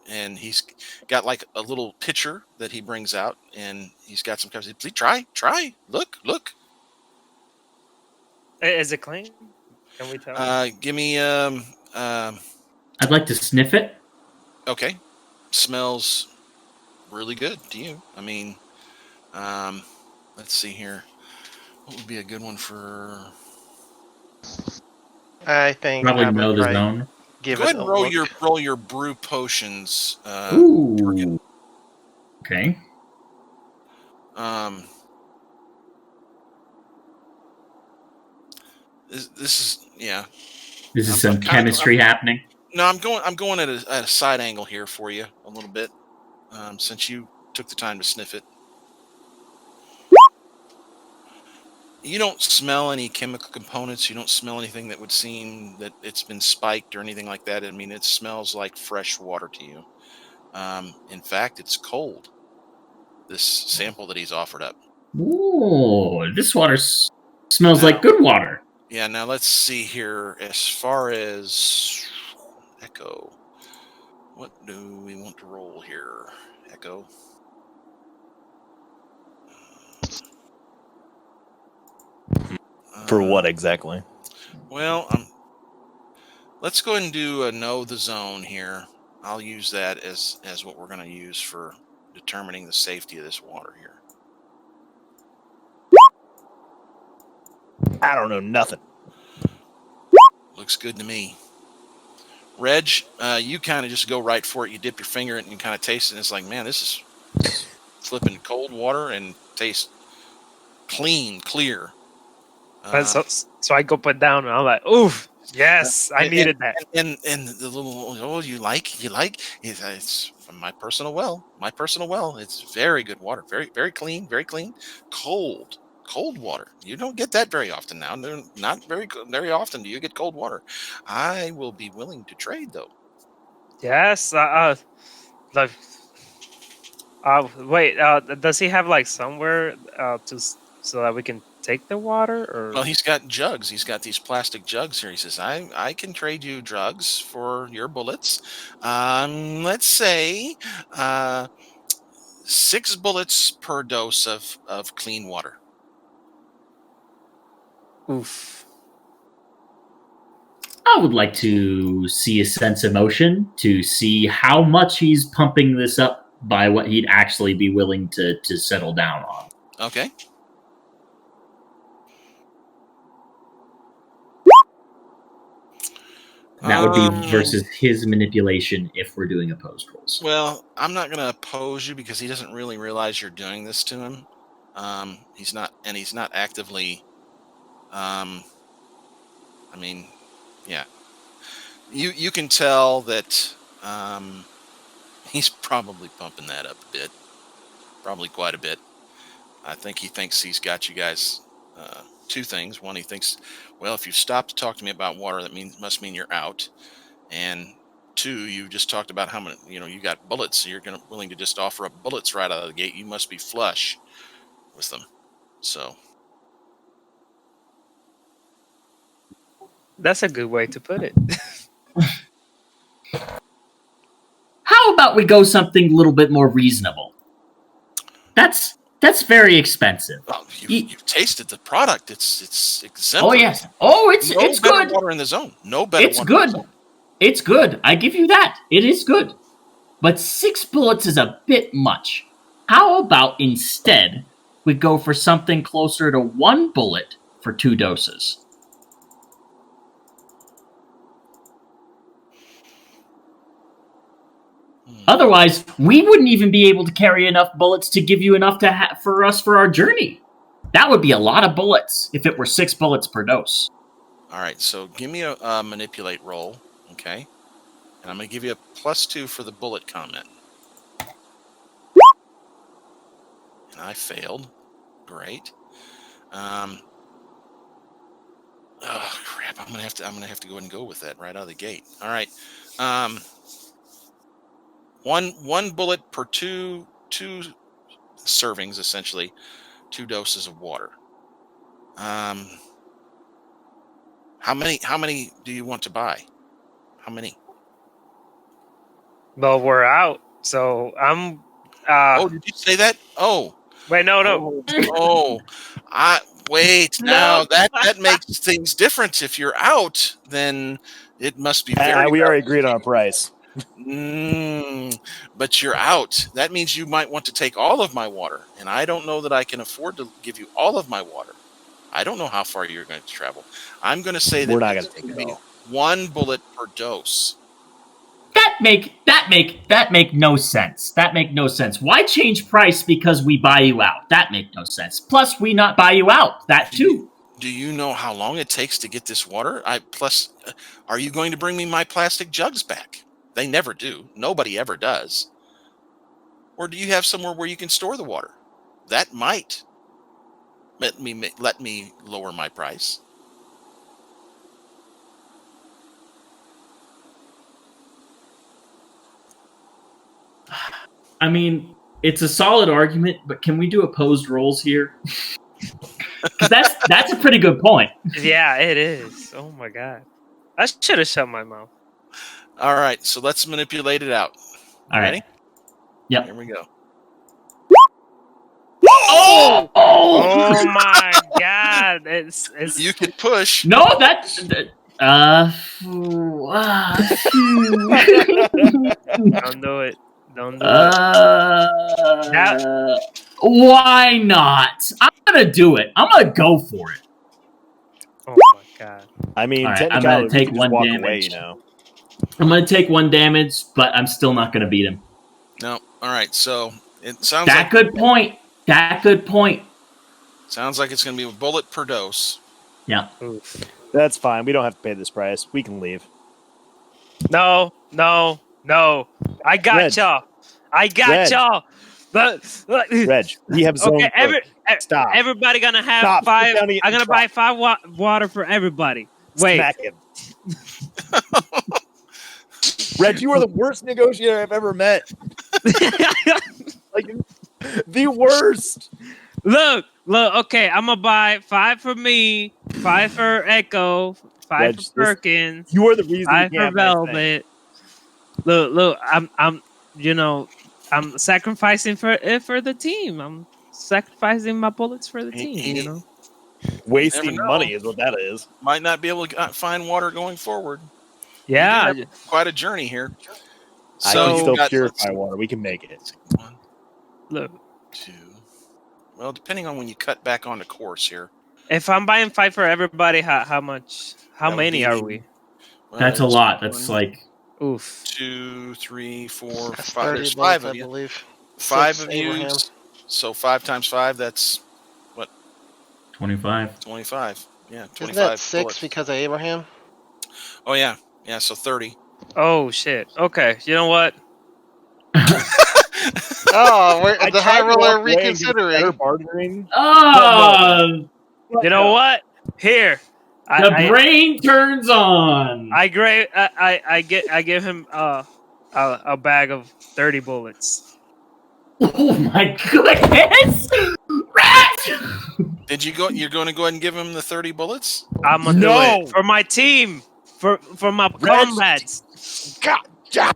and he's got like a little pitcher that he brings out, and he's got some cups. Please try, look. Is it clean? Can we tell? Give me I'd like to sniff it. Okay, smells really good to you. I mean, let's see here. What would be a good one for? I think Probably I would know the probably zone. give Go it ahead a and look. roll your brew potions. Ooh. Okay. This is yeah. This is some chemistry happening. No, I'm going at a side angle here for you a little bit, since you took the time to sniff it. You don't smell any chemical components. You don't smell anything that would seem that it's been spiked or anything like that. I mean, it smells like fresh water to you. In fact, it's cold. This sample that he's offered up. Ooh, this water smells like good water. Yeah, now let's see here. As far as Echo, what do we want to roll here? Echo. For what exactly? Well, let's go ahead and do a know the zone here. I'll use that as what we're going to use for determining the safety of this water here. I don't know nothing. Looks good to me. Reg, you kind of just go right for it. You dip your finger in it and you kind of taste it. And it's like, man, this is flipping cold water and tastes clean, clear. So I go put down and I'm like, oof, yes, I needed that. And the little, you like, it's from my personal well. It's very good water. Very, very clean, cold water. You don't get that very often now. Not very often do you get cold water. I will be willing to trade though. Yes. Wait. Does he have like somewhere so that we can take the water? Or Well, he's got jugs. He's got these plastic jugs here. He says, I can trade you drugs for your bullets. Let's say 6 bullets per dose of clean water. oof. I would like to see a sense of motion to see how much he's pumping this up by what he'd actually be willing to settle down on. Okay. That would be versus his manipulation if we're doing opposed rolls. Well, I'm not going to oppose you because he doesn't really realize you're doing this to him. He's not actively. I mean, yeah. You can tell that he's probably pumping that up a bit, probably quite a bit. I think he thinks he's got you guys two things. One, he thinks, well, if you stop to talk to me about water, that must mean you're out. And two, you just talked about how many, you got bullets, so you're willing to just offer up bullets right out of the gate. You must be flush with them. So That's a good way to put it. How about we go something a little bit more reasonable? That's very expensive. well, you've tasted the product. It's exemplary. Oh yes. Oh, it's better good. water in the zone. No better. It's water in the good. zone. It's good. I give you that. It is good. But 6 bullets is a bit much. How about instead we go for something closer to 1 bullet for 2 doses? Otherwise, we wouldn't even be able to carry enough bullets to give you enough for us for our journey. That would be a lot of bullets if it were 6 bullets per dose. All right, so give me a manipulate roll, okay? And I'm going to give you a +2 for the bullet comment. And I failed. Great. Oh crap! I'm gonna have to go ahead and go with that right out of the gate. All right. One bullet per two servings, essentially, 2 doses of water. How many do you want to buy? How many? Well, we're out, so I'm. Oh, did you say that? Oh. Wait, no. Wait. Now that makes things different. If you're out, then it must be very. We already agreed on a price. But you're out. That means you might want to take all of my water, and I don't know that I can afford to give you all of my water. I don't know how far you're going to travel. I'm going to say that we're not going to take it all. 1 bullet per dose. That make no sense. That make no sense. Why change price because we buy you out? That make no sense. Plus, we not buy you out. That too. Do you know how long it takes to get this water? Are you going to bring me my plastic jugs back? They never do. Nobody ever does. Or do you have somewhere where you can store the water? That might let me lower my price. I mean, it's a solid argument, but can we do opposed rolls here? Because that's a pretty good point. Yeah, it is. Oh my god, I should have shut my mouth. All right, so let's manipulate it out. All Ready? right. Yep. Here we go. Oh my god! It's You can push. No, that's Don't do it. Don't do it. Why not? I'm gonna do it. I'm gonna go for it. Oh my god! I mean, All right, technically, I'm gonna take we can 1 just walk damage. away, I'm gonna take 1 damage, but I'm still not gonna beat him. No. All right. So it sounds That good point. Sounds like it's going to be a bullet per dose. Yeah. Oof. That's fine. We don't have to pay this price. We can leave. No. I got Reg. y'all. Reg. Y'all. But Reg, we have zone. okay, Stop. Everybody gonna have Stop. 5. Sit down and get I'm gonna the buy 5 water for everybody. Wait. Smack him. Reg, you are the worst negotiator I've ever met. Like, the worst. Look. Okay, I'm gonna buy 5 for me, 5 for Echo, 5 Reg, for Perkins. You are the reason. 5 for Velvet. Look, I'm sacrificing for the team. I'm sacrificing my bullets for the team. Wasting money is what that is. Might not be able to find water going forward. Yeah, quite a journey here. I So can still purify water. We can make it. 1, look. 2. Well, depending on when you cut back onto course here. If I'm buying 5 for everybody, how much? How many are we? Well, That's a lot. That's like oof. 2, 3, 4, That's 5. 30 There's bullets, 5 of I you. believe. 5 6 of you. Abraham. So 5 times 5. That's 25. 25. Yeah, 25. Isn't that 6 bullets. because of Abraham? Oh yeah. So 30. Oh shit. Okay. You know what? I the tried high to roller walk away and give us better reconsidering. bartering. Oh, You know what? Here, the brain turns on. I give him a bag of 30 bullets. Oh my goodness! Did you go? You're going to go ahead and give him the 30 bullets? I'm gonna do it for my team, for my comrades. God, yeah.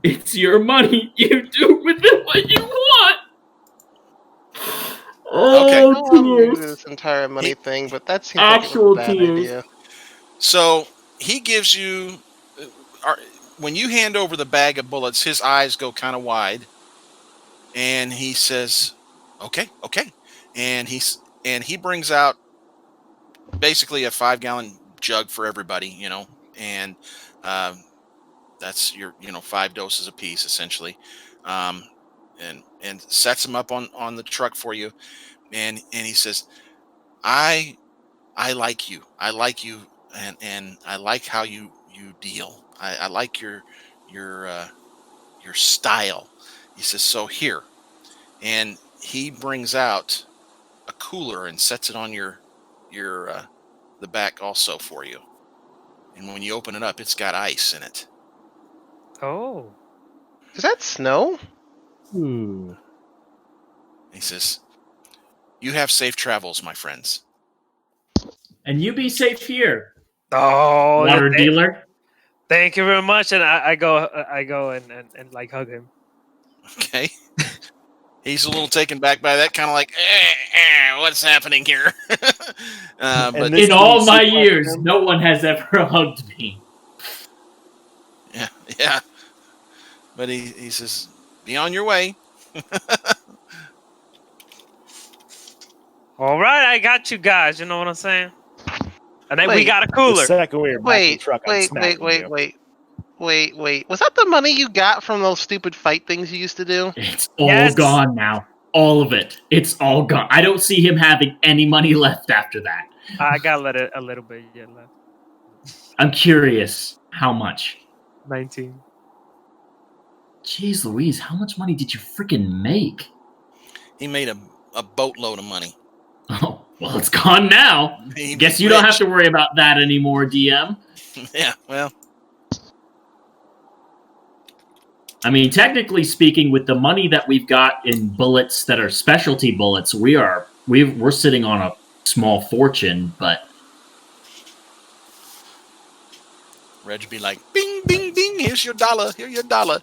It's your money. You do with it what you want. Okay. Oh, I'm new to tears. this entire money thing, but that seems like it was a Actual bad tears. idea. So he gives you, when you hand over the bag of bullets, his eyes go kind of wide, and he says, "Okay, okay," and he brings out basically a 5-gallon jug for everybody, and that's your 5 doses apiece essentially, um, and sets them up on the truck for you, and he says, I like you. I like you, and I like how you deal. I like your your style. He says, so here, and he brings out a cooler and sets it on your the back also for you. And when you open it up, it's got ice in it. Oh, Is that snow? He says, "You have safe travels, my friends." And you be safe here, oh, water dealer. Thank you very much. And I go and like hug him. Okay. He's a little taken back by that, kind of like, what's happening here? But in all my years, no one has ever hugged me. Yeah. But he says, "Be on your way." All right, I got you guys. You know what I'm saying? And then we got a cooler. The second we were back in the truck, I'm wait. Was that the money you got from those stupid fight things you used to do? It's all gone now. All of it. It's all gone. I don't see him having any money left after that. I got a little bit left. I'm curious. How much? 19. Jeez Louise, how much money did you freaking make? He made a boatload of money. Oh, well, it's gone now. Guess you don't have to worry about that anymore, DM. Yeah, well. I mean, technically speaking, with the money that we've got in bullets that are specialty bullets, we're sitting on a small fortune, but Reg would be like, bing, bing, bing, here's your dollar, here's your dollar.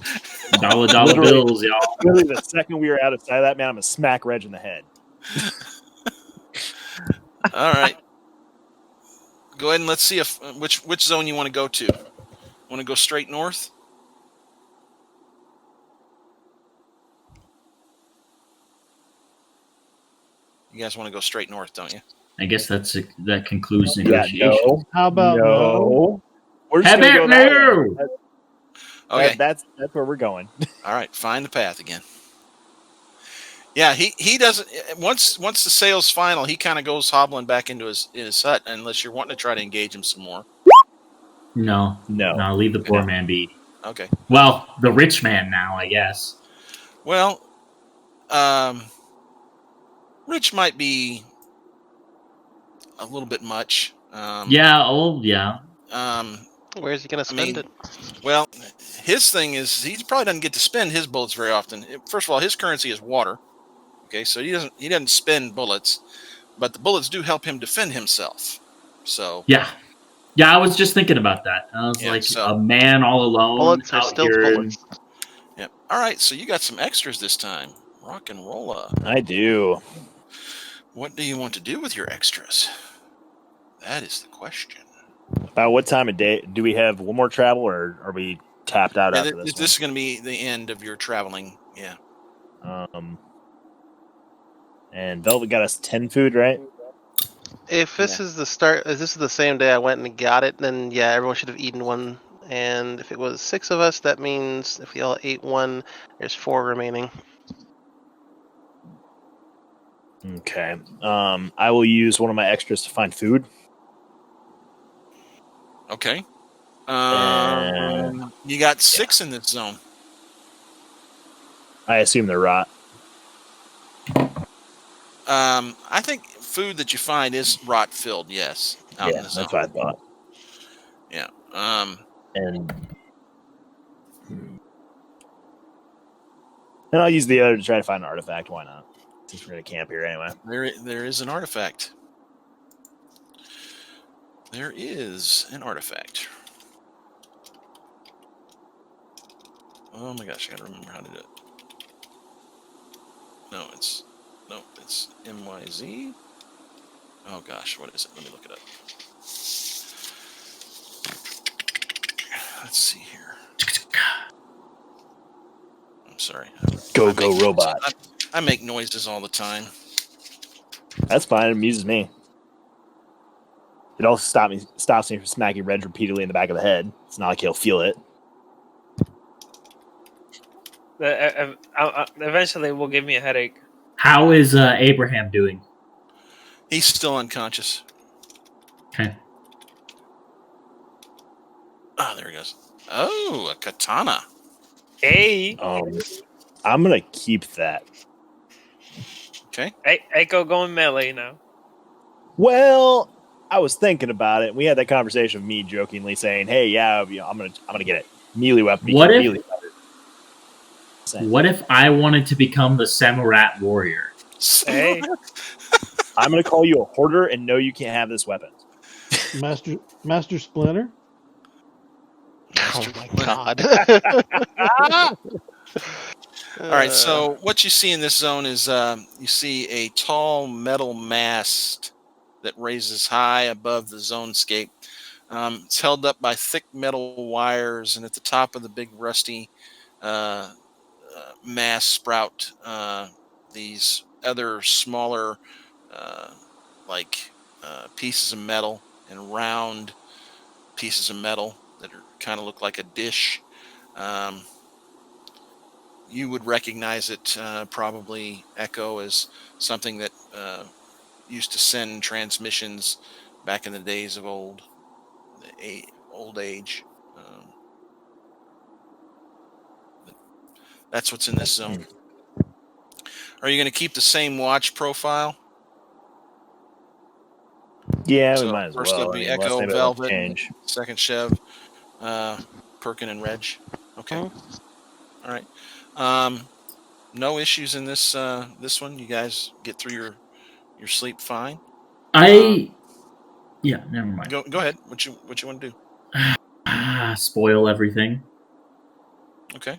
Dollar bills, y'all. Literally, the second we were out of sight of that, man, I'm going to smack Reg in the head. All right. Go ahead and let's see if which zone you want to go to. Want to go straight north? You guys want to go straight north, don't you? I guess that concludes negotiation. No. How about no? We're just going to go that way. Okay. That's where we're going. All right, find the path again. Yeah, he doesn't. Once the sale's final, he kind of goes hobbling back into his hut, unless you're wanting to try to engage him some more. No, leave the poor man be. Okay. Well, the rich man now, I guess. Well, rich might be a little bit much. Yeah. Where's he going to spend it? Well, his thing is he probably doesn't get to spend his bullets very often. First of all, his currency is water. Okay, so he doesn't spend bullets, but the bullets do help him defend himself. So yeah, I was just thinking about that. I was a man all alone bullets are out still here. bullets. Yep. All right, so you got some extras this time. Rock and rolla. I do. What do you want to do with your extras? That is the question. About what time of day do we have? One more travel, or are we tapped out after this? This is going to be the end of your traveling. Yeah. And Velvet got us 10 food, right? If this is the start, if this is the same day I went and got it, then yeah, everyone should have eaten one. And if it was 6 of us, that means if we all ate one, there's 4 remaining. Okay. I will use one of my extras to find food. Okay. You got 6 in this zone. I assume they're rot. I think food that you find is rot filled. Yes, out in the zone. That's what I thought. Yeah. And I'll use the other to try to find an artifact. Why not? Since we're gonna camp here anyway. There is an artifact. There is an artifact. Oh my gosh, I gotta remember how to do it. No, it's MYZ. Oh gosh, what is it? Let me look it up. Let's see here. I'm sorry. Go robot. I make noises all the time. That's fine. It amuses me. It also stops me from smacking Reg repeatedly in the back of the head. It's not like he'll feel it. Eventually, it will give me a headache. How is Abraham doing? He's still unconscious. Okay. Oh, there he goes. Oh, a katana. Hey. I'm gonna keep that. Okay. Echo going melee now. Well, I was thinking about it. We had that conversation with me jokingly saying, "Hey, yeah, I'm gonna get it. Melee weapon." What if I wanted to become the Samurai warrior? Hey. I'm gonna call you a hoarder, and no, you can't have this weapon. Master Splinter. Oh my god. All right, so what you see in this zone is you see a tall metal mast that raises high above the zonescape. It's held up by thick metal wires, and at the top of the big rusty mast sprout these other smaller pieces of metal and round pieces of metal that kind of look like a dish. You would recognize it probably, Echo, as something that used to send transmissions back in the days of old age. That's what's in this zone. Are you going to keep the same watch profile? Yeah, So we might as first well. it'll be Unless Echo, anybody wants to Velvet, change. second Chev, Perkin, and Reg. Okay. All right. No issues in this this one. You guys get through your sleep fine. Never mind. Go ahead. What you want to do? Spoil everything. Okay.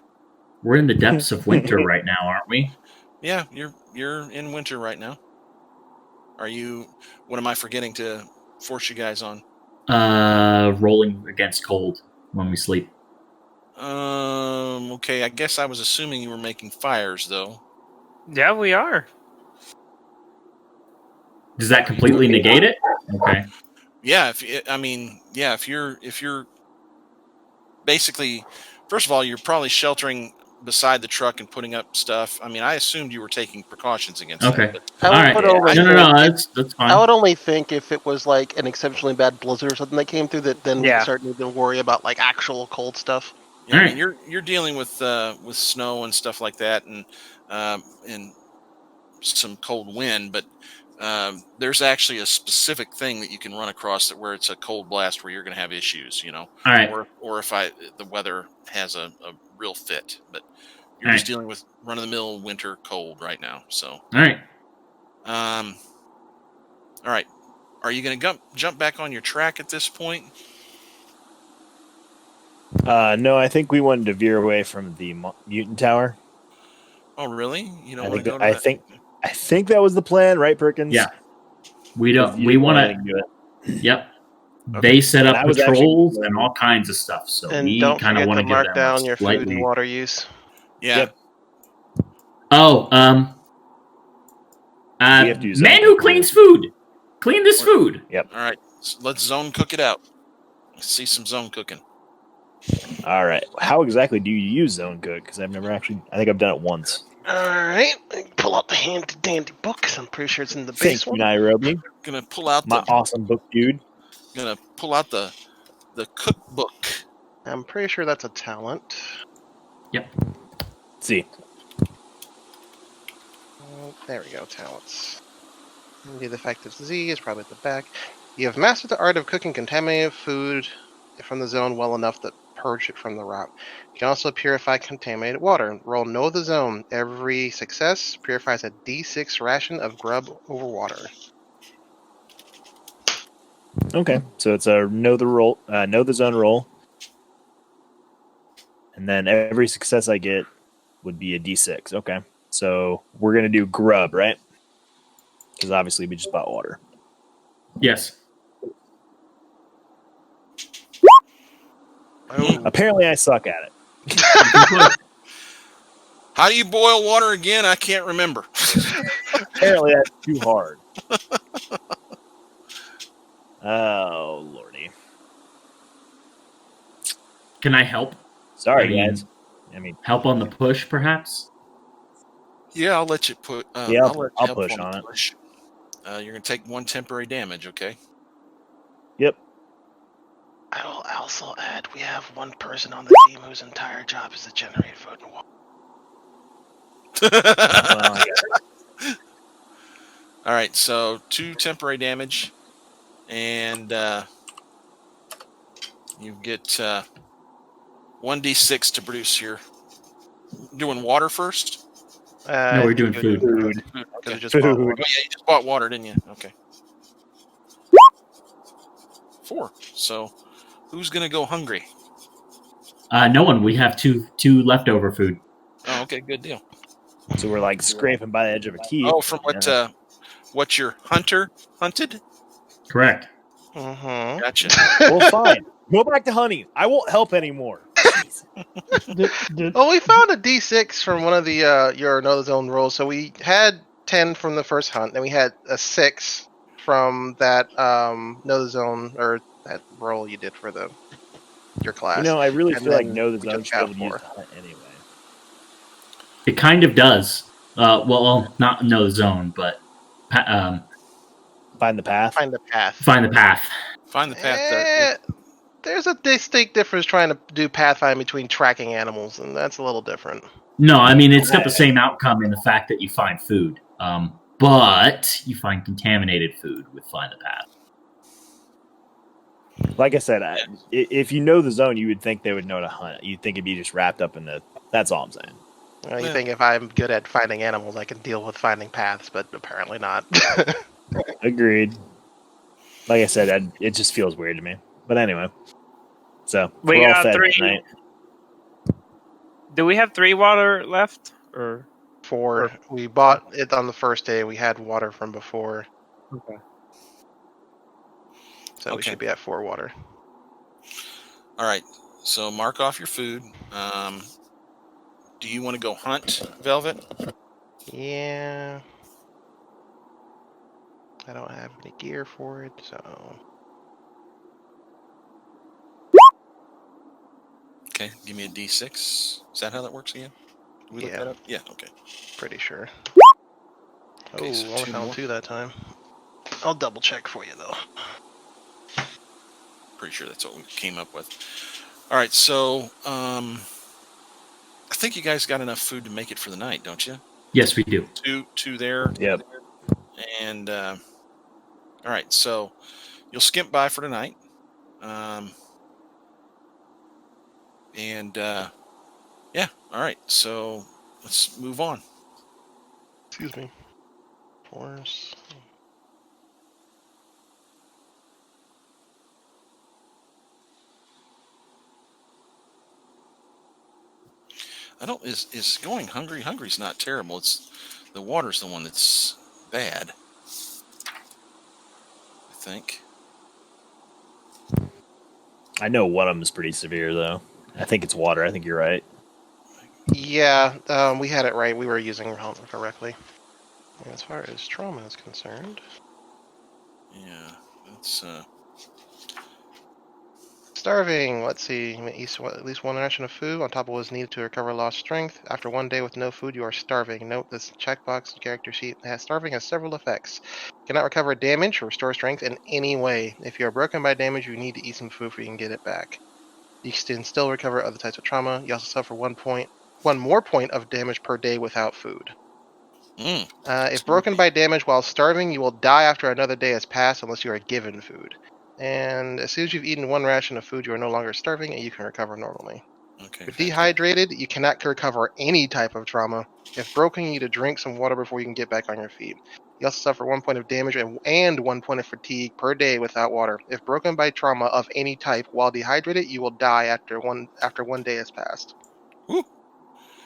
We're in the depths of winter right now, aren't we? Yeah, you're in winter right now. Are you? What am I forgetting to force you guys on? Rolling against cold when we sleep. Okay. I guess I was assuming you were making fires, though. Yeah, we are. Does that completely negate it? Okay. Yeah. If you're basically, first of all, you're probably sheltering beside the truck and putting up stuff. I mean, I assumed you were taking precautions against Okay. that. All right. That's fine. I would only think if it was like an exceptionally bad blizzard or something that came through, that then we'd start needing to worry about like actual cold stuff. Yeah, I mean, you're dealing with snow and stuff like that, and some cold wind, but there's actually a specific thing that you can run across that where it's a cold blast where you're going to have issues, All right. or if the weather has a real fit, but you're just dealing with run of the mill winter cold right now. So all right. All right. Are you going to jump back on your track at this point? No, I think we wanted to veer away from the mutant tower. Oh, really? You don't want to go to I that? I think that was the plan, right, Perkins? Yeah. We don't. We want to do it. Yep. Okay. They set up And I was patrols and all kinds of stuff. So And we don't kind of forget want to to give mark them down a your food slightly. and water use. Yeah. Yep. Oh, We have to use man zone who cook cleans food, clean this food. Yep. All right. So let's zone cook it out. Let's see some zone cooking. All right. How exactly do you use zone cook? Because I've never actually. I think I've done it once. All right, pull out the handy dandy book. I'm pretty sure it's in the base Thank one. you, Nairobi. Gonna pull out my awesome book, dude. Gonna pull out the cookbook. I'm pretty sure that's a talent. Yep. Let's see. There we go, talents. The effective Z is probably at the back. You have mastered the art of cooking contaminated food from the zone well enough to purge it from the route. You can also purify contaminated water. Roll Know the Zone. Every success purifies a D6 ration of grub over water. Okay, so it's a know the zone roll, and then every success I get would be a D6. Okay, so we're gonna do grub, right? Because obviously we just bought water. Yes. Oh. Apparently, I suck at it. How do you boil water again? I can't remember. Apparently, that's too hard. Oh lordy! Can I help? Sorry, I mean, guys. I mean, help on the push, perhaps. Yeah, I'll let you put. yeah, I'll let you I'll help push on on the it. push. You're gonna take 1 temporary damage. Okay. Yep. I'll also add we have one person on the team whose entire job is to generate food and water. Well, I guess. All right. So 2 temporary damage, and you get 1d6 to produce your. Doing water first. No, we're doing food. Food. Okay. You just bought Food. water. Oh yeah, you just bought water, didn't you? Okay. 4. So, who's gonna go hungry? No one. We have two leftover food. Oh, okay, good deal. So we're like scraping by the edge of a keep. Oh, from what your hunter hunted? Correct. Mm-hmm. Gotcha. Well, fine. Go back to hunting. I won't help anymore. Jeez. Well, we found a D6 from one of the your Know the Zone rolls. So we had 10 from the first hunt, then we had a 6 from that Know the Zone or that roll you did for your class. You know, I really And feel like then know the we zone just should be got able to use 4. the hunt anyway. It kind of does. Well, not know the zone, but Find the path. Find the path. find the path. Find the path there. There's a distinct difference trying to do pathfind between tracking animals, and that's a little different. No, I mean it's got the same outcome in the fact that you find food, but you find contaminated food with find the path. Like I said, if you know the zone, you would think they would know to hunt. You'd think it'd be just wrapped up in the. That's all I'm saying. You think if I'm good at finding animals, I can deal with finding paths, but apparently not. Agreed. Like I said, it just feels weird to me. But anyway, so We we're all got fed 3. tonight. Do we have 3 water left? Or 4. We bought it on the first day. We had water from before. okay. So we should be at 4 water. All right. So mark off your food. Do you want to go hunt, Velvet? Yeah. I don't have any gear for it, so. Okay. Give me a D6. Is that how that works again? Did we look that up? Yeah. Okay. Pretty sure. Okay, so only 2 found more. 2 that time. I'll double check for you though. Pretty sure that's what we came up with. All right. So I think you guys got enough food to make it for the night, don't you? Yes, we do. Two there. Yep. And all right. So you'll skimp by for tonight. Yeah. All right. So let's move on. Excuse me. Force. Is going hungry? Hungry's not terrible. It's the water's the one that's bad. I think. I know one of them is pretty severe though. I think it's water. I think you're right. Yeah, we had it right. We were using it correctly. As far as trauma is concerned. Yeah, that's Starving. Let's see. You may eat at least 1 ration of food on top of what is needed to recover lost strength. After 1 day with no food, you are starving. Note this checkbox character sheet. Starving has several effects. Cannot recover damage or restore strength in any way. If you are broken by damage, you need to eat some food before you can get it back. You can still recover other types of trauma. You also suffer 1 more point of damage per day without food. If broken by damage while starving, you will die after another day has passed unless you are given food. And as soon as you've eaten one ration of food, you are no longer starving and you can recover normally. Okay. If dehydrated, you cannot recover any type of trauma. If broken, you need to drink some water before you can get back on your feet. You also suffer 1 point of damage and 1 point of fatigue per day without water. If broken by trauma of any type while dehydrated, you will die after one day has passed. Woo.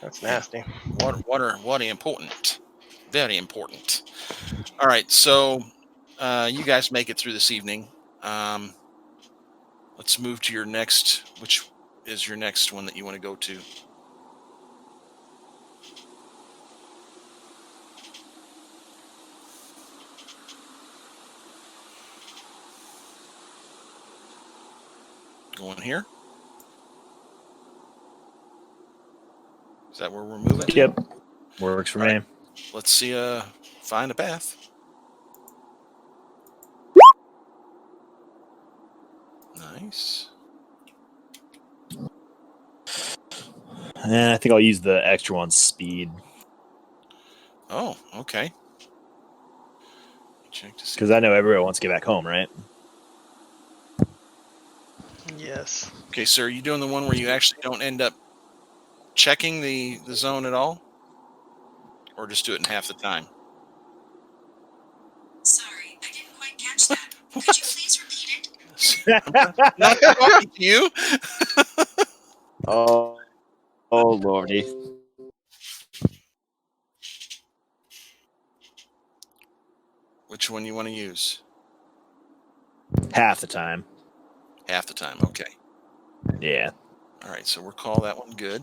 That's Yeah. nasty. Water, important. Very important. All right, so you guys make it through this evening. Let's move to your next. Which is your next one that you want to go to? Going here? Is that where we're moving to? Yep. Works for me. Right. Let's see. Find a path. Nice. And I think I'll use the extra one, speed. Oh, okay. Check to see. Because I know everyone wants to get back home, right? Yes. Okay, so are you doing the one where you actually don't end up checking the zone at all? Or just do it in half the time? Sorry, I didn't quite catch that. Could you please repeat it? I'm not talking to you. Oh lordy. Which one you want to use? Half the time. Half the time. Okay. Yeah. All right, so we'll call that one good.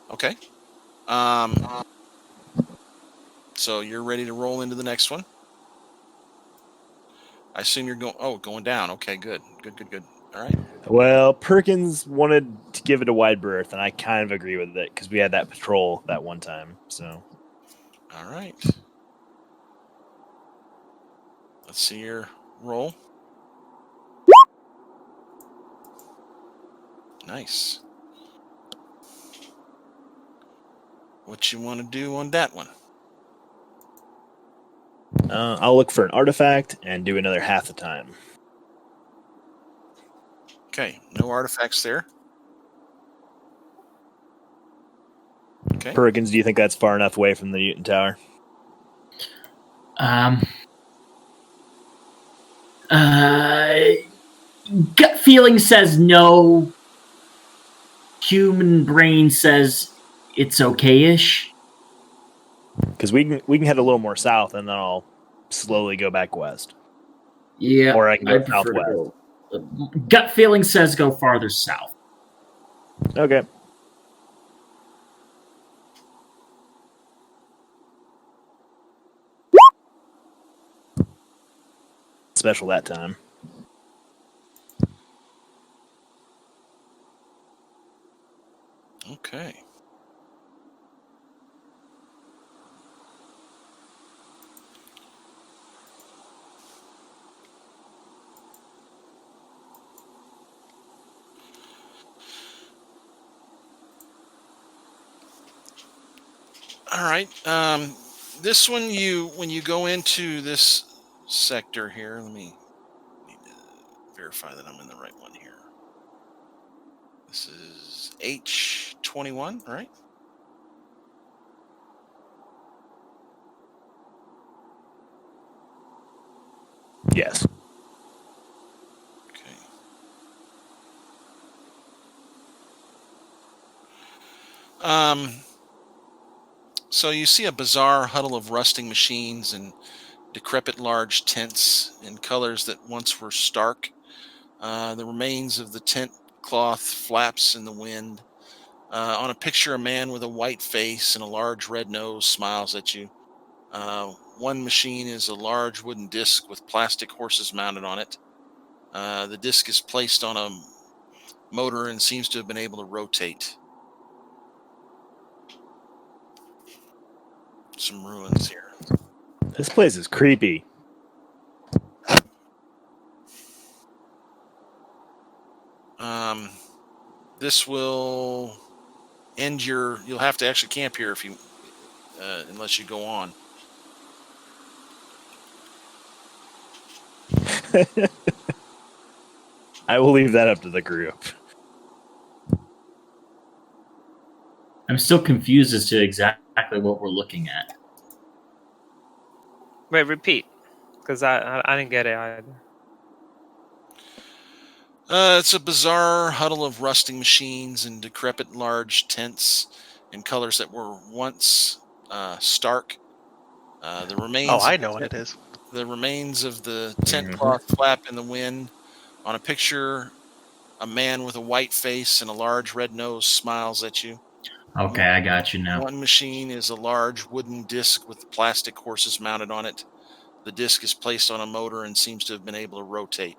Okay. So you're ready to roll into the next one? I assume you're going down. Okay, good. Good. All right. Well, Perkins wanted to give it a wide berth, and I kind of agree with it because we had that patrol that one time. So, all right. Let's see your roll. Nice. What you want to do on that one? I'll look for an artifact and do another half the time. Okay, no artifacts there. Okay. Perkins, do you think that's far enough away from the Newton Tower? Gut feeling says no. Human brain says it's okay-ish. Because we can head a little more south, and then I'll slowly go back west. Yeah, or I can go prefer to southwest. go. Gut feeling says go farther south. Okay. Special that time. Okay. All right. This one, when you go into this sector here, let me need to verify that I'm in the right one here. This is H21, right? Yes. Okay. So you see a bizarre huddle of rusting machines and decrepit large tents in colors that once were stark. The remains of the tent cloth flaps in the wind. On a picture, a man with a white face and a large red nose smiles at you. One machine is a large wooden disc with plastic horses mounted on it. The disc is placed on a motor and seems to have been able to rotate. Some ruins here. This place is creepy. This will You'll have to actually camp here if you, unless you go on. I will leave that up to the group. I'm still confused as to exactly what we're looking at. Wait, repeat, because I didn't get it either. It's a bizarre huddle of rusting machines and decrepit large tents in colors that were once stark. The remains. Oh, I know what it is. The remains of the tent cloth flap in the wind. On a picture, a man with a white face and a large red nose smiles at you. Okay, I got you now. One machine is a large wooden disc with plastic horses mounted on it. The disc is placed on a motor and seems to have been able to rotate.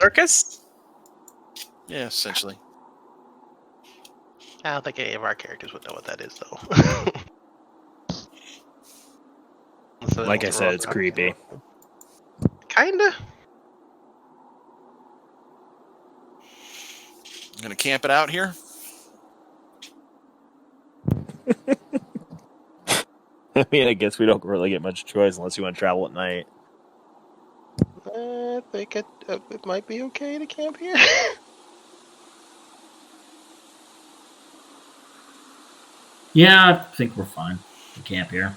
Circus? Yeah, essentially. I don't think any of our characters would know what that is, though. So Like I said, it's creepy. Kinda. I'm gonna camp it out here. I mean, I guess we don't really get much choice unless you want to travel at night. I think it might be okay to camp here. Yeah, I think we're fine to camp here.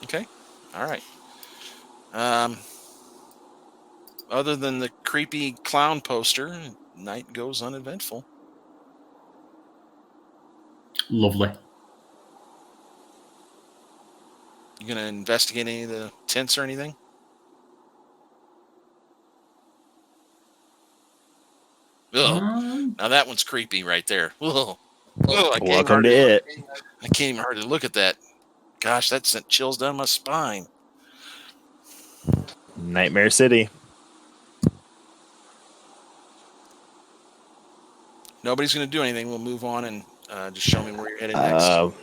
Okay. All right. Other than the creepy clown poster, night goes uneventful. Lovely. You gonna investigate any of the tents or anything? Now that one's creepy right there. Whoa. Welcome to it. I can't even hardly look at that. Gosh, that sent chills down my spine. Nightmare City. Nobody's going to do anything. We'll move on and just show me where you're headed next.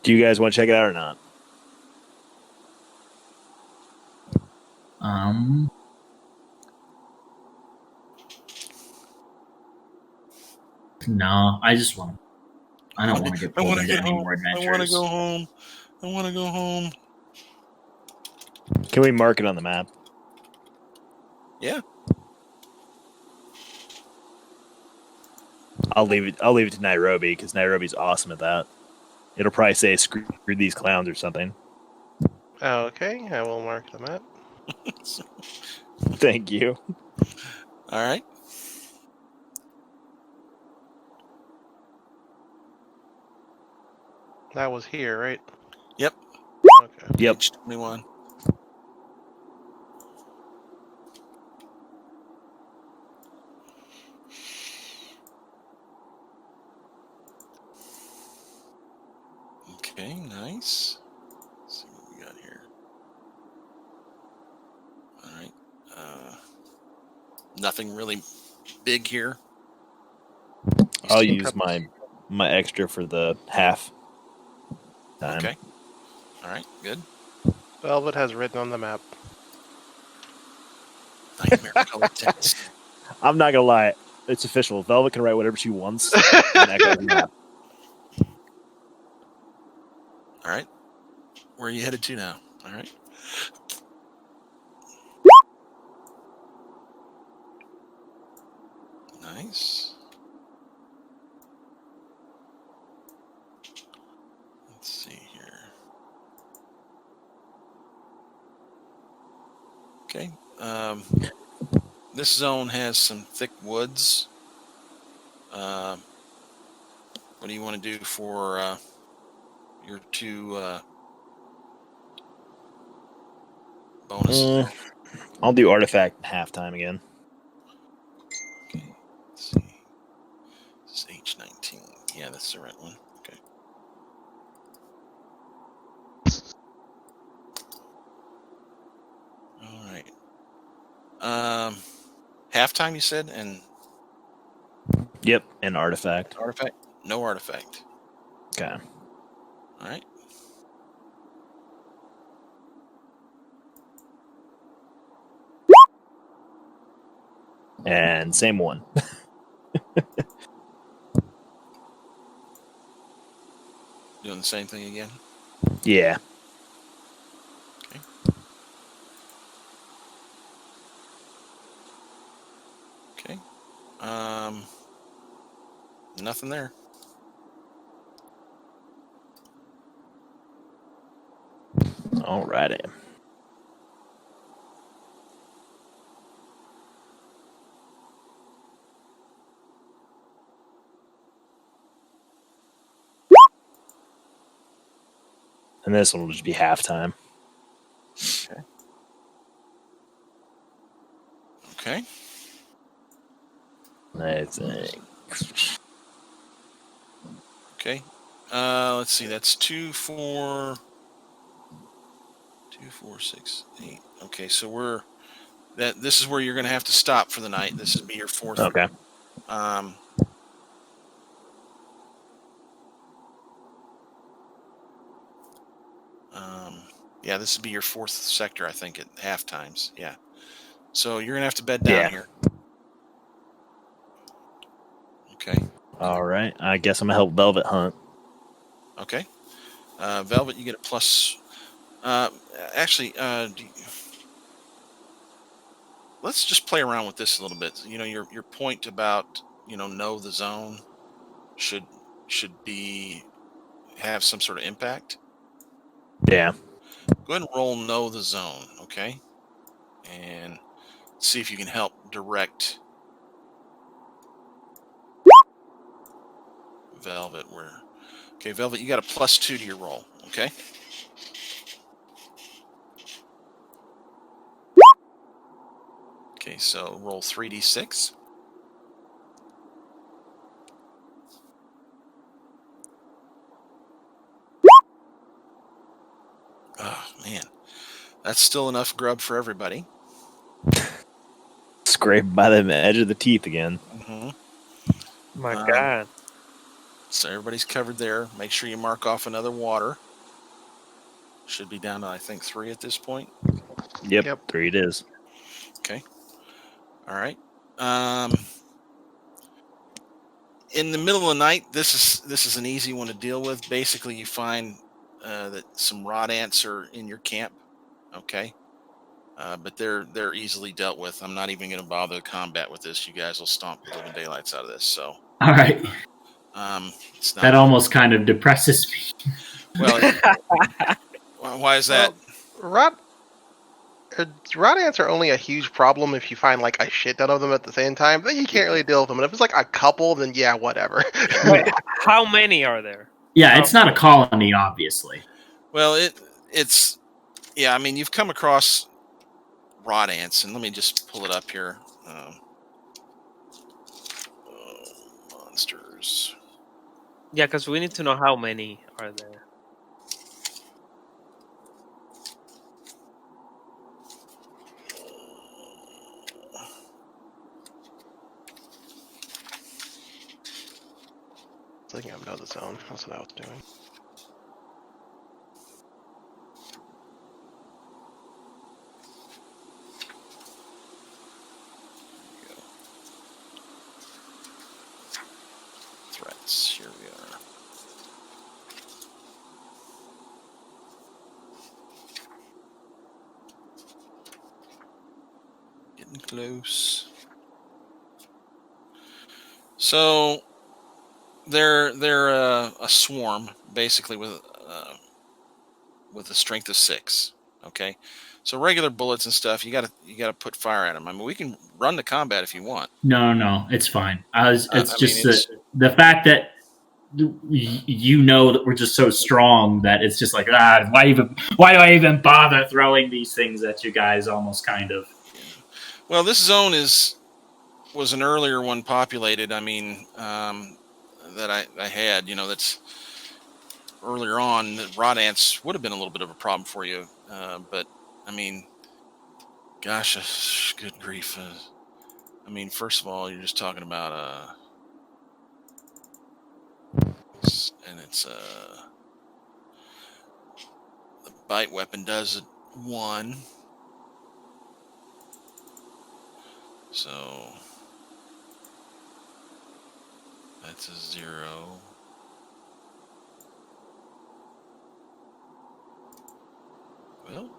Do you guys want to check it out or not? No, I just want. I don't want to get pulled into any more adventures. I want to go home. I want to go home. Can we mark it on the map? Yeah. I'll leave it to Nairobi because Nairobi's awesome at that. It'll probably say "screw these clowns" or something. Okay, I will mark the map. Thank you. All right. That was here, right? Yep. Okay. Yep. Page 21. Okay, nice. Let's see what we got here. All right. Nothing really big here. I'll use my extra for the half time. Okay. All right, good. Velvet has written on the map. Nightmare colored text. I'm not gonna lie, it's official. Velvet can write whatever she wants. On Echo's map. All right. Where are you headed to now? All right. Nice. Let's see here. Okay. This zone has some thick woods. What do you want to do for your two bonus? I'll do artifact halftime again. Okay. Let's see. This is H19. Yeah, that's the right one. Okay. All right. Halftime, you said, and Yep, and artifact. artifact? No artifact. Okay. All right. And same one. Doing the same thing again. Yeah. Okay. Nothing there. Alrighty. And this one will just be halftime. Okay. I think. Okay. Let's see. That's 2, 4, 6, 8. Okay, so this is where you're going to have to stop for the night. This would be your fourth. Okay. Yeah, this would be your fourth sector, I think, at half times. Yeah. So you're going to have to bed down here. Okay. All right. I guess I'm going to help Velvet hunt. Okay. Velvet, you get a plus. Actually, let's just play around with this a little bit. You know, your point about, know the zone should have some sort of impact. Yeah. Go ahead and roll know the zone, okay? And see if you can help direct Velvet okay, Velvet, you got a +2 to your roll, okay? Okay, so roll 3d6. Oh, man. That's still enough grub for everybody. Scraped by the edge of the teeth again. Mm-hmm. My God. So everybody's covered there. Make sure you mark off another water. Should be down to, I think, 3 at this point. Yep. 3 it is. Okay. All right. In the middle of the night, this is an easy one to deal with. Basically, you find that some rod ants are in your camp. Okay. But they're easily dealt with. I'm not even going to bother to combat with this. You guys will stomp the living daylights out of this. So, All right. It's not that almost kind of depresses me. Well, why is that? Well, rod ants are only a huge problem if you find like a shit ton of them at the same time. Then you can't really deal with them. And if it's like a couple, then yeah, whatever. Wait, how many are there? Yeah, it's not a colony, obviously. Well, it's yeah. I mean, you've come across rod ants, and let me just pull it up here. Monsters. Yeah, because we need to know how many are there. Looking up know the zone. That's what I was doing. Threats. Here we are. Getting close. So they're a swarm, basically with a strength of 6. Okay, so regular bullets and stuff, you gotta put fire at them. I mean, we can run the combat if you want. No, it's fine. It's just mean, the fact that you know that we're just so strong that it's just like, why do I even bother throwing these things at you guys? Almost kind of. Well, this zone was an earlier one populated. I mean, that I had. That's earlier on. The rod ants would have been a little bit of a problem for you, but I mean, gosh, good grief. I mean, first of all, you're just talking about and it's the bite weapon does 1. So that's a 0. Well,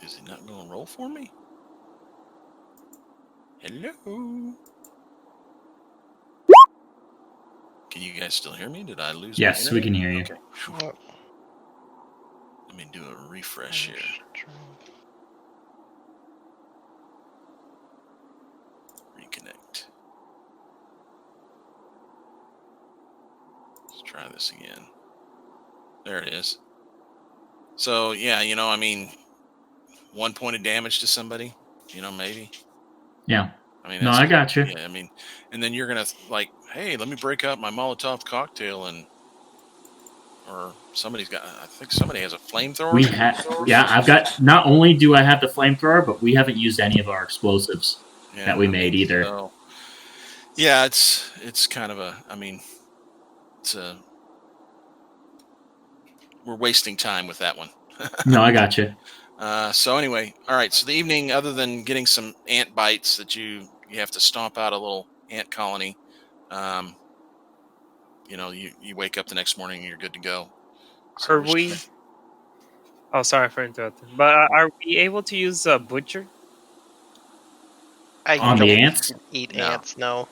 is he not going to roll for me? Hello? Can you guys still hear me? Did I lose my Yes, we internet? can hear you. Okay. Let me do a refresh here. Reconnect. Let's try this again. There it is. So, yeah, you know, I mean, 1 point of damage to somebody, you know, maybe. Yeah. I mean, No, that's I got you. Yeah, I mean, and then you're gonna like, hey, let me break out my Molotov cocktail or somebody's got. I think somebody has a flamethrower. We have, yeah. I've got. Not only do I have the flamethrower, but we haven't used any of our explosives that we made either. So, yeah, it's kind of a. I mean, it's a. We're wasting time with that one. No, I got you. So anyway, all right. So the evening, other than getting some ant bites that you have to stomp out a little ant colony, you know, you wake up the next morning and you're good to go. So Are we? Oh, sorry for interrupting. But are we able to use a butcher? I On don't the ants? eat No. ants. No.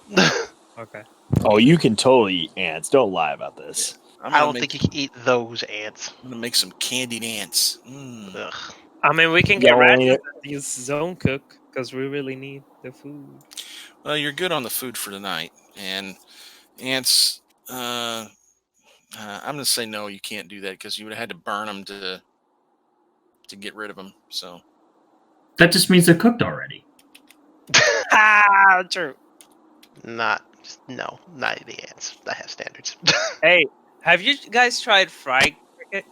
Okay. Oh, you can totally eat ants. Don't lie about this. I don't think you can eat those ants. I'm gonna make some candied ants. Ugh. I mean, we can Yeah, get well, rations yeah. and use zone cook because we really need the food. Well, you're good on the food for tonight, and ants. I'm gonna say no. You can't do that because you would have had to burn them to get rid of them. So That just means they're cooked already. Ah, true. Not the ants. I have standards. Hey, have you guys tried fried cricket?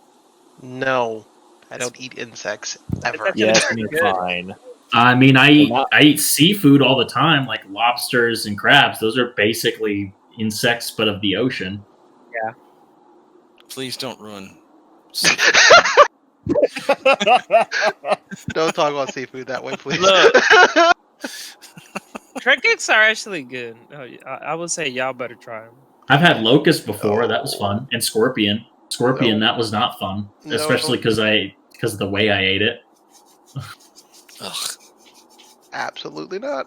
No, I don't eat insects ever. Yes, pretty you're good. fine. I mean, I not- eat seafood all the time, like lobsters and crabs. Those are basically insects, but of the ocean. Yeah. please don't ruin. Don't talk about seafood that way, please. Look. Crickets are actually good. Oh, I would say y'all better try them. I've had locust before. That was fun. And scorpion. Scorpion, No. that was not fun. No. Especially because of the way I ate it. Ugh. Absolutely not.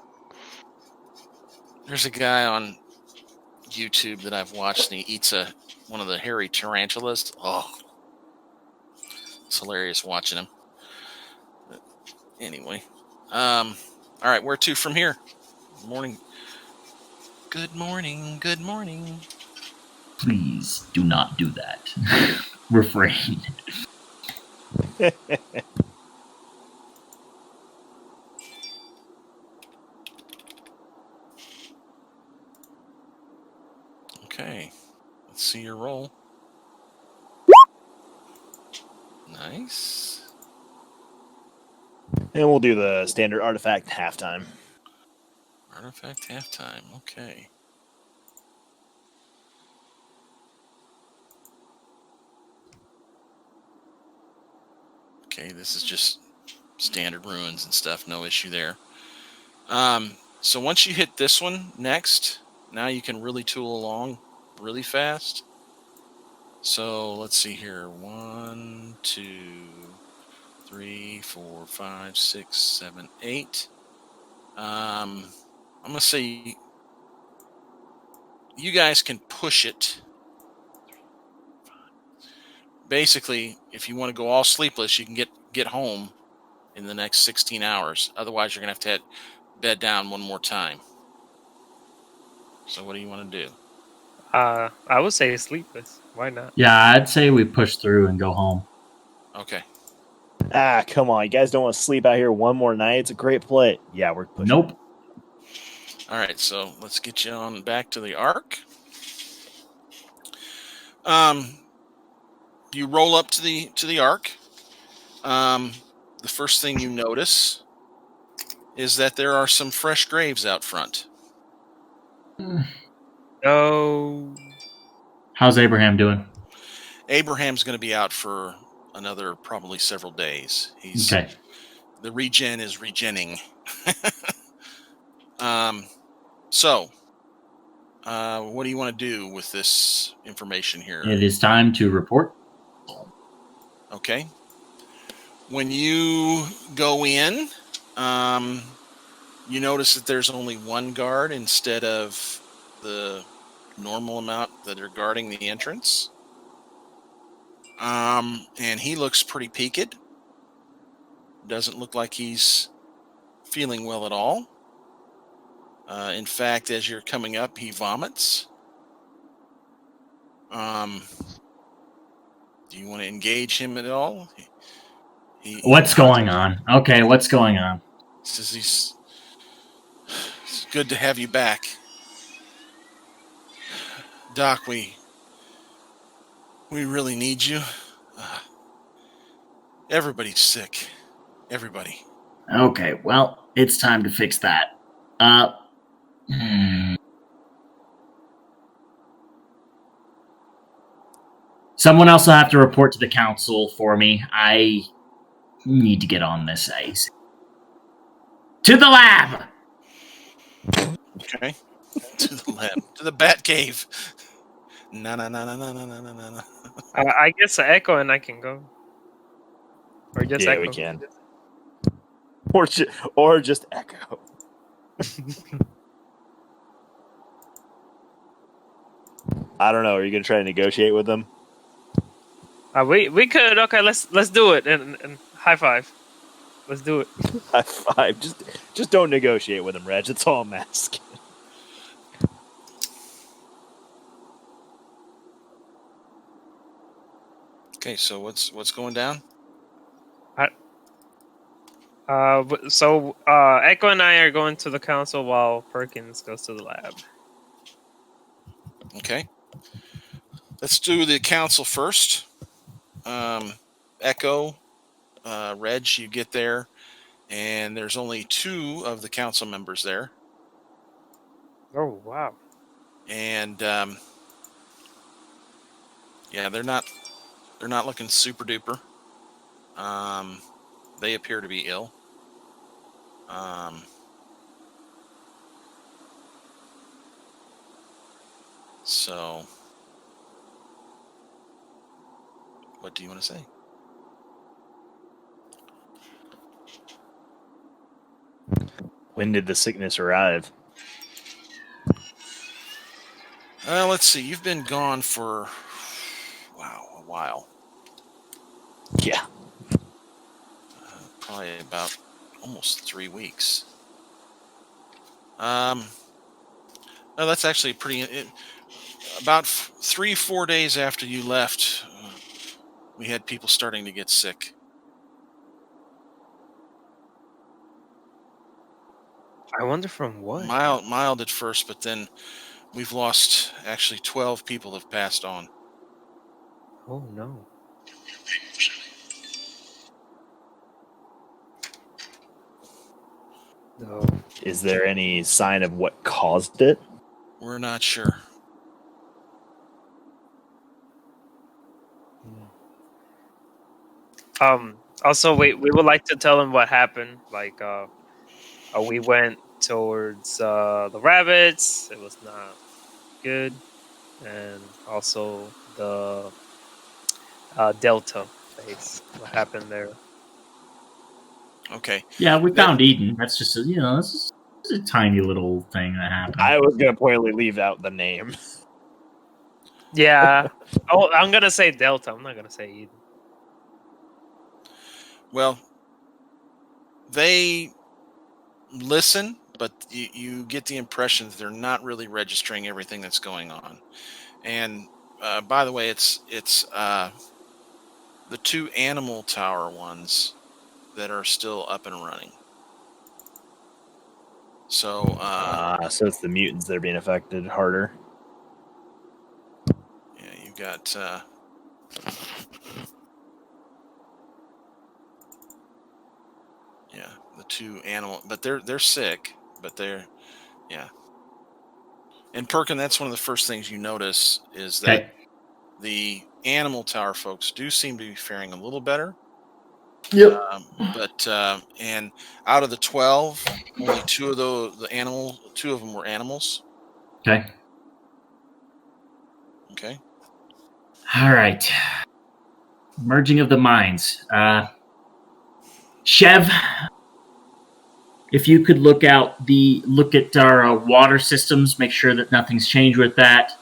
There's a guy on YouTube that I've watched, and he eats one of the hairy tarantulas. Oh, it's hilarious watching him. But anyway, all right, where to from here? Morning. Good morning. Good morning. Please do not do that. Refrain. Okay, let's see your roll. Nice. And we'll do the standard artifact halftime. Artifact halftime. Okay. Okay, this is just standard ruins and stuff. No issue there. So once you hit this one next, now you can really tool along really fast. So let's see here. 1, 2, 3, 4, 5, 6, 7, 8. I'm gonna say you guys can push it. Basically, if you want to go all sleepless, you can get home in the next 16 hours. Otherwise, you're gonna have to bed down one more time. So what do you want to do? I would say sleepless. Why not? Yeah, I'd say we push through and go home. Okay. Ah, come on. You guys don't want to sleep out here one more night? It's a great play. Yeah, we're pushing. Nope. All right, so let's get you on back to the arc. You roll up to the arc. The first thing you notice is that there are some fresh graves out front. No. How's Abraham doing? Abraham's going to be out for another probably several days. Okay. The regen is regenning. So, what do you want to do with this information here? It is time to report. Okay. When you go in, you notice that there's only one guard instead of the normal amount that are guarding the entrance. And he looks pretty peaked. Doesn't look like he's feeling well at all. In fact, as you're coming up, he vomits. Do you want to engage him at all? What's going on? Okay, what's going on? Says it's good to have you back. Doc, we really need you. Everybody's sick. Everybody. Okay, well, it's time to fix that. Someone else will have to report to the council for me. I need to get on this ice. To the lab! Okay. To the lab. To the bat cave. No. I guess Echo and I can go. Or just Echo. We can. Or just Echo. I don't know. Are you gonna try to negotiate with them? We could. Okay, let's do it and high five. Let's do it. High five. Just don't negotiate with them, Reg. It's all I'm asking. Okay, so what's going down? So Echo and I are going to the council while Perkins goes to the lab. Okay. Let's do the council first. Echo, Reg, you get there, and there's only 2 of the council members there. Oh wow! And yeah, they're not looking super duper. They appear to be ill. So, what do you want to say? When did the sickness arrive? Let's see. You've been gone for a while. Yeah. Probably about almost 3 weeks. No, that's actually pretty. About 3-4 days after you left, we had people starting to get sick. I wonder from what? Mild at first, but then we've lost. Actually, 12 people have passed on. Oh no. No. Is there any sign of what caused it? We're not sure. Also, we would like to tell them what happened. Like, we went towards the rabbits. It was not good, and also the Delta base. What happened there? Okay. Yeah, we found Eden. That's just this is a tiny little thing that happened. I was gonna pointedly leave out the name. Yeah. Oh, I'm gonna say Delta. I'm not gonna say Eden. Well, they listen, but you get the impression that they're not really registering everything that's going on. And by the way, it's the 2 animal tower ones that are still up and running. So so it's the mutants that are being affected harder. Yeah, you got the 2 animal, but they're sick, but they're And Perkin, that's one of the first things you notice is that the animal tower folks do seem to be faring a little better. Yep. And out of the 12, only two of them were animals. Okay. Okay. All right. Merging of the minds. Chev, if you could look at our water systems, make sure that nothing's changed with that.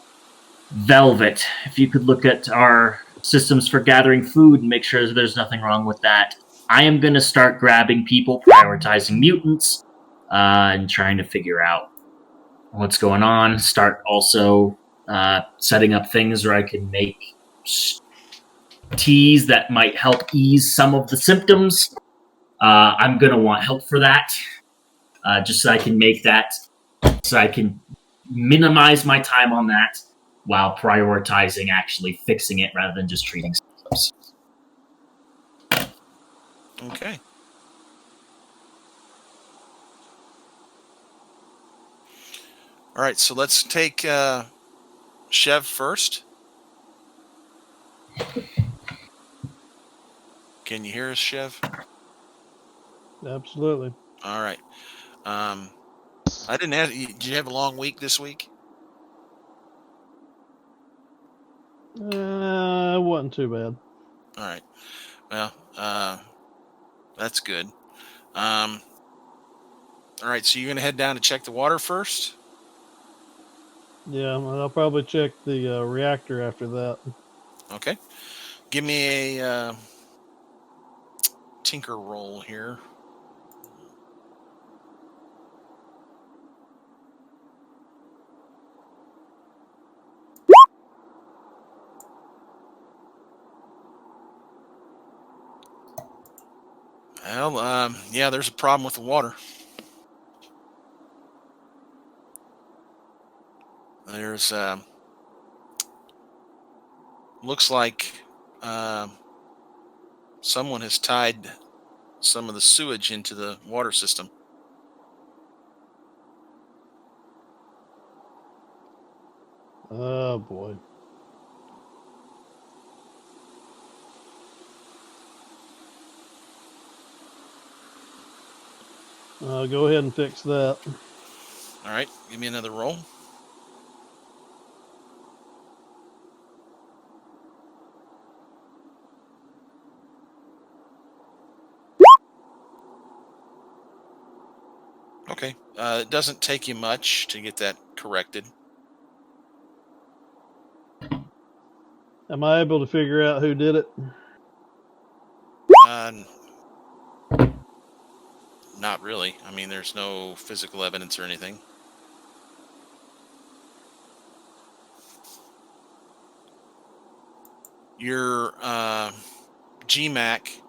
Velvet, if you could look at our systems for gathering food and make sure that there's nothing wrong with that. I am going to start grabbing people, prioritizing mutants, and trying to figure out what's going on. Start also setting up things where I can make teas that might help ease some of the symptoms. I'm going to want help for that, just so I can make that, so I can minimize my time on that while prioritizing actually fixing it rather than just treating symptoms. Okay. All right, so let's take Chev first. Can you hear us, Chev? Absolutely. All right. I didn't ask. Did you have a long week this week? It wasn't too bad. All right. Well, that's good. All right, so you're going to head down to check the water first? Yeah, I'll probably check the reactor after that. Okay. Give me a tinker roll here. Well, yeah, there's a problem with the water. There's looks like someone has tied some of the sewage into the water system. Oh boy. Go ahead and fix that. All right, give me another roll. Okay, it doesn't take you much to get that corrected. Am I able to figure out who did it? Not really. I mean, there's no physical evidence or anything. Your GMAC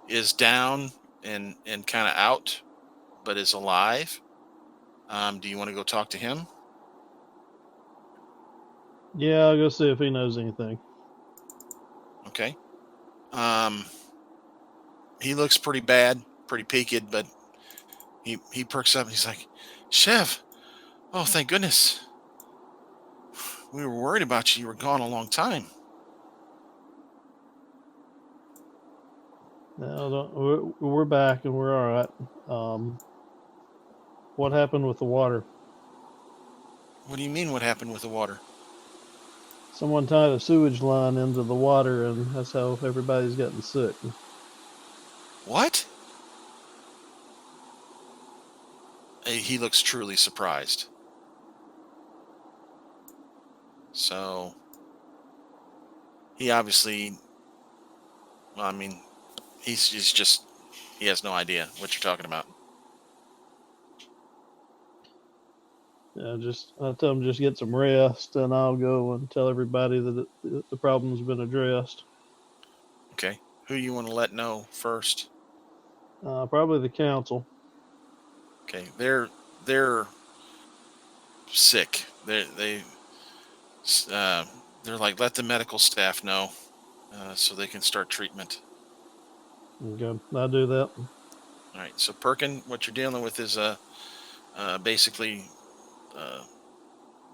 is down and kind of out, but is alive. Do you want to go talk to him? Yeah, I'll go see if he knows anything. Okay. He looks pretty bad, pretty peaked, but he perks up and he's like, Chev, oh, thank goodness. We were worried about you. You were gone a long time. No, we're back and we're all right. What happened with the water? What do you mean, what happened with the water? Someone tied a sewage line into the water, and that's how everybody's getting sick. What? He looks truly surprised. So, he obviously, well, I mean, he has no idea what you're talking about. Yeah, I'll tell them just get some rest, and I'll go and tell everybody that the problem's been addressed. Okay. Who you want to let know first? Probably the council. Okay. They're sick. They're like, let the medical staff know so they can start treatment. Okay, I'll do that. All right. So Perkin, what you're dealing with is basically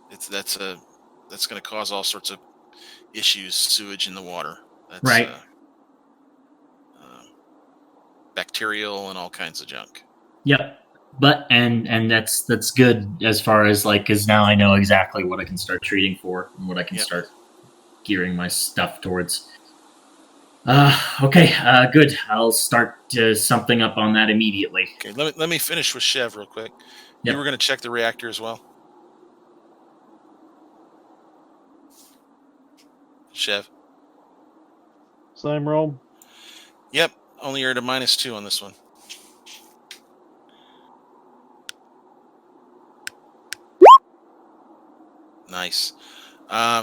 that's going to cause all sorts of issues, sewage in the water. That's right. bacterial and all kinds of junk. Yep. But and that's good as far as like, because now I know exactly what I can start treating for and what I can Yep. start gearing my stuff towards. Okay, good. I'll start something up on that immediately. Okay, let me finish with Chev real quick. Yep. You were going to check the reactor as well, Chev. Same roll. Yep, only you're at a -2 on this one. Nice.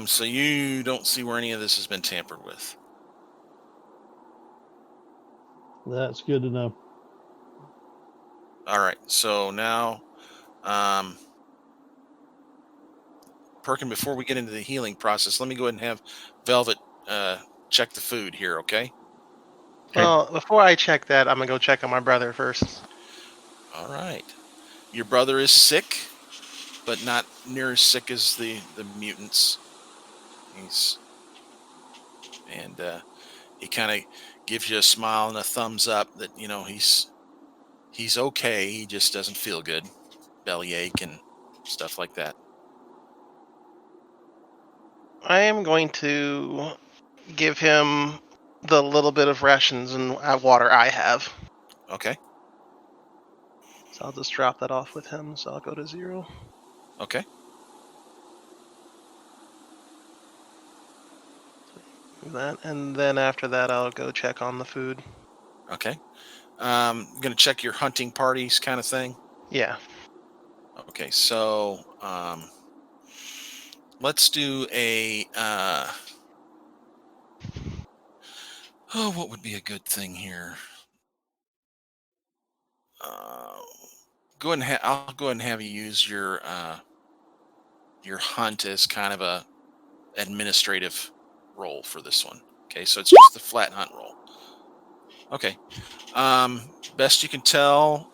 So you don't see where any of this has been tampered with. That's good to know. All right. So now, Perkin, before we get into the healing process, let me go ahead and have Velvet check the food here, okay? Well, before I check that, I'm gonna go check on my brother first. All right. Your brother is sick, but not near as sick as the mutants. He kind of gives you a smile and a thumbs up that he's okay. He just doesn't feel good, bellyache and stuff like that. I am going to give him the little bit of rations and water I have. Okay. So I'll just drop that off with him. So I'll go to 0. Okay. That, and then after that, I'll go check on the food. Okay. Gonna check your hunting parties kind of thing. Yeah. Okay, so let's do a what would be a good thing here? Go ahead and I'll go ahead and have you use your hunt as kind of a administrative role for this one. Okay, so it's just the flat hunt roll. Okay. Best you can tell,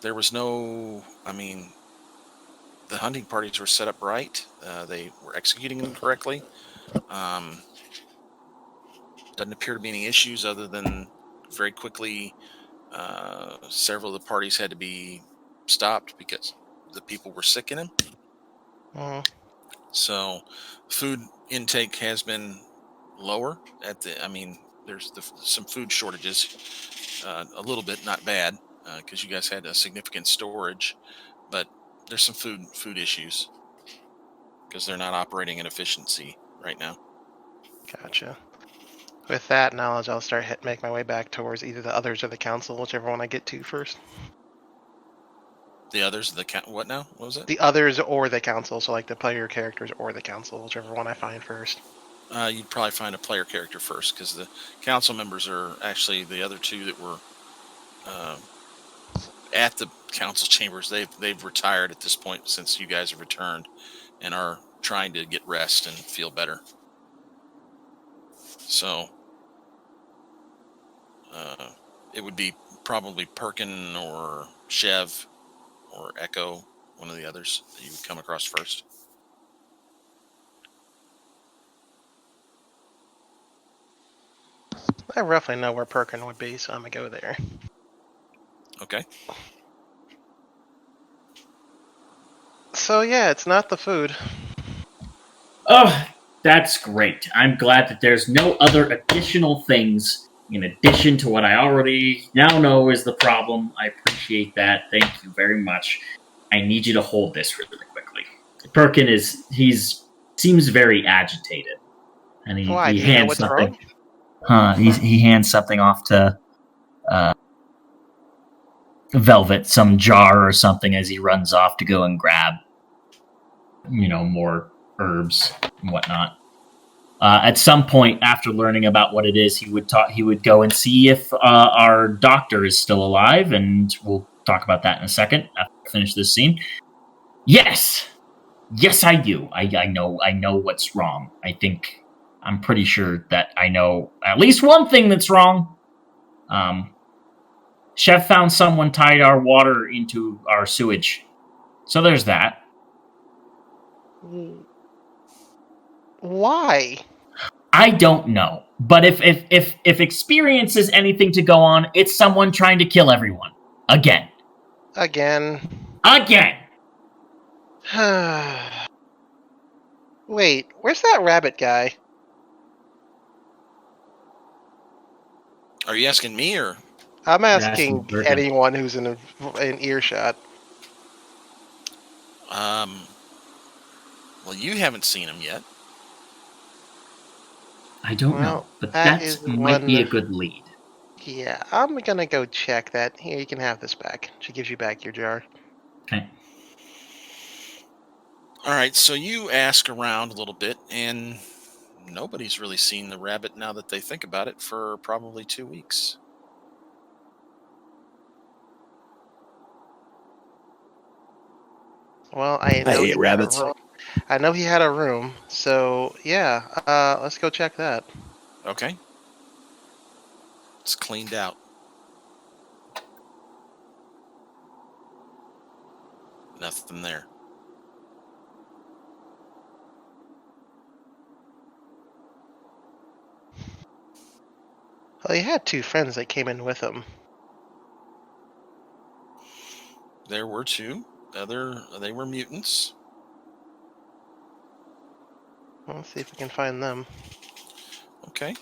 there was no, the hunting parties were set up right. They were executing them correctly. Doesn't appear to be any issues other than very quickly several of the parties had to be stopped because the people were sick in them. So food intake has been lower at there's some food shortages, a little bit, not bad, because you guys had a significant storage, but there's some food issues because they're not operating at efficiency right now. Gotcha. With that knowledge, I'll make my way back towards either the others or the council, whichever one I get to first. The others, what now? What was it? The others or the council, so like the player characters or the council, whichever one I find first. You'd probably find a player character first because the council members are actually the other two that were at the council chambers. They've retired at this point since you guys have returned and are trying to get rest and feel better. So it would be probably Perkin or Chev or Echo, one of the others that you would come across first. I roughly know where Perkin would be, so I'm gonna go there. Okay. So yeah, it's not the food. Oh, that's great. I'm glad that there's no other additional things in addition to what I already now know is the problem. I appreciate that. Thank you very much. I need you to hold this really quickly. Perkin seems very agitated, and he hands something. He hands something off to Velvet, some jar or something, as he runs off to go and grab, more herbs and whatnot. At some point, after learning about what it is, he would go and see if our doctor is still alive, and we'll talk about that in a second after I finish this scene. Yes, I do. I know what's wrong. I'm pretty sure that I know at least one thing that's wrong. Chef found someone tied our water into our sewage, so there's that. Why? I don't know. But if experience is anything to go on, it's someone trying to kill everyone. Again. Again. Wait, where's that rabbit guy? Are you asking me or? I'm asking asking Berta. anyone who's in earshot. Well, you haven't seen him yet. I don't Well, know, but that that is might be a one- good lead. Yeah, I'm gonna go check that. Here, you can have this back. She gives you back your jar. Okay. All right, so you ask around a little bit, and nobody's really seen the rabbit now that they think about it for probably 2 weeks. Well, I know hate rabbits. I know he had a room, so yeah. Let's go check that. Okay. It's cleaned out. Nothing there. Well, he had 2 friends that came in with him. There were 2. They were mutants. Let's see if we can find them. Okay.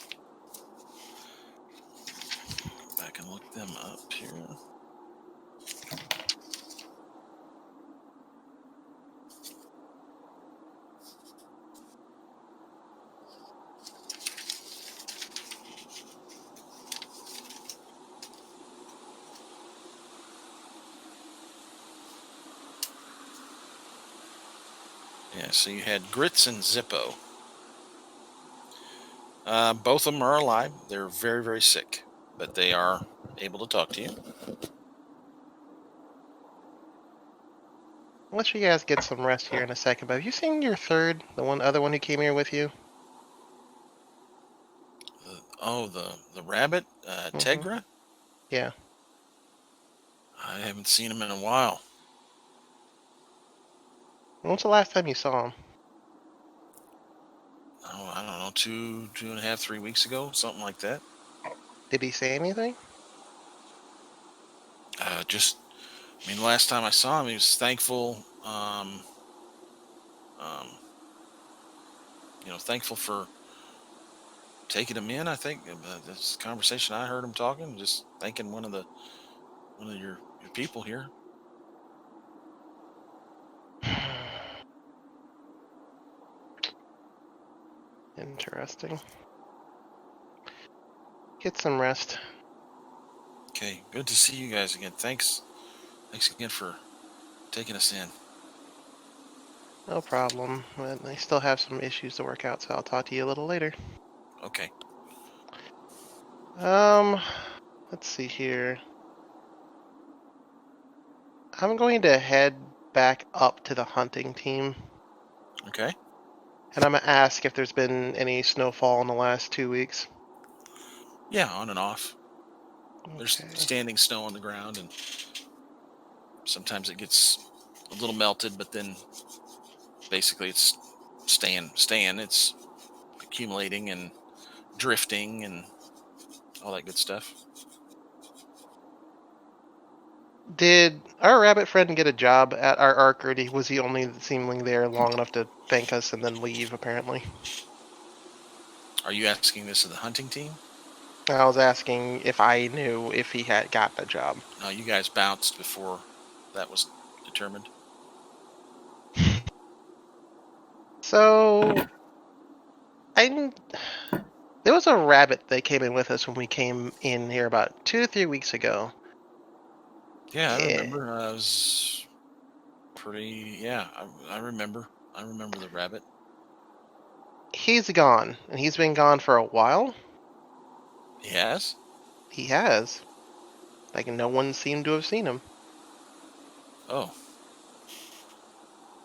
Go back and look them up here. Yeah, so you had Grits and Zippo. Both of them are alive. They're very, very sick, but they are able to talk to you. I'll let you guys get some rest here in a second, but have you seen your third, the other one who came here with you? The rabbit, Mhm. Tegra? Yeah. I haven't seen him in a while. When's the last time you saw him? Oh, I don't know, 2.5, 3 weeks ago, something like that. Did he say anything? The last time I saw him, he was thankful. Thankful for taking him in. I think this conversation I heard him talking, just thanking one of your people here. Interesting. Get some rest. Okay, good to see you guys again. Thanks again for taking us in. No problem. But I still have some issues to work out, so I'll talk to you a little later. Okay. Let's see here. I'm going to head back up to the hunting team. Okay. And I'm going to ask if there's been any snowfall in the last 2 weeks. Yeah, on and off. Okay. There's standing snow on the ground, and sometimes it gets a little melted, but then basically it's staying. It's accumulating and drifting and all that good stuff. Did our rabbit friend get a job at our ark, or was he only seemingly there long enough to thank us and then leave, apparently? Are you asking this of the hunting team? I was asking if I knew if he had gotten a job. No, you guys bounced before that was determined. So, there was a rabbit that came in with us when we came in here about 2 or 3 weeks ago. Yeah, I remember. I was pretty. Yeah, I remember. I remember the rabbit. He's gone, and he's been gone for a while. He has? He has. Like, no one seemed to have seen him. Oh.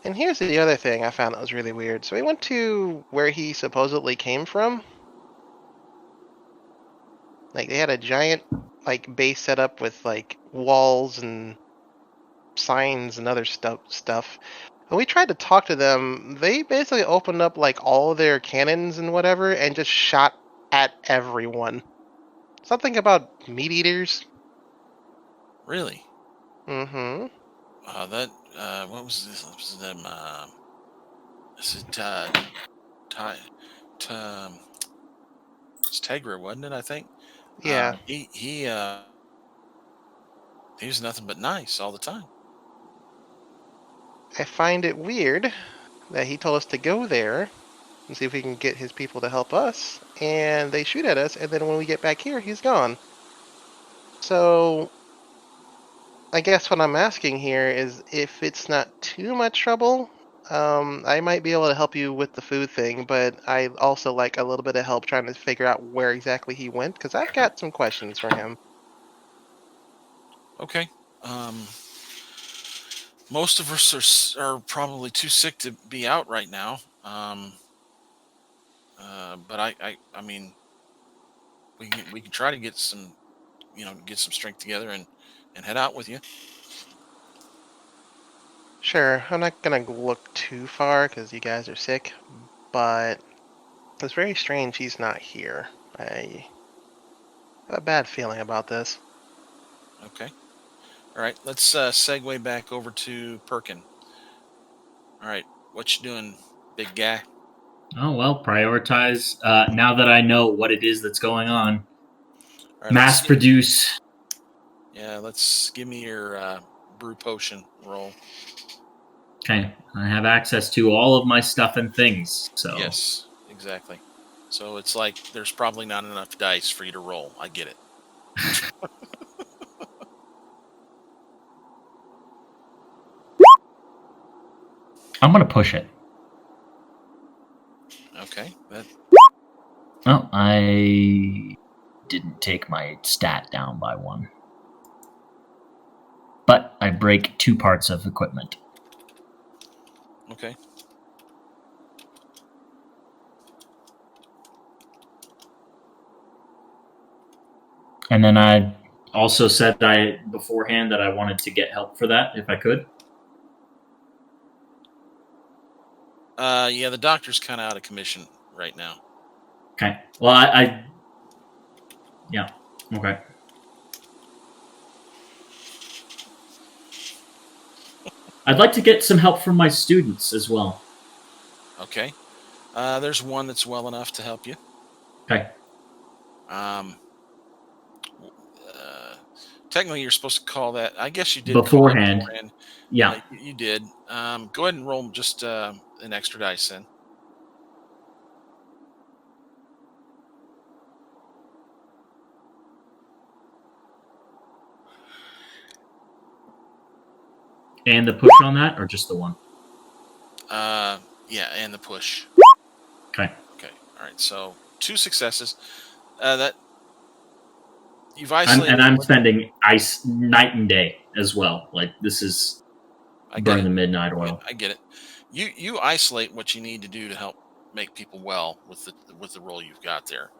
And here's the other thing I found that was really weird. So we went to where he supposedly came from. Like, they had a giant, base set up with, walls and signs and other stuff. when we tried to talk to them, they basically opened up like all their cannons and whatever and just shot at everyone. Something about meat eaters. Really? Mm-hmm. What was this? What was them? This is it's Tegra, wasn't it? I think. Yeah. He was nothing but nice all the time. I find it weird that he told us to go there and see if we can get his people to help us, and they shoot at us, and then when we get back here, he's gone. So I guess what I'm asking here is if it's not too much trouble, I might be able to help you with the food thing, but I also like a little bit of help trying to figure out where exactly he went, because I've got some questions for him. Okay. Most of us are probably too sick to be out right now. But I mean, we can try to get some, get some strength together and head out with you. Sure, I'm not gonna look too far because you guys are sick, but it's very strange he's not here. I have a bad feeling about this. Okay. All right. Let's segue back over to Perkin. All right. What you doing, big guy? Oh, well, prioritize. Now that I know what it is that's going on, All right, mass produce. Yeah, let's give me your brew potion roll. Okay, I have access to all of my stuff and things, so. Yes, exactly. So it's like there's probably not enough dice for you to roll. I get it. I'm going to push it. Okay. Oh, I didn't take my stat down by 1. But I break 2 parts of equipment. Okay. And then I also said beforehand that I wanted to get help for that if I could. Yeah, the doctor's kind of out of commission right now. Okay. Well, I yeah. Okay. I'd like to get some help from my students as well. Okay. There's one that's well enough to help you. Okay. Technically, you're supposed to call that. I guess you did Beforehand. Call beforehand. Yeah. You did. Go ahead and roll just an extra dice then. And the push on that, or just the one? Yeah, and the push. Okay. Okay. All right. So 2 successes. That you've isolated. I'm spending ice night and day as well. Like this is burn the midnight oil. I get it. You isolate what you need to do to help make people well with the role you've got there.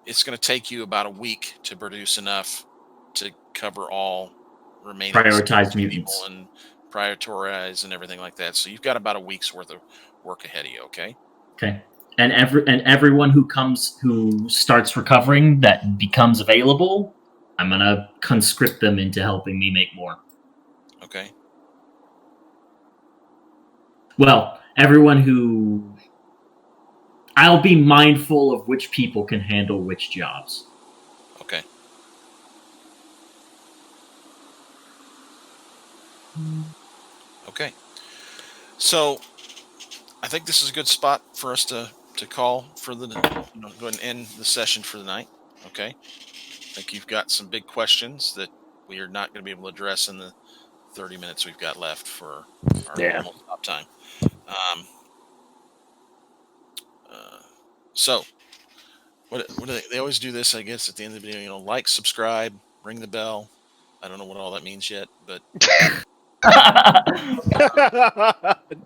It's going to take you about a week to produce enough to cover all remaining Prioritize people mutants and prioritize and everything like that. So you've got about a week's worth of work ahead of you. Okay. Okay. And everyone who starts recovering that becomes available, I'm gonna conscript them into helping me make more. Okay. Well, everyone who I'll be mindful of which people can handle which jobs. Okay. Okay. So I think this is a good spot for us to call for the go ahead and end the session for the night. Okay. I think you've got some big questions that we are not going to be able to address in the 30 minutes we've got left for our normal stop time. So what do they always do this, I guess, at the end of the video, like, subscribe, ring the bell. I don't know what all that means yet, but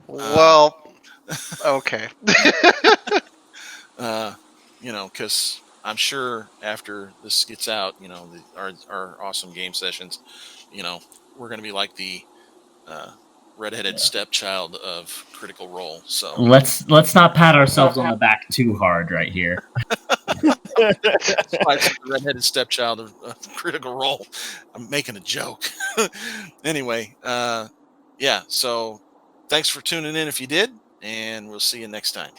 Well, okay. Because I'm sure after this gets out, our awesome game sessions, we're going to be like the redheaded stepchild of Critical Role. So Let's not pat ourselves on the back too hard right here. that's why I said the redheaded stepchild of Critical Role. I'm making a joke. Anyway, yeah. So thanks for tuning in if you did, and we'll see you next time.